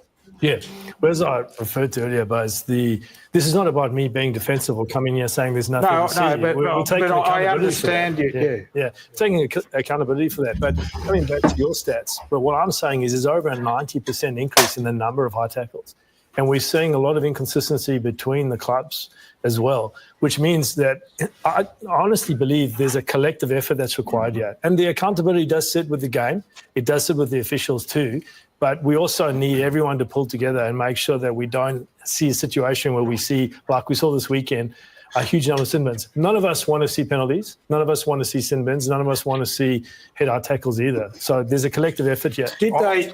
Speaker 9: Yeah, well, as I referred to earlier, Buzz, this is not about me being defensive or coming here saying there's nothing to see. We're taking accountability.
Speaker 11: I understand you.
Speaker 9: Yeah, taking accountability for that. But coming back to your stats, but what I'm saying is there's over a 90% increase in the number of high tackles. And we're seeing a lot of inconsistency between the clubs as well, which means that I honestly believe there's a collective effort that's required here. And the accountability does sit with the game. It does sit with the officials too. But we also need everyone to pull together and make sure that we don't see a situation where we see, like we saw this weekend, a huge number of sin bins. None of us want to see penalties. None of us want to see sin bins. None of us want to see head-high tackles either. So there's a collective effort here.
Speaker 11: I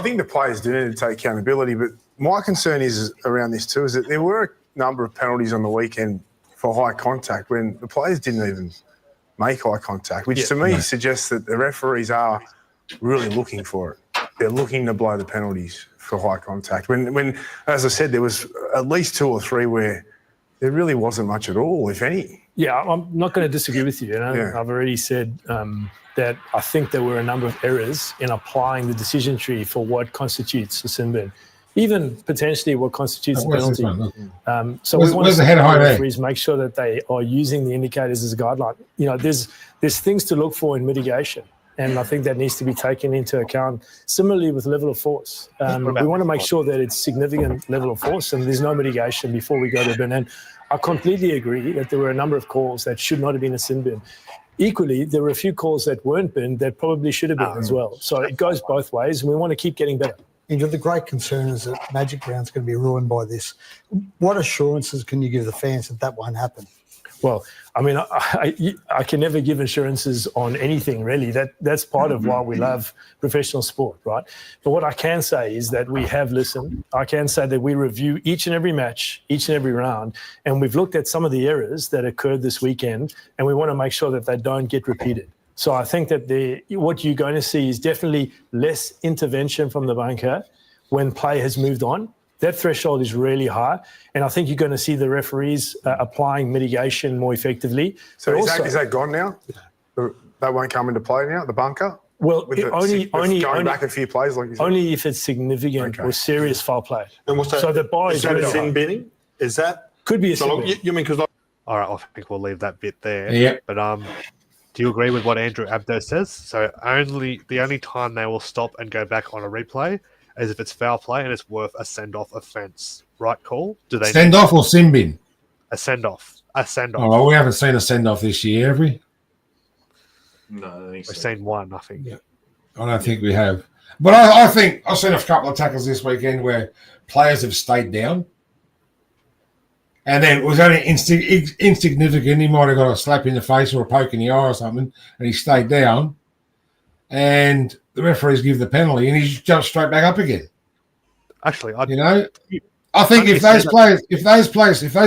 Speaker 12: think the players do need to take accountability, but my concern is around this too, is that there were a number of penalties on the weekend for high contact when the players didn't even make eye contact, which to me suggests that the referees are really looking for it. They're looking to blow the penalties for high contact. When, as I said, there was at least 2 or 3 where there really wasn't much at all, if any.
Speaker 9: Yeah, I'm not going to disagree with you. I've already said that I think there were a number of errors in applying the decision tree for what constitutes a sin bin, even potentially what constitutes a penalty. So we want to referees make sure that they are using the indicators as a guideline. You know, there's things to look for in mitigation. And I think that needs to be taken into account. Similarly with level of force. We want to make sure that it's significant level of force and there's no mitigation before we go to bin. And I completely agree that there were a number of calls that should not have been a sin bin. Equally, there were a few calls that weren't binned that probably should have been as well. So it goes both ways and we want to keep getting better.
Speaker 13: Andrew, the great concern is that Magic Round's going to be ruined by this. What assurances can you give the fans that that won't happen?
Speaker 9: Well, I mean, I can never give assurances on anything, really. That's part of why we love professional sport, right? But what I can say is that we have listened. I can say that we review each and every match, each and every round, and we've looked at some of the errors that occurred this weekend, and we want to make sure that they don't get repeated. So I think that what you're going to see is definitely less intervention from the bunker when play has moved on. That threshold is really high, and I think you're going to see the referees applying mitigation more effectively.
Speaker 12: So is that gone now? That won't come into play now, the bunker?
Speaker 9: Well, only
Speaker 12: back a few plays, like you said?
Speaker 9: Only if it's significant or serious foul play.
Speaker 10: And what's that?
Speaker 9: So the bar is really
Speaker 10: sin binning? Is that?
Speaker 9: Could be a sin bin.
Speaker 10: You mean because...
Speaker 3: All right, I think we'll leave that bit there.
Speaker 4: Yeah.
Speaker 3: But do you agree with what Andrew Abdo says? So the only time they will stop and go back on a replay as if it's foul play and it's worth a send-off offence. Right call? Do they
Speaker 4: send-off or sin bin?
Speaker 3: A send-off. A send-off.
Speaker 4: Oh, well, we haven't seen a send-off this year, have we?
Speaker 6: No, I don't think so.
Speaker 3: We've seen one, I think.
Speaker 4: Yeah. I don't think we have. But I think I've seen a couple of tackles this weekend where players have stayed down. And then it was only insignificant. He might have got a slap in the face or a poke in the eye or something, and he stayed down. And the referees give the penalty, and he just jumps straight back up again.
Speaker 3: Actually,
Speaker 4: I think if those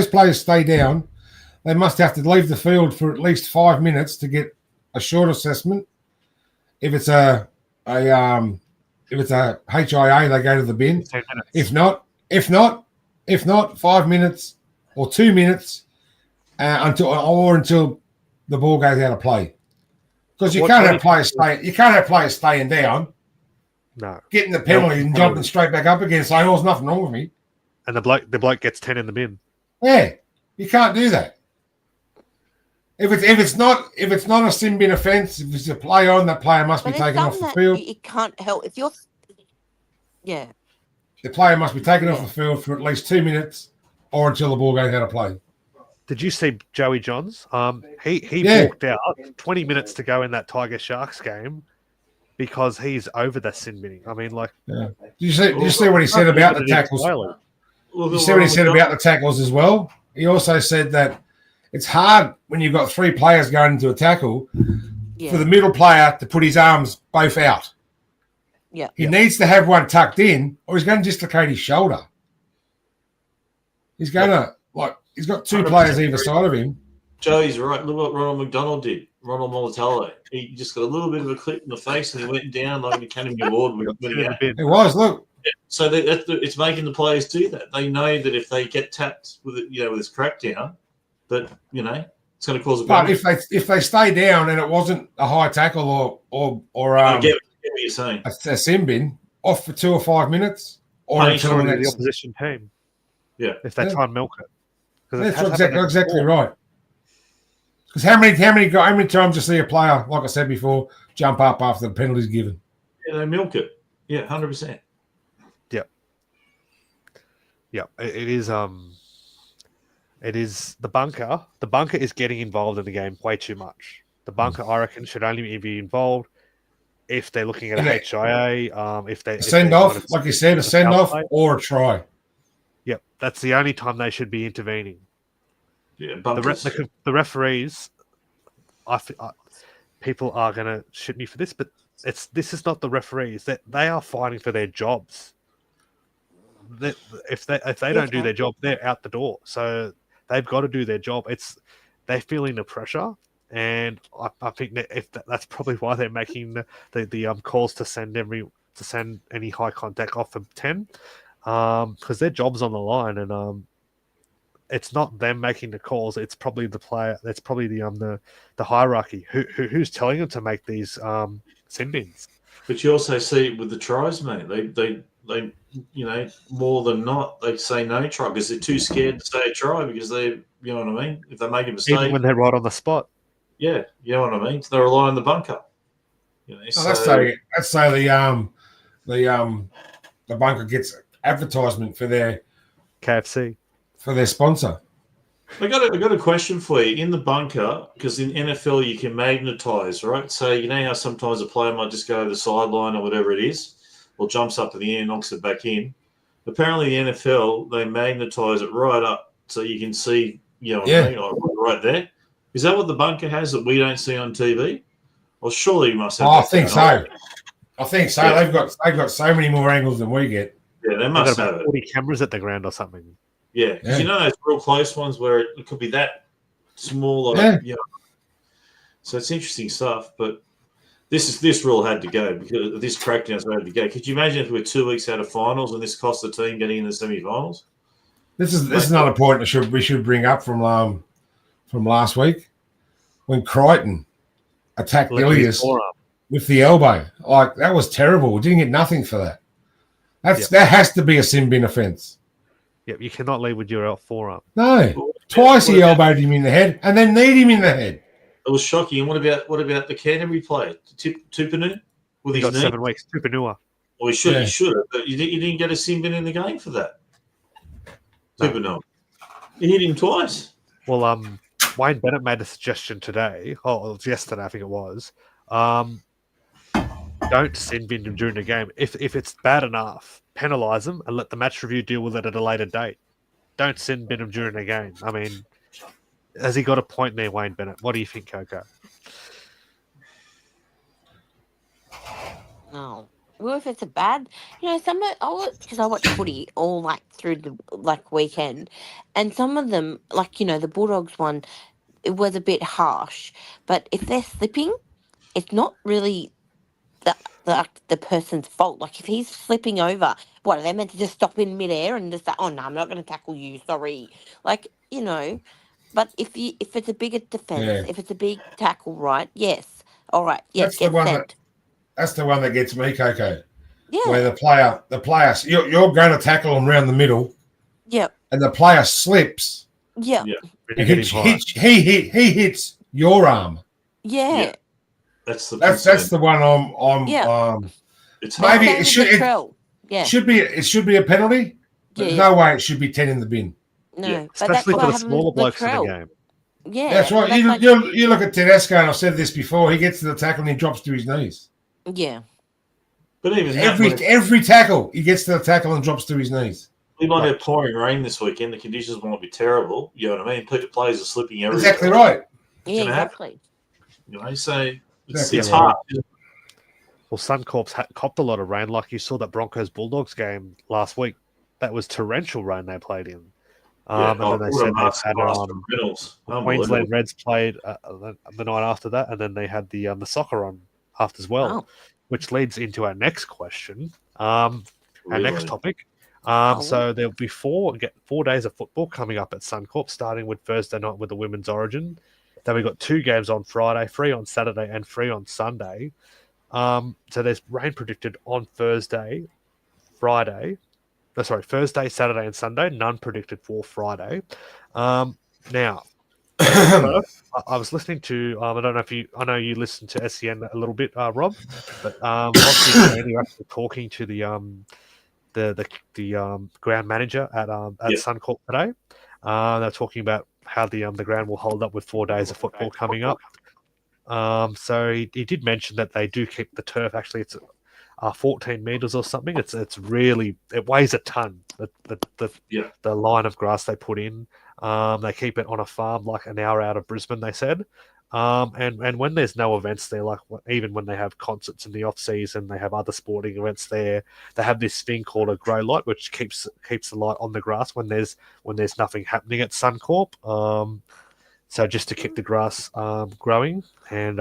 Speaker 4: players stay down, they must have to leave the field for at least 5 minutes to get a short assessment. If it's a HIA, they go to the bin. If not, 5 minutes or 2 minutes until the ball goes out of play. Because you can't have players staying down.
Speaker 3: No.
Speaker 4: getting the penalty and jumping straight back up again, saying, "Oh, there's nothing wrong with me."
Speaker 3: And the bloke gets 10 in the bin.
Speaker 4: Yeah, you can't do that. If it's not a sin bin offence, if it's a play on, that player must be
Speaker 7: But it's
Speaker 4: taken off
Speaker 7: something
Speaker 4: the
Speaker 7: that
Speaker 4: field.
Speaker 7: you can't help. If you're, yeah,
Speaker 4: The player must be taken off the field for at least 2 minutes, or until the ball goes out of play.
Speaker 3: Did you see Joey Johns? He
Speaker 4: Yeah.
Speaker 3: walked out 20 minutes to go in that Tiger Sharks game because he's over the sin binning. I mean, like,
Speaker 4: Yeah. Did you see what he said about the tackles? You see what he said about the tackles as well? He also said that it's hard when you've got 3 players going into a tackle for the middle player to put his arms both out.
Speaker 7: Yeah.
Speaker 4: He needs to have one tucked in, or he's going to dislocate his shoulder. He's going to, he's got 2 players either side of him.
Speaker 6: Joey's right. Look what Ronald McDonald did. Ronald Molitello. He just got a little bit of a clip in the face and he went down like an Academy Award.
Speaker 4: It was, look.
Speaker 6: So it's making the players do that. They know that if they get tapped with it, with this crackdown, that it's going to cause a.
Speaker 4: But if they stay down and it wasn't a high tackle or
Speaker 6: I get what you're saying.
Speaker 4: a sin bin, off for 2 or 5 minutes, or until the
Speaker 3: the
Speaker 4: next.
Speaker 3: opposition team.
Speaker 6: Yeah.
Speaker 3: If they try and milk it. 'Cause it
Speaker 4: That's
Speaker 3: has happened
Speaker 4: exactly
Speaker 3: before.
Speaker 4: right. Because how many times you see a player, like I said before, jump up after the penalty's given?
Speaker 6: Yeah, they milk it. Yeah, 100%.
Speaker 3: Yeah, it is. It is the bunker. The bunker is getting involved in the game way too much. The bunker, I reckon, should only be involved if they're looking at a HIA. If they
Speaker 4: Send off, like you said, a send off or a try.
Speaker 3: Yep, that's the only time they should be intervening.
Speaker 6: Yeah,
Speaker 3: the referees. People are going to shoot me for this, but this is not the referees. That they are fighting for their jobs. If they don't do their job, they're out the door. So they've got to do their job. They're feeling the pressure, and I think that that's probably why they're making the calls to send any high contact off of 10, because their job's on the line, and it's not them making the calls. It's probably the player. That's probably the hierarchy who's telling them to make these sin bins.
Speaker 6: But you also see it with the tries, mate. They more than not, they say no try because they're too scared to say a try because they, you know what I mean? If they make a mistake.
Speaker 3: Even when they're right on the spot.
Speaker 6: Yeah, you know what I mean? So they rely on the bunker.
Speaker 4: Let's say the bunker gets advertisement for their
Speaker 3: KFC.
Speaker 4: For their sponsor.
Speaker 6: I got a question for you. In the bunker, because in NFL you can magnetize, right? So you know how sometimes a player might just go over the sideline or whatever it is, or jumps up in the air, knocks it back in. Apparently, the NFL they magnetize it right up so you can see, right there. Is that what the bunker has that we don't see on TV? Well, surely you must have.
Speaker 4: I think so. I think so.
Speaker 6: Yeah.
Speaker 4: They've got so many more angles than we get.
Speaker 6: Yeah, they must have it.
Speaker 3: 40 cameras at the ground or something.
Speaker 6: Yeah, because you know those real close ones where it could be that small. So it's interesting stuff. But this rule had to go because this crackdown's had to go. Could you imagine if we were 2 weeks out of finals and this cost the team getting in the semi-finals?
Speaker 4: This is another point that we should bring up from last week when Crichton attacked Ilias with the elbow. Like that was terrible. We didn't get nothing for that. That has to be a sin bin offence.
Speaker 3: Yep, you cannot lead with your forearm.
Speaker 4: No, twice he elbowed him in the head, and then kneed him in the head.
Speaker 6: It was shocking. And what about the Canterbury player, Tupanu, with his
Speaker 3: got
Speaker 6: knee?
Speaker 3: 7 weeks. Tupanua.
Speaker 6: Well, he should have, but you didn't get a sin bin in the game for that. Tupanu, he hit him twice.
Speaker 3: Well, Wayne Bennett made a suggestion today. Oh, it was yesterday, I think it was. Don't sin bin him during the game. If it's bad enough, penalise them and let the match review deal with it at a later date. Don't sin bin him during the game. I mean, has he got a point there, Wayne Bennett? What do you think, Coco?
Speaker 7: No. Well, if it's a bad, because I watch footy all through the weekend, and some of them, the Bulldogs one, it was a bit harsh. But if they're slipping, it's not really the person's fault. Like if he's slipping over, what are they meant to just stop in midair and just say, "Oh no, I'm not going to tackle you. Sorry." But if it's a bigger defense, if it's a big tackle, right? Yes, all right, yes, get sent.
Speaker 4: That's the one that gets me, Coco. where the player, you're going to tackle him around the middle,
Speaker 7: Yep.
Speaker 4: and the player slips.
Speaker 7: Yep.
Speaker 4: He hits your arm.
Speaker 7: Yeah.
Speaker 6: That's the
Speaker 4: That's the one I'm
Speaker 7: Yeah.
Speaker 6: It's
Speaker 4: maybe
Speaker 7: Same
Speaker 4: it
Speaker 7: with
Speaker 4: should
Speaker 7: the Trell. Yeah.
Speaker 4: it should be a penalty. But there's no way it should be 10 in the bin.
Speaker 7: No, but that's
Speaker 3: Especially
Speaker 7: what
Speaker 3: for the
Speaker 7: happened
Speaker 3: smaller
Speaker 7: with
Speaker 3: blokes in the
Speaker 7: Latrell.
Speaker 3: game.
Speaker 7: Yeah.
Speaker 4: That's right.
Speaker 7: that's like-
Speaker 4: You look at Tedesco, and I've said this before. He gets to the tackle and he drops to his knees.
Speaker 7: Yeah.
Speaker 6: But even
Speaker 4: Every tackle, he gets to the tackle and drops to his knees.
Speaker 6: we might have pouring rain this weekend. The conditions might be terrible. You know what I mean? Players are slipping everywhere.
Speaker 4: Exactly right.
Speaker 7: Yeah,
Speaker 6: gonna happen.
Speaker 7: exactly.
Speaker 6: You know, so
Speaker 4: Exactly
Speaker 6: it's
Speaker 4: right.
Speaker 6: hard.
Speaker 3: Well, Suncorp's copped a lot of rain. Like you saw that Broncos Bulldogs game last week. That was torrential rain they played in. And then they said they've had Queensland Reds played the night after that, and then they had the soccer on after as well, which leads into our next question, our next topic. So there'll be 4 days of football coming up at Suncorp, starting with Thursday night with the Women's Origin. Then we've got 2 games on Friday, 3 on Saturday, and 3 on Sunday. So there's rain predicted on Thursday, Saturday, and Sunday. None predicted for Friday. Now, I was listening to. I don't know if you. I know you listen to SEN a little bit, Rob. But Rocky and Andy are actually talking to the ground manager at Suncorp today. They're talking about how the ground will hold up with 4 days of football coming up. So he did mention that they do keep the turf. Actually, it's 14 meters or something. It weighs a ton. The line of grass they put in. They keep it on a farm like an hour out of Brisbane, they said. And when there's no events there, like even when they have concerts in the off season, they have other sporting events there. They have this thing called a grow light, which keeps the light on the grass when there's nothing happening at Suncorp. So just to keep the grass growing, and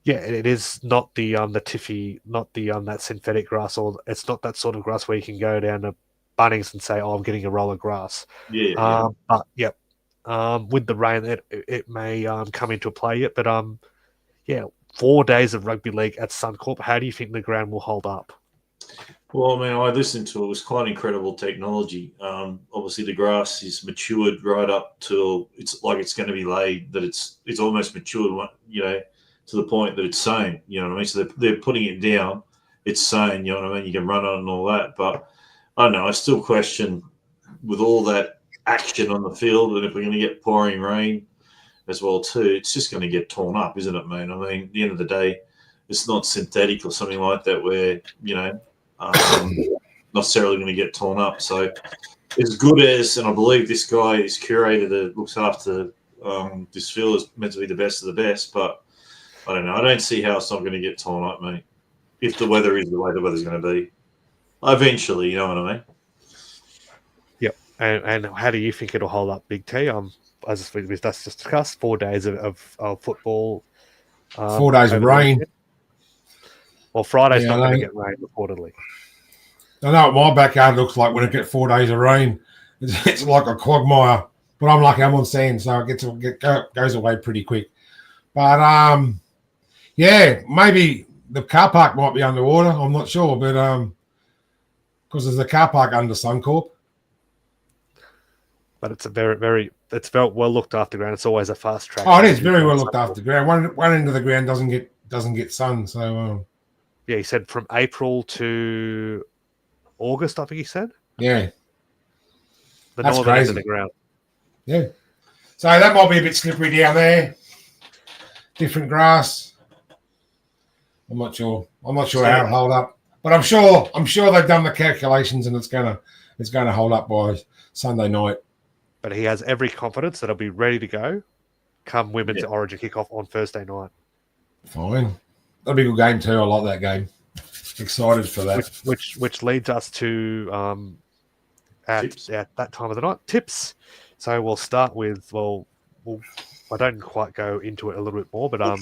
Speaker 3: it is not the tiffy, not the that synthetic grass, or it's not that sort of grass where you can go down to Bunnings and say, "Oh, I'm getting a roll of grass." But with the rain, it may come into play yet. But 4 days of rugby league at Suncorp. How do you think the ground will hold up?
Speaker 6: Well, I mean, I listened to it. It was quite incredible technology. Obviously, the grass is matured right up till it's going to be laid. That it's almost matured, to the point that it's sown. You know what I mean? So they're putting it down. It's sown. You know what I mean? You can run on and all that. But I don't know. I still question with all that action on the field, and if we're going to get pouring rain as well too, it's just going to get torn up, isn't it, man? I mean, at the end of the day, it's not synthetic or something like that where not necessarily going to get torn up. So as good as, and I believe this guy, this curator that looks after this field is meant to be the best of the best, but I don't know. I don't see how it's not going to get torn up, mate, if the weather is the way the weather's going to be. Eventually, you know what I mean?
Speaker 3: Yep. And how do you think it'll hold up, Big T? As we've just discussed, 4 days of football.
Speaker 4: 4 days of rain.
Speaker 3: Well, Friday's not going to get rain, reportedly.
Speaker 4: I know what my backyard looks like when it gets 4 days of rain. It's like a quagmire. But I'm lucky I'm on sand, so it goes away pretty quick. But, maybe the car park might be underwater. I'm not sure, but because there's a car park under Suncorp.
Speaker 3: But it's a very well looked after ground. It's always a fast track.
Speaker 4: Oh, it is very well looked after ground. One end of the ground doesn't get sun, so
Speaker 3: he said from April to August, I think he said.
Speaker 4: Yeah.
Speaker 3: The
Speaker 4: That's
Speaker 3: northern
Speaker 4: crazy.
Speaker 3: end of the ground.
Speaker 4: Yeah. So that might be a bit slippery down there. Different grass. I'm not sure how it'll hold up. But I'm sure they've done the calculations and it's gonna hold up by Sunday night.
Speaker 3: But he has every confidence that it'll be ready to go come Women's Origin kickoff on Thursday night.
Speaker 4: Fine. That'll be a good game too. I like that game. Excited for that.
Speaker 3: Which leads us to at that time of the night, tips. So we'll start with I don't quite go into it a little bit more, but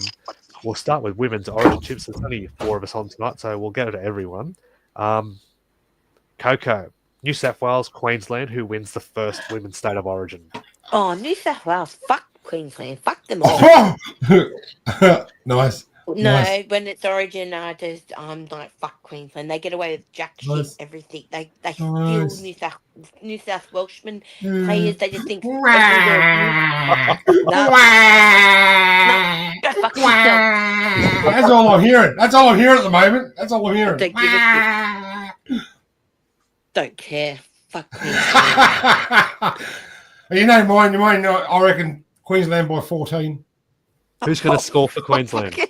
Speaker 3: we'll start with Women's Origin tips. There's only 4 of us on tonight, so we'll go to everyone. Coco, New South Wales, Queensland, who wins the first Women's State of Origin?
Speaker 7: Oh, New South Wales. Fuck Queensland. Fuck them all.
Speaker 4: Nice.
Speaker 7: No, when it's Origin, I'm like, fuck Queensland. They get away with jack shit,
Speaker 4: Nice.
Speaker 7: everything. They steal
Speaker 4: Nice.
Speaker 7: New South Welshman
Speaker 4: Mm.
Speaker 7: players. They just think everywhere. No, go fuck yourself.
Speaker 4: That's all I'm hearing. That's all I'm hearing at the moment. That's all I'm hearing.
Speaker 7: Don't give a shit. Don't care. Fuck Queensland.
Speaker 4: You know mine. I reckon Queensland by 14.
Speaker 3: Who's going to score for Queensland?
Speaker 4: Good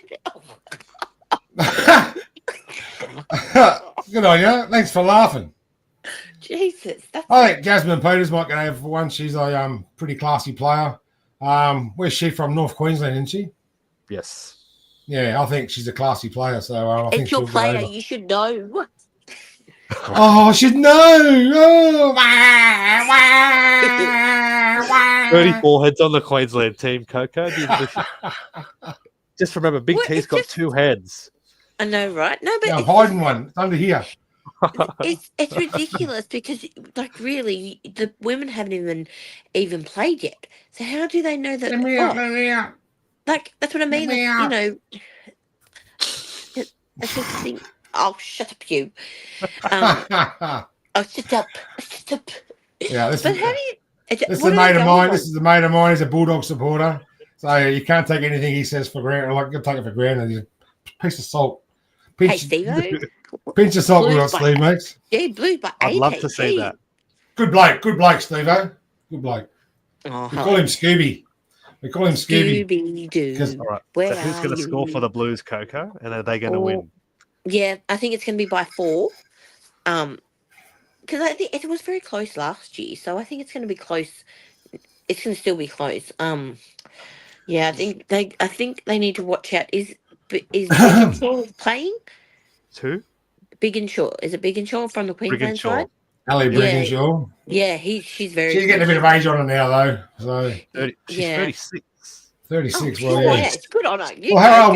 Speaker 4: on you. Thanks for laughing.
Speaker 7: Jesus, that's
Speaker 4: I think Jasmine Peters might get over for one. She's a pretty classy player. Where's she from? North Queensland, isn't she?
Speaker 3: Yes.
Speaker 4: Yeah, I think she's a classy player. So I think
Speaker 7: it's your
Speaker 4: she'll get
Speaker 7: player.
Speaker 4: over.
Speaker 7: You should know.
Speaker 4: Oh, I should know. Oh.
Speaker 3: 34 heads on the Queensland team, Coco. Just remember, Big T's got 2 heads.
Speaker 7: I know, right? No, but
Speaker 4: Yeah, I'm hiding one. It's under here.
Speaker 7: it's ridiculous because, like, really, the women haven't even played yet. So how do they know that?
Speaker 4: Let me out.
Speaker 7: Like, that's what I mean.
Speaker 4: Let me
Speaker 7: Like,
Speaker 4: out.
Speaker 7: you know, it's just think. Oh, shut up, you. Oh, shut up.
Speaker 4: Yeah, this
Speaker 7: But
Speaker 4: is,
Speaker 7: how do you?
Speaker 4: this is a mate of mine. This is a mate of mine. He's a Bulldog supporter. So you can't take anything he says for granted. Like, you can take it for granted. He's a piece of salt.
Speaker 7: Hey, Steve-O.
Speaker 4: Pinch of salt we got,
Speaker 7: Blues by-
Speaker 4: Steve, mates.
Speaker 7: Yeah, blue by
Speaker 3: I'd
Speaker 7: 8.
Speaker 3: love to see that.
Speaker 4: Good bloke, Steve-O. Good bloke.
Speaker 7: Oh,
Speaker 4: We call him Scooby.
Speaker 7: Scooby-Doo.
Speaker 3: All right.
Speaker 7: Where
Speaker 3: So who's going
Speaker 7: are
Speaker 3: to score
Speaker 7: you?
Speaker 3: for the Blues, Coco? And are they going to
Speaker 7: Oh,
Speaker 3: win?
Speaker 7: Yeah, I think it's going to be by 4. Because I think it was very close last year, so I think it's going to be close. It's going to still be close. Yeah, I think they need to watch out. Is Big and Shaw playing?
Speaker 3: Who?
Speaker 7: Big and Shaw. Is it Big and Shaw from the Queensland
Speaker 3: Briginshaw.
Speaker 7: side?
Speaker 4: Ali Briginshaw.
Speaker 7: Yeah, she's very.
Speaker 4: She's getting a bit of age on her now, though. So
Speaker 3: 30, she's
Speaker 7: Yeah.
Speaker 3: 36.
Speaker 4: 36.
Speaker 7: Oh,
Speaker 4: Well,
Speaker 7: yeah,
Speaker 4: yeah.
Speaker 7: it's good on her. You
Speaker 4: Well, how
Speaker 7: go,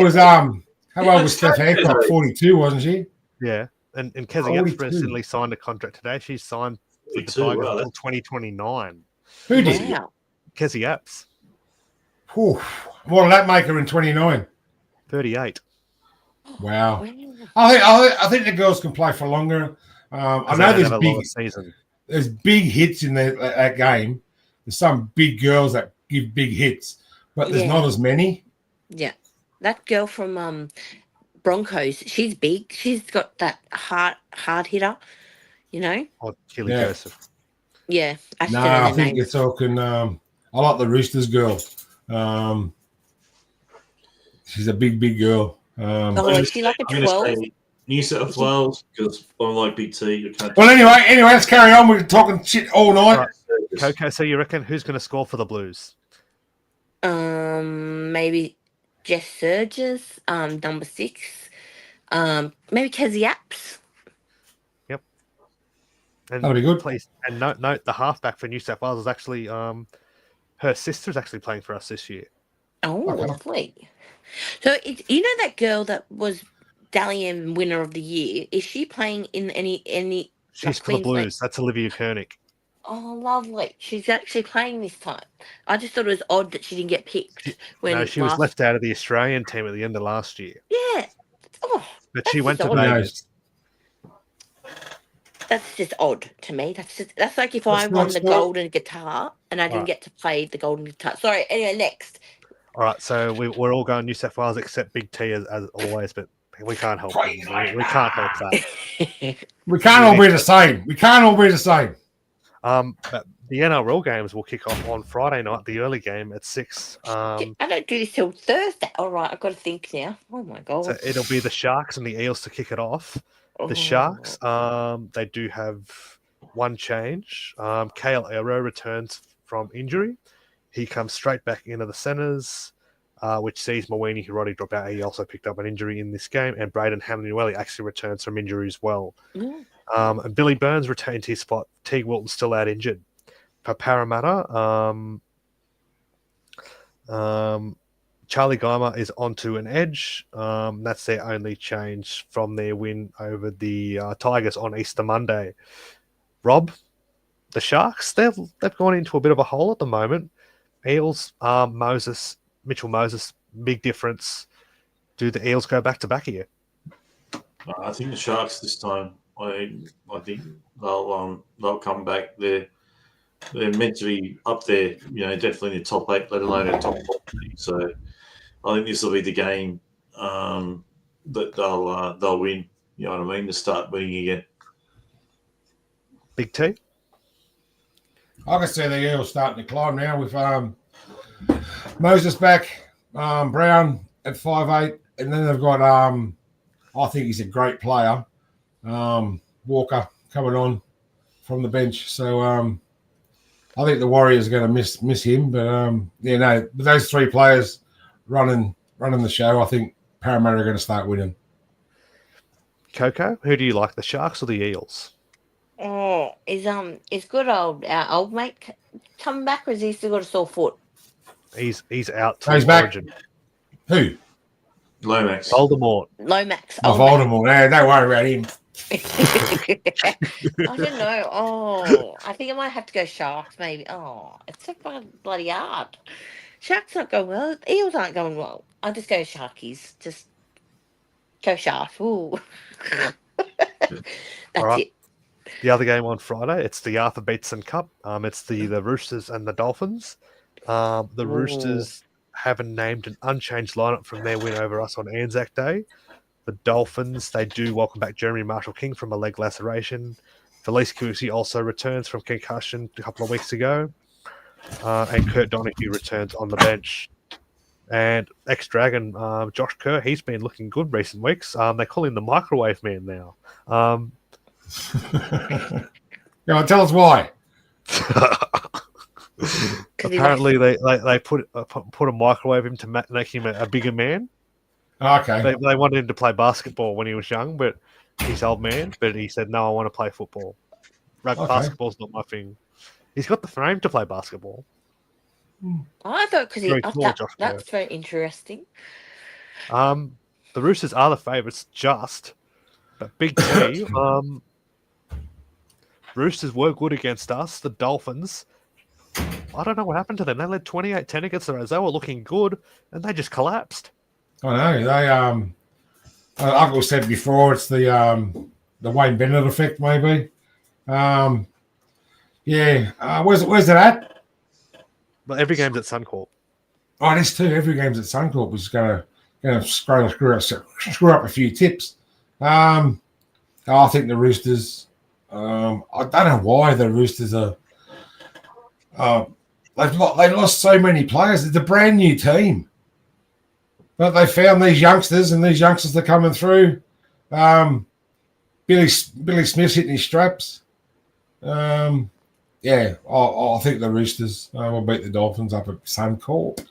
Speaker 4: old was Steph Hancock? 42, wasn't she?
Speaker 3: Yeah. And Kezzy Epps
Speaker 4: 42.
Speaker 3: recently signed a contract today. She's signed with the
Speaker 6: 42,
Speaker 3: Tigers
Speaker 6: wow,
Speaker 3: until 2029.
Speaker 4: Who did?
Speaker 7: Wow.
Speaker 3: Kezzy Epps,
Speaker 4: Whew. What did that make her in 29?
Speaker 3: 38.
Speaker 4: Wow.
Speaker 7: Wow.
Speaker 4: I think the girls can play for longer. I know there's big hits in that game. There's some big girls that give big hits, but there's not as many.
Speaker 7: Yeah, that girl from Broncos, she's big. She's got that hard hitter, you know.
Speaker 3: Oh, Keely
Speaker 4: Yeah.
Speaker 3: Joseph.
Speaker 7: Yeah, I
Speaker 4: No,
Speaker 7: don't know
Speaker 4: I
Speaker 7: the
Speaker 4: think
Speaker 7: name.
Speaker 4: you're talking. I like the Roosters girl. She's a big girl.
Speaker 7: Oh, is she like a
Speaker 6: I'm gonna
Speaker 7: 12?
Speaker 6: say New South Wales because I'm like Big T.
Speaker 4: Well, anyway, let's carry on. We're talking shit all night.
Speaker 3: Right. Coco, so you reckon who's going to score for the Blues?
Speaker 7: Maybe Jess Surges, number 6. Maybe Kezzy Apps.
Speaker 3: Yep. And
Speaker 4: That'll be good.
Speaker 3: Please, and note the halfback for New South Wales is actually her sister's actually playing for us this year.
Speaker 7: Oh, lovely. So you know that girl that was Dally M winner of the year? Is she playing in any?
Speaker 3: She's
Speaker 7: like,
Speaker 3: for the
Speaker 7: Queensland?
Speaker 3: Blues. That's Olivia Koenig.
Speaker 7: Oh, lovely. She's actually playing this time. I just thought it was odd that she didn't get picked.
Speaker 3: No, she was left out of the Australian team at the end of last year.
Speaker 7: Yeah. Oh,
Speaker 3: But she
Speaker 7: that's
Speaker 3: went
Speaker 7: just
Speaker 3: to
Speaker 7: odd.
Speaker 3: Vegas.
Speaker 7: That's just odd to me. That's like if I
Speaker 4: That's
Speaker 7: won
Speaker 4: not
Speaker 7: the
Speaker 4: smart.
Speaker 7: golden guitar and I didn't
Speaker 3: Right.
Speaker 7: get to play the golden guitar. Sorry. Anyway, next.
Speaker 3: All right, so we're all going New South Wales except Big T as always, but we can't help it. We can't help that.
Speaker 4: We can't all be the same. We can't all be the same.
Speaker 3: But the NRL games will kick off on Friday night, the early game at 6.
Speaker 7: I don't do this till Thursday. All right, I've got to think now. Oh my god.
Speaker 3: So it'll be the Sharks and the Eels to kick it off.
Speaker 7: Oh.
Speaker 3: The Sharks, they do have one change. Kale Aero returns from injury. He comes straight back into the centres, which sees Mawini Hiroti drop out. He also picked up an injury in this game, and Braden Hamlin-Uele actually returns from injury as well.
Speaker 7: Mm.
Speaker 3: And Billy Burns retained his spot. Teague Wilton's still out injured. For Parramatta, Charlie Geimer is onto an edge. That's their only change from their win over the Tigers on Easter Monday. Rob, the Sharks, they've gone into a bit of a hole at the moment. Eels, Mitchell Moses, big difference. Do the Eels go back to back here?
Speaker 6: I think the Sharks this time. I think they'll come back. They're meant to be up there, definitely in the top 8, let alone a top 4. So I think this will be the game that they'll win. You know what I mean? To start winning again.
Speaker 3: Big T.
Speaker 4: I can see the Eels starting to climb now with Moses back, Brown at 5'8", and then they've got I think he's a great player, Walker coming on from the bench. So I think the Warriors are going to miss him, but with those 3 players running the show, I think Parramatta are going to start winning.
Speaker 3: Coco, who do you like, the Sharks or the Eels?
Speaker 7: Oh, is good old our old mate coming back, or has he still got a sore foot?
Speaker 3: He's out.
Speaker 4: He's back. Who?
Speaker 6: Lomax.
Speaker 3: Voldemort.
Speaker 7: Lomax.
Speaker 4: Voldemort. Yeah, don't worry about him.
Speaker 7: I don't know. Oh, I think I might have to go Sharks, maybe. Oh, it's so bloody hard. Sharks not going well. Eels aren't going well. I'll just go Sharkies. Just go Sharks. Ooh. That's
Speaker 3: right.
Speaker 7: it.
Speaker 3: The other game on Friday, it's the Arthur Beetson Cup. It's the Roosters and the Dolphins. The Roosters haven't named an unchanged lineup from their win over us on Anzac Day. The Dolphins, they do welcome back Jeremy Marshall-King from a leg laceration. Felice Kusi also returns from concussion a couple of weeks ago. And Kurt Donahue returns on the bench. And ex-Dragon, Josh Kerr, he's been looking good recent weeks. They call him the Microwave Man now.
Speaker 4: Tell us why.
Speaker 3: Apparently, they put a microwave him to make him a bigger man.
Speaker 4: Okay.
Speaker 3: They wanted him to play basketball when he was young, but he's old man. But he said, "No, I want to play football. Basketball's not my thing." He's got the frame to play basketball.
Speaker 7: I thought that's very interesting.
Speaker 3: The Roosters are the favourites, but Big T. Roosters were good against us. The Dolphins, I don't know what happened to them. They led 28-10 against the Reds. They were looking good, and they just collapsed.
Speaker 4: I know. They Uncle said before, it's the Wayne Bennett effect, maybe. Where's it at?
Speaker 3: Well, every game's at Suncorp.
Speaker 4: Oh, it is too. Every game's at Suncorp, which is going to screw up a few tips. I think the Roosters. I don't know why the Roosters are. They've lost so many players. It's a brand new team. But they found these youngsters, and these youngsters are coming through. Billy Smith's hitting his straps. I think the Roosters will beat the Dolphins up at Suncorp.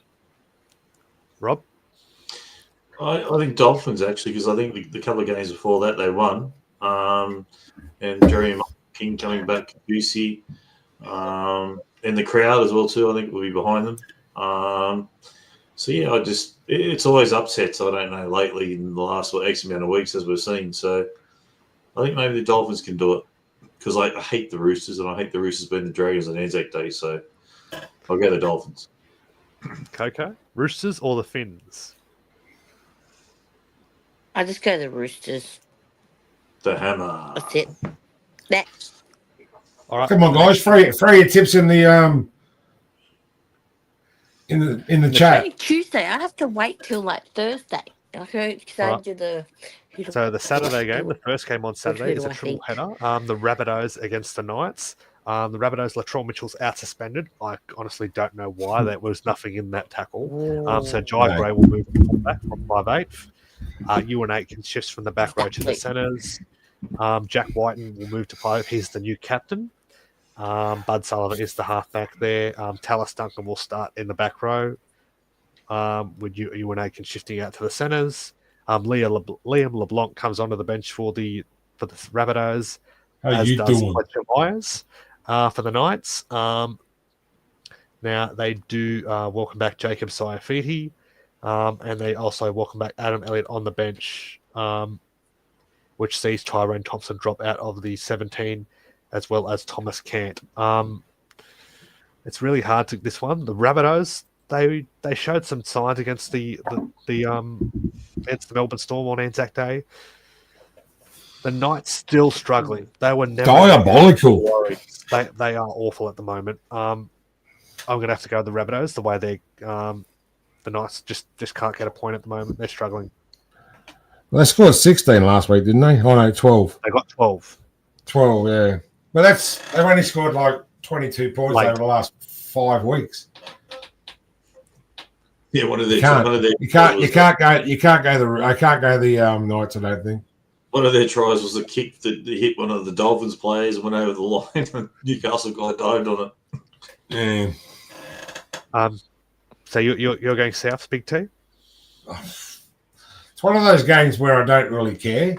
Speaker 3: Rob?
Speaker 6: I think Dolphins, actually, because I think the couple of games before that they won. And Jeremy King coming back, Busey, and the crowd as well, too, I think will be behind them. It's always upsets, I don't know, lately in the last X amount of weeks as we've seen. So I think maybe the Dolphins can do it because I hate the Roosters and I hate the Roosters being the Dragons on Anzac Day. So I'll go the Dolphins.
Speaker 3: Coco, Roosters or the Finns?
Speaker 7: I just go the Roosters.
Speaker 6: The Hammer.
Speaker 7: That's it. Next.
Speaker 3: All right.
Speaker 4: Come on, guys! Throw your tips in the in the chat.
Speaker 7: Only Tuesday. I have to wait till like Thursday. I do the.
Speaker 3: So the Saturday game, the first game on Saturday, is a triple header. The Rabbitohs against the Knights. The Rabbitohs, Latrell Mitchell's out suspended. I honestly don't know why. There was nothing in that tackle. So Jai Gray will move back from 5'8". Ewan Aitken shifts from the back row to the centres. Jack Whiten will move to 5. He's the new captain. Bud Sullivan is the halfback there. Tallis Duncan will start in the back row. With Ewan Aitken shifting out to the centres. Liam LeBlanc comes onto the bench for the Rabbitohs.
Speaker 4: How you doing?
Speaker 3: Fletcher Myers for the Knights. Now they do welcome back Jacob Saifiti, and they also welcome back Adam Elliott on the bench, which sees Tyrone Thompson drop out of the 17, as well as Thomas Cant. It's really hard to this one. The Rabbitohs, they showed some signs against the Melbourne Storm on Anzac Day. The Knights still struggling. They were never
Speaker 4: Diabolical.
Speaker 3: They are awful at the moment. I'm going to have to go with the Rabbitohs. The way the Knights just can't get a point at the moment. They're struggling.
Speaker 4: Well, they scored 16 last week, didn't they? Oh no, 12.
Speaker 3: They got 12.
Speaker 4: 12, yeah. But they've only scored like 22 points over the last 5 weeks.
Speaker 6: Yeah, one of their
Speaker 4: You can't go the Knights, I don't think.
Speaker 6: One of their tries was a kick that hit one of the Dolphins players and went over the line, and Newcastle guy dived on it.
Speaker 4: Yeah.
Speaker 3: So you're going Souths, Big T?
Speaker 4: It's one of those games where I don't really care,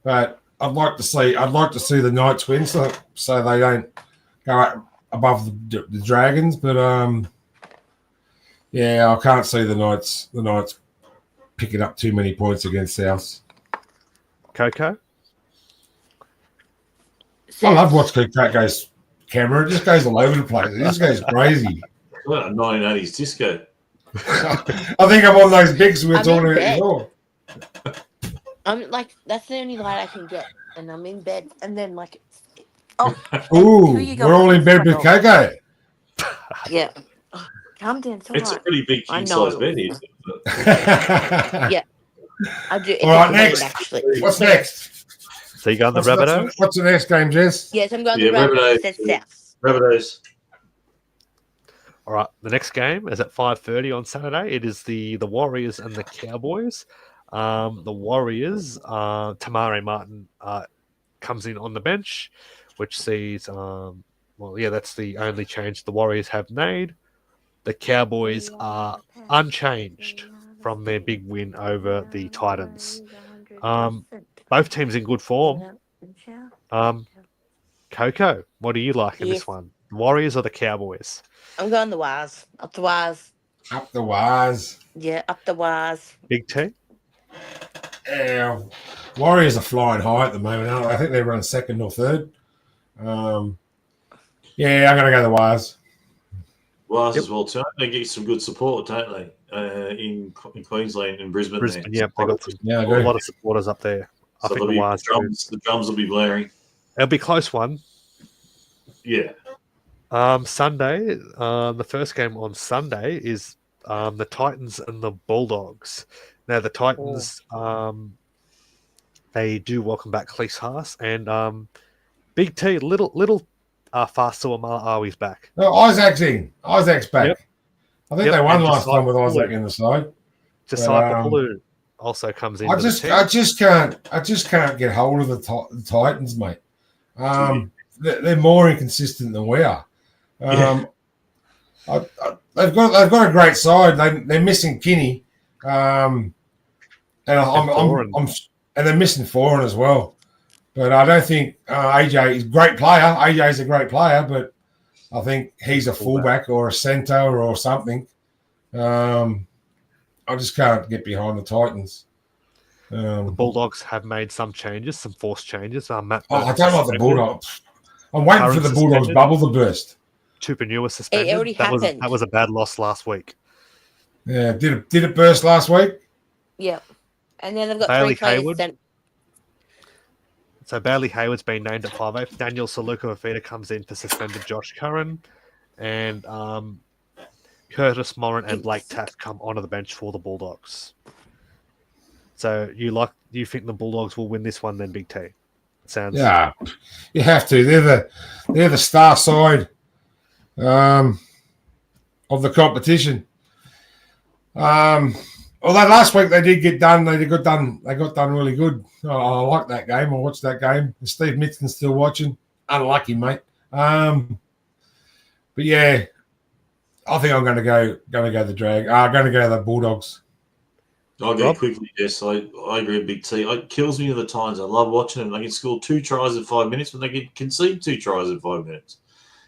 Speaker 4: but I'd like to see the Knights win, so they don't go up above the Dragons. But yeah, I can't see the Knights picking up too many points against Souths.
Speaker 3: Coco?
Speaker 4: I love watching that goes camera. It just goes all over the place. It just goes crazy.
Speaker 6: Well, 1980s disco.
Speaker 4: I think I'm on those bigs we were talking about before.
Speaker 7: I'm like, that's the only light I can get, and I'm in bed, and then like,
Speaker 4: Ooh, we're all in bed with Coco.
Speaker 7: Yeah. Oh, calm down.
Speaker 6: It's a pretty big king-size bed here.
Speaker 7: Yeah. I do.
Speaker 4: All right, next.
Speaker 7: Actually.
Speaker 4: What's next?
Speaker 3: So you going the Rabbitohs?
Speaker 4: What's the next game, Jess?
Speaker 7: Yes, I'm going the Rabbitohs.
Speaker 6: Rabbitohs.
Speaker 3: All right, the next game is at 5:30 on Saturday. It is the Warriors and the Cowboys. The Warriors, Tamari Martin comes in on the bench, which sees, that's the only change the Warriors have made. The Cowboys are unchanged from their big win over the Titans. Both teams in good form. Coco, what do you like in this one? The Warriors or the Cowboys?
Speaker 7: I'm going the Waz. Up the Waz.
Speaker 4: Up the Waz.
Speaker 7: Yeah, up the Waz.
Speaker 3: Big T?
Speaker 4: Yeah, Warriors are flying high at the moment. I think they run second or third. Yeah, I'm going to go the Waz.
Speaker 6: Waz as well too. They get some good support, don't they? In Queensland and Brisbane.
Speaker 3: Yeah, they got a lot of supporters up there. I think the Waz.
Speaker 6: The drums will be blaring.
Speaker 3: It'll be a close one.
Speaker 6: Yeah.
Speaker 3: Sunday, the first game on Sunday is the Titans and the Bulldogs. Now the Titans, they do welcome back Cleese Haas and Big T, little Fastu Amalawi's back.
Speaker 4: No, Isaac's in. Isaac's back.
Speaker 3: Yep.
Speaker 4: I think they won last time with Isaac in the side.
Speaker 3: Josiah Papalou also comes in.
Speaker 4: I just can't get hold of the Titans, mate. They're more inconsistent than we are. They've got a great side. They're missing Kinney, and they're missing Foran as well. But I don't think AJ is a great player. AJ's a great player, but I think he's a fullback or a centre or something. I just can't get behind the Titans.
Speaker 3: The Bulldogs have made some changes, some forced changes.
Speaker 4: I don't like the Bulldogs. I'm waiting for the Bulldogs bubble to burst.
Speaker 3: Tupanua suspended.
Speaker 7: It already happened.
Speaker 3: That was a bad loss last week.
Speaker 4: Yeah, did it burst last week?
Speaker 7: Yep. And then they've got
Speaker 3: Bailey
Speaker 7: 3 players
Speaker 3: Hayward.
Speaker 7: sent.
Speaker 3: So Bailey Hayward's been named at 5'8". Daniel Saluka-Fafita comes in for suspended Josh Curran. And Curtis Morin and Blake Taft come onto the bench for the Bulldogs. So you think the Bulldogs will win this one then, Big T?
Speaker 4: Yeah, you have to. They're the star side of the competition. Although last week they did get done, they got done really good. I like that game. I watched that game. Steve Mitson's still watching. Unlucky, mate. But yeah, I think I'm going to go the Drag. I'm going to go the Bulldogs.
Speaker 6: I'll go quickly. Yes, I agree with Big T. It kills me the times. I love watching them. They can score 2 tries in 5 minutes, but they can concede 2 tries in 5 minutes.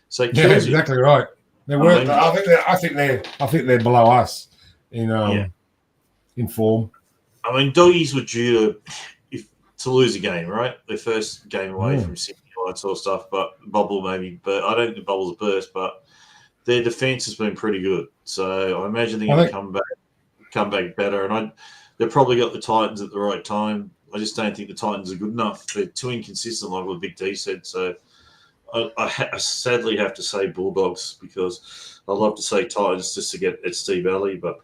Speaker 6: So it kills you.
Speaker 4: Exactly right. I think they're below us in form.
Speaker 6: I mean, Doggies were due to lose a game, right? Their first game away from Sydney, all that sort of stuff. But bubble maybe, but I don't think the bubbles burst. But their defence has been pretty good. So I imagine they're going to come back better. And they've probably got the Titans at the right time. I just don't think the Titans are good enough. They're too inconsistent, like what Big D said. So I sadly have to say Bulldogs, because I love to say Titans just to get at Steve Alley, but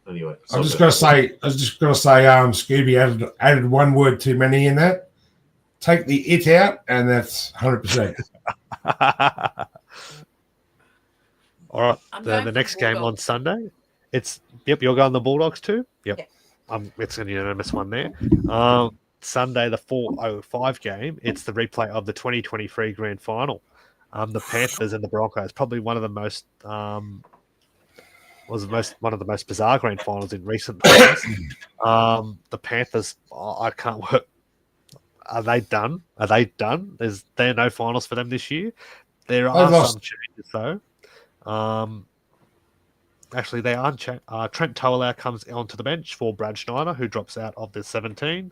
Speaker 6: anyway.
Speaker 4: I was just going to say, Scooby added one word too many in that. Take the it out, and that's 100%.
Speaker 3: All right, the next game on Sunday. You're going the Bulldogs too. Yep. It's an unanimous one there. Sunday, the 4:05 game. It's the replay of the 2023 Grand Final. The Panthers and the Broncos. Probably one of the most one of the most bizarre Grand Finals in recent times. The Panthers. I can't work. Are they done? There are no finals for them this year. There are some changes though. Actually, they aren't. Trent Toalau comes onto the bench for Brad Schneider, who drops out of the 17.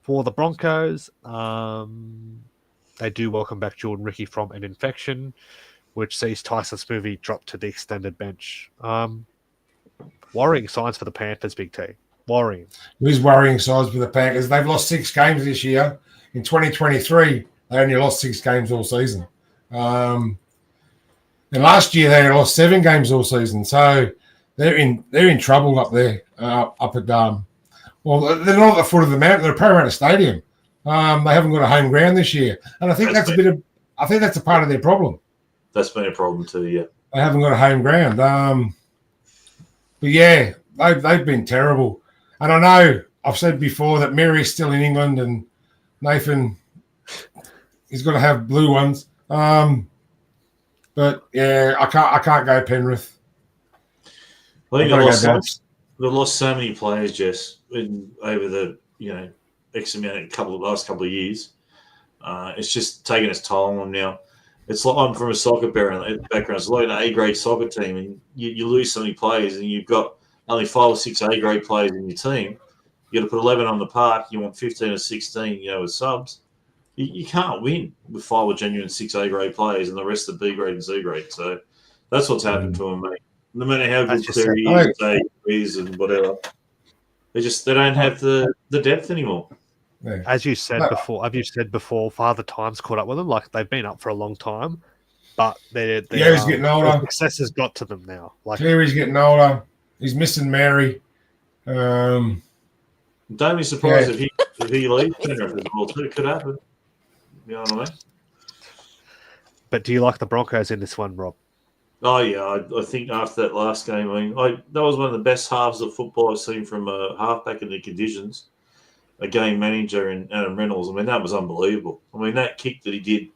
Speaker 3: For the Broncos, they do welcome back Jordan Ricky from an infection, which sees Tyson Smoothy drop to the extended bench. Worrying signs for the Panthers, Big T. Worrying.
Speaker 4: It is worrying signs for the Panthers. They've lost 6 games this year. In 2023, they only lost 6 games all season. And last year they lost 7 games all season, so they're in trouble up there, up at well, they're not at the foot of the mountain. They're at Parramatta Stadium. They haven't got a home ground this year, and I think that's a part of their problem.
Speaker 6: That's been a problem too. Yeah,
Speaker 4: they haven't got a home ground. But yeah, they've been terrible. And I know I've said before that Mary's still in England, and Nathan, he's got to have blue ones. But yeah, I can't go Penrith.
Speaker 6: I think they've lost so many players, Jess, over the X amount last couple of years. It's just taking its toll on them now. It's like I'm from a soccer background. It's like an A-grade soccer team, and you lose so many players, and you've got only 5 or 6 A-grade players in your team. You got to put 11 on the park. You want 15 or 16, with subs. You can't win with 5 or genuine 6 A-grade players and the rest are B-grade and C-grade. So that's what's happened to them, mate. No matter how good Cleary is and whatever, they don't have the depth anymore.
Speaker 3: Yeah. As you said before, Father Time's caught up with them. Like, they've been up for a long time, but he's
Speaker 4: getting older.
Speaker 3: Success has got to them now. Like,
Speaker 4: Cleary's getting older. He's missing Mary.
Speaker 6: Don't be surprised if he leaves Penrith as well too. It could happen. You know what I mean?
Speaker 3: But do you like the Broncos in this one, Rob?
Speaker 6: Oh yeah, I think after that last game, that was one of the best halves of football I've seen from a halfback in the conditions. A game manager in Adam Reynolds. That was unbelievable. That kick that he did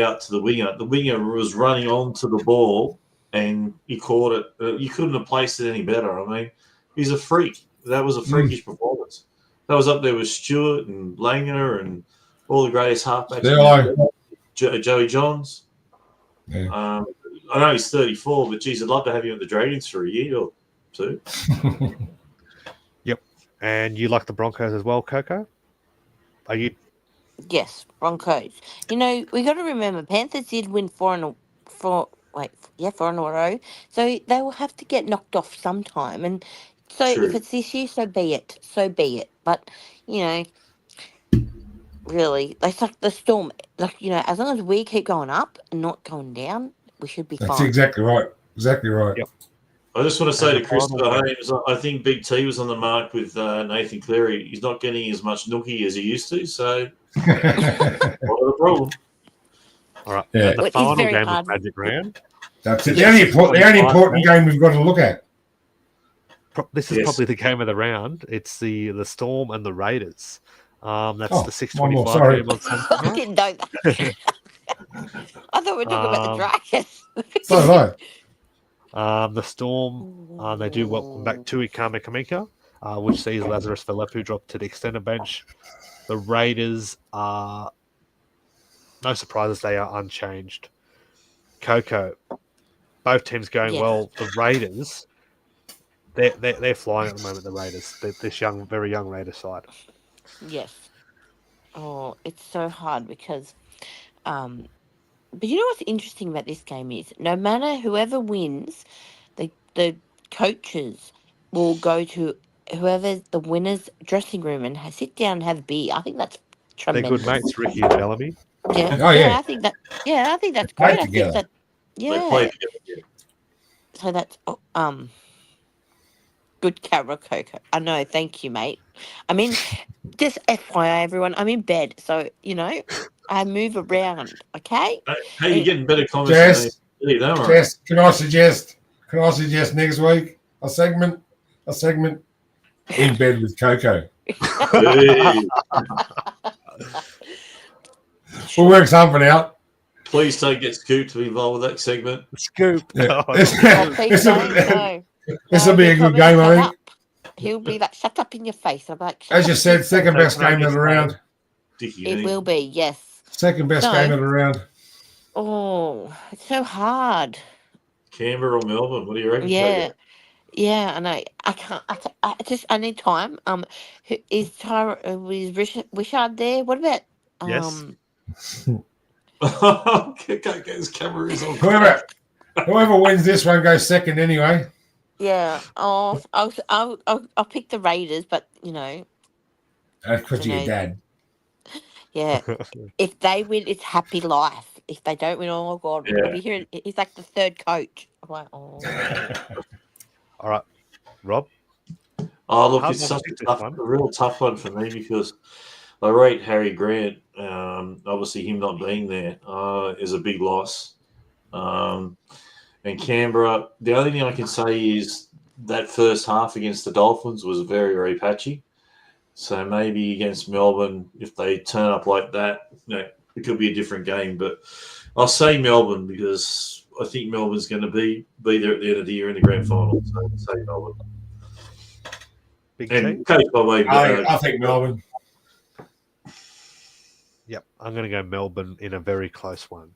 Speaker 6: out to the winger was running onto the ball and he caught it. You couldn't have placed it any better. He's a freak. That was a freakish performance. That was up there with Stewart and Langer and all the greatest halfbacks. Joey Johns.
Speaker 4: Yeah.
Speaker 6: I know he's 34, but geez, I'd love to have him at the Dragons for a year or 2.
Speaker 3: Yep. And you like the Broncos as well, Coco? Are you?
Speaker 7: Yes, Broncos. We got to remember, Panthers did win 4 in a row. So they will have to get knocked off sometime. And so
Speaker 6: True.
Speaker 7: If it's this year, so be it. But, really, it's like the Storm. As long as we keep going up and not going down, we should be fine.
Speaker 4: That's exactly right. Exactly right.
Speaker 3: Yep.
Speaker 6: I just want to say to Christopher Haynes, I think Big T was on the mark with Nathan Cleary. He's not getting as much nookie as he used to, so what a problem.
Speaker 3: All right.
Speaker 4: Yeah.
Speaker 3: The final game of Magic Round.
Speaker 4: That's it. The only important game we've got to look at.
Speaker 3: This is probably the game of the round. It's the Storm and the Raiders. That's the 6:25 game on Sunday.
Speaker 7: I didn't know that. I thought we were talking about the Dragons.
Speaker 4: So did
Speaker 3: the Storm, they do welcome back Tui Kamika, which sees Lazarus Valepu drop to the extended bench. The Raiders are, no surprises, they are unchanged. Coco, both teams going well. The Raiders, they're flying at the moment. The Raiders, this very young Raider side.
Speaker 7: Yes. Oh, it's so hard because But you know what's interesting about this game is no matter whoever wins, the coaches will go to whoever's the winner's dressing room and sit down and have a beer. I think that's
Speaker 3: They're
Speaker 7: tremendous.
Speaker 3: good mates, Ricky and Bellamy.
Speaker 7: Yeah,
Speaker 4: Oh, yeah.
Speaker 7: I think that. Yeah, I think that's
Speaker 4: Play
Speaker 7: great. I
Speaker 4: together.
Speaker 7: think that.
Speaker 6: They play
Speaker 7: Yeah.
Speaker 6: together.
Speaker 7: So that's good camera, Coco. I know. Thank you, mate. I mean, just FYI, everyone. I'm in bed, so I move around. Okay.
Speaker 6: Hey, you're getting better comments than me.
Speaker 4: Jess,
Speaker 6: Really, don't worry.
Speaker 4: Jess, can I suggest next week a segment in bed with Coco?
Speaker 6: Hey,
Speaker 4: We'll work something out.
Speaker 6: please don't get Scoop to be involved with that segment.
Speaker 9: Scoop.
Speaker 4: Yeah.
Speaker 7: Oh, please don't. No.
Speaker 4: This
Speaker 7: No,
Speaker 4: will be a
Speaker 7: he'll
Speaker 4: good
Speaker 7: probably
Speaker 4: game,
Speaker 7: shut
Speaker 4: I think.
Speaker 7: up. He'll be like, shut up in your face. I'm like, shut
Speaker 4: As you
Speaker 7: up,
Speaker 4: said,
Speaker 7: you
Speaker 4: second
Speaker 7: fucking-"
Speaker 4: best game of the round.
Speaker 6: Dickie,
Speaker 7: It
Speaker 6: eh?
Speaker 7: will be, yes.
Speaker 4: Second best
Speaker 7: No.
Speaker 4: game of the round.
Speaker 7: Oh, it's so hard.
Speaker 6: Canberra or Melbourne? What do you reckon?
Speaker 7: Yeah.
Speaker 6: Coco?
Speaker 7: Yeah, and I can't. I need time. Is Wishard there? What about
Speaker 3: Yes.
Speaker 6: Coco's camera is on.
Speaker 4: Whoever wins this one goes second anyway.
Speaker 7: Yeah. Oh, I'll pick the Raiders, but
Speaker 4: That's because of your
Speaker 7: know.
Speaker 4: dad.
Speaker 7: yeah. If they win, it's happy life. If they don't win, oh god, we'll
Speaker 6: Yeah.
Speaker 7: be hearing. He's like the third coach. I'm like, oh.
Speaker 3: All right, Rob.
Speaker 6: Oh, look,
Speaker 3: How's
Speaker 6: it's
Speaker 3: that
Speaker 6: such
Speaker 3: pick
Speaker 6: a,
Speaker 3: this one?
Speaker 6: a real tough one for me because I rate Harry Grant. Obviously, him not being there is a big loss. And Canberra, the only thing I can say is that first half against the Dolphins was very, very patchy. So maybe against Melbourne, if they turn up like that, it could be a different game. But I'll say Melbourne because I think Melbourne's going to be there at the end of the year in the grand final. So I'll say Melbourne.
Speaker 3: Big T.
Speaker 6: And coached by Wade.
Speaker 4: I think Melbourne.
Speaker 3: Yep, I'm going to go Melbourne in a very close one.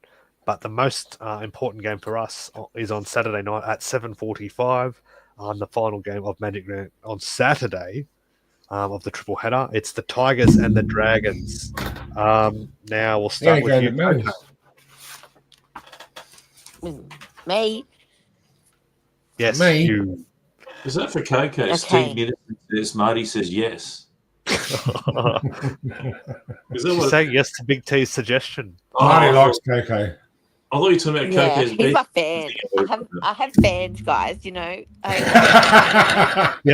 Speaker 3: But the most important game for us is on Saturday night at 7:45. The final game of Magic Grant on Saturday of the triple header. It's the Tigers and the Dragons. Now we'll start with you, Coco.
Speaker 7: Me.
Speaker 3: Yes,
Speaker 4: Me?
Speaker 3: you.
Speaker 6: Is that for Coco?
Speaker 7: Okay.
Speaker 6: Steve Middleton says Marty says yes. Is that
Speaker 3: She's
Speaker 6: what?
Speaker 3: saying yes to Big T's suggestion.
Speaker 4: Marty
Speaker 6: I
Speaker 4: likes Coco.
Speaker 6: thought you were talking about
Speaker 7: Yeah,
Speaker 6: Coco's
Speaker 7: he's
Speaker 6: beat.
Speaker 7: my fan. I have fans, guys.
Speaker 3: You have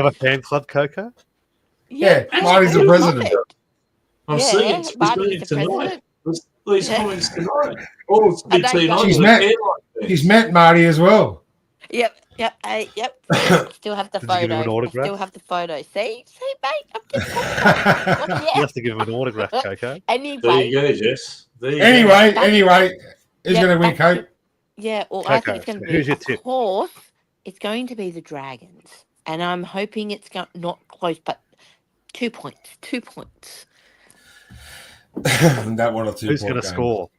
Speaker 3: a fan club, Coco?
Speaker 4: Yeah, Marty's the
Speaker 7: I love
Speaker 4: president.
Speaker 7: it.
Speaker 6: I'm
Speaker 7: Yeah,
Speaker 6: seeing it.
Speaker 7: Marty's the
Speaker 6: tonight.
Speaker 7: president.
Speaker 6: These
Speaker 7: Yeah.
Speaker 6: comments tonight. Oh, it's
Speaker 7: I
Speaker 6: Big
Speaker 7: know
Speaker 6: T
Speaker 7: you
Speaker 6: and I
Speaker 7: are.
Speaker 4: She's
Speaker 6: was a
Speaker 4: met-
Speaker 6: fan like
Speaker 4: He's met Marty as well.
Speaker 7: Yep. Yep. Still have the
Speaker 3: Did you give him an
Speaker 7: photo.
Speaker 3: autograph?
Speaker 7: Still have the photo. See, mate. I'm just
Speaker 3: You
Speaker 7: yeah.
Speaker 3: have to give him an autograph, Coco.
Speaker 6: There
Speaker 7: Anyway,
Speaker 6: you go, Jess. There you go.
Speaker 4: Anyway, who's
Speaker 7: Yeah,
Speaker 4: going to win,
Speaker 7: back to-
Speaker 4: Coke?
Speaker 7: yeah. Well, I think
Speaker 3: Coco,
Speaker 7: it's going to be.
Speaker 3: who's your
Speaker 7: Of
Speaker 3: tip?
Speaker 7: course, it's going to be the Dragons, and I'm hoping it's not close, but 2 points. 2 points.
Speaker 4: That one or two.
Speaker 3: Who's going to score?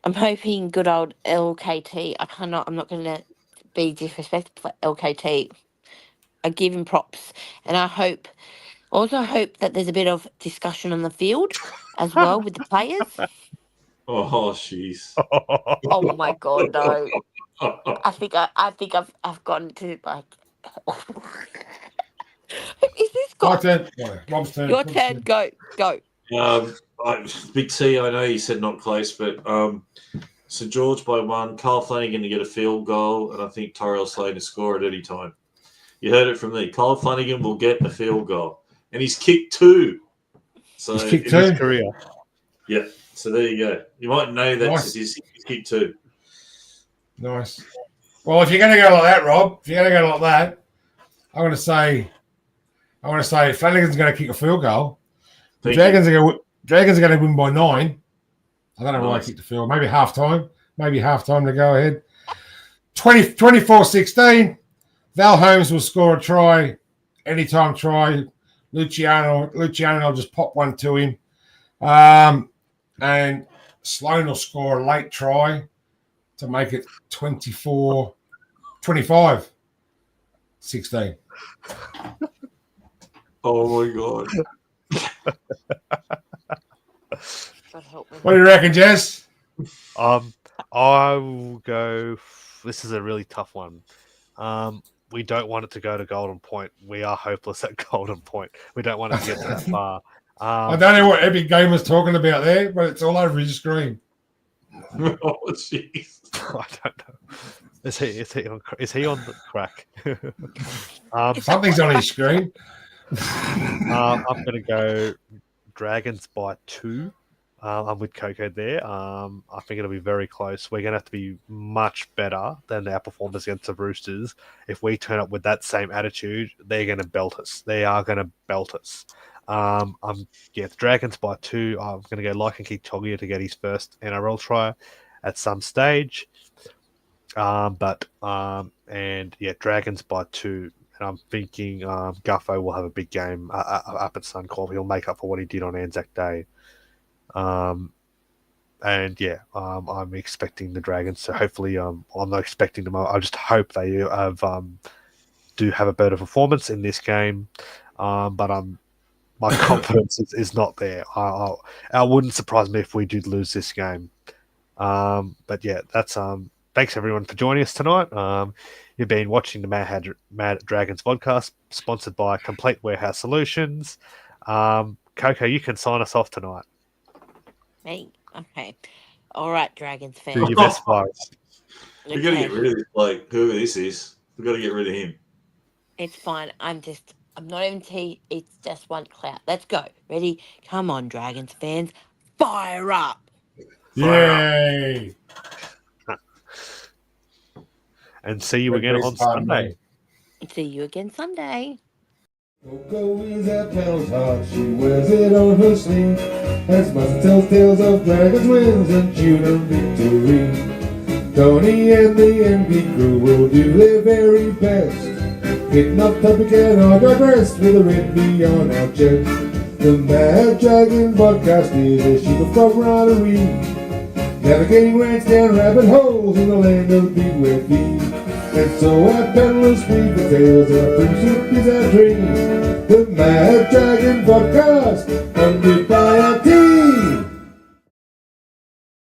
Speaker 7: I'm hoping good old LKT. I'm not going to be disrespectful for LKT. I give him props, and I also hope that there's a bit of discussion on the field as well with the players.
Speaker 6: Oh, jeez.
Speaker 7: Oh my god, no! I think I've gotten to like. Is this
Speaker 4: My
Speaker 7: got
Speaker 4: turn. Rob's turn.
Speaker 7: your turn? Go.
Speaker 6: Big T, I know you said not close, but St George by 1, Carl Flanagan to get a field goal, and I think Tyrell Slade to score at any time. You heard it from me. Carl Flanagan will get a field goal, and he's kicked 2. So
Speaker 4: He's kicked
Speaker 3: In his
Speaker 4: 2.
Speaker 3: career.
Speaker 6: Yeah. So there you go. You might know that
Speaker 4: Nice.
Speaker 6: he's kicked 2.
Speaker 4: Nice. Well, if you're going to go like that, Rob, I'm going to say Flanagan's going to kick a field goal. The
Speaker 6: Thank
Speaker 4: Dragons are going to win by 9. I don't know why I
Speaker 6: Nice.
Speaker 4: kicked the field. Maybe half time to go ahead. 24-16. Val Holmes will score a try, anytime try. Luciano will just pop one to him. And Sloan will score a late try to make it 25-16.
Speaker 6: Oh my god.
Speaker 7: God help me.
Speaker 4: What do you reckon, Jess?
Speaker 3: I will go. This is a really tough one. We don't want it to go to Golden Point. We are hopeless at Golden Point. We don't want it to get to that far.
Speaker 4: I don't know what Epic Game was talking about there, but it's all over his screen.
Speaker 6: Oh, jeez.
Speaker 3: I don't know. Is he on the crack?
Speaker 4: Something's on his screen.
Speaker 3: I'm going to go Dragons by 2. I'm with Coco there. I think it'll be very close. We're going to have to be much better than our performance against the Roosters. If we turn up with that same attitude, they're going to belt us. They are going to belt us. The Dragons by 2. I'm going to go Laikan Togia to get his first NRL try at some stage. Dragons by 2. And I'm thinking Guffo will have a big game up at Suncorp. He'll make up for what he did on Anzac Day. I'm expecting the Dragons. So hopefully, I'm not expecting them. I just hope they do have a better performance in this game. But my confidence is not there. I wouldn't surprise me if we did lose this game. That's thanks everyone for joining us tonight. You've been watching the Mad Dragons podcast, sponsored by Complete Warehouse Solutions. Coco, you can sign us off tonight.
Speaker 7: Me? Okay. All right, Dragons fans.
Speaker 3: Do your best, guys.
Speaker 6: We got to get rid of this bloke, whoever this is. We got to get rid of him.
Speaker 7: It's fine. I'm not even tea. It's just one clout. Let's go. Ready? Come on, Dragons fans. Fire up.
Speaker 4: Yay.
Speaker 3: And see you again on Sunday.
Speaker 7: See you again Sunday.
Speaker 14: Coco is at Penal's heart, she wears it on her sleeve. As Master tells tales of dragons, wins and Judah victory. Tony and the NB crew will do their very best. Hitting off topic and I digress with a red beyond our chest. The Mad Dragon podcast is a sheep of camaraderie, navigating rants down rabbit holes in the land of big wet feet. And so at Peddlers we the tales and our prince is our dream. The Mad Dragon podcast,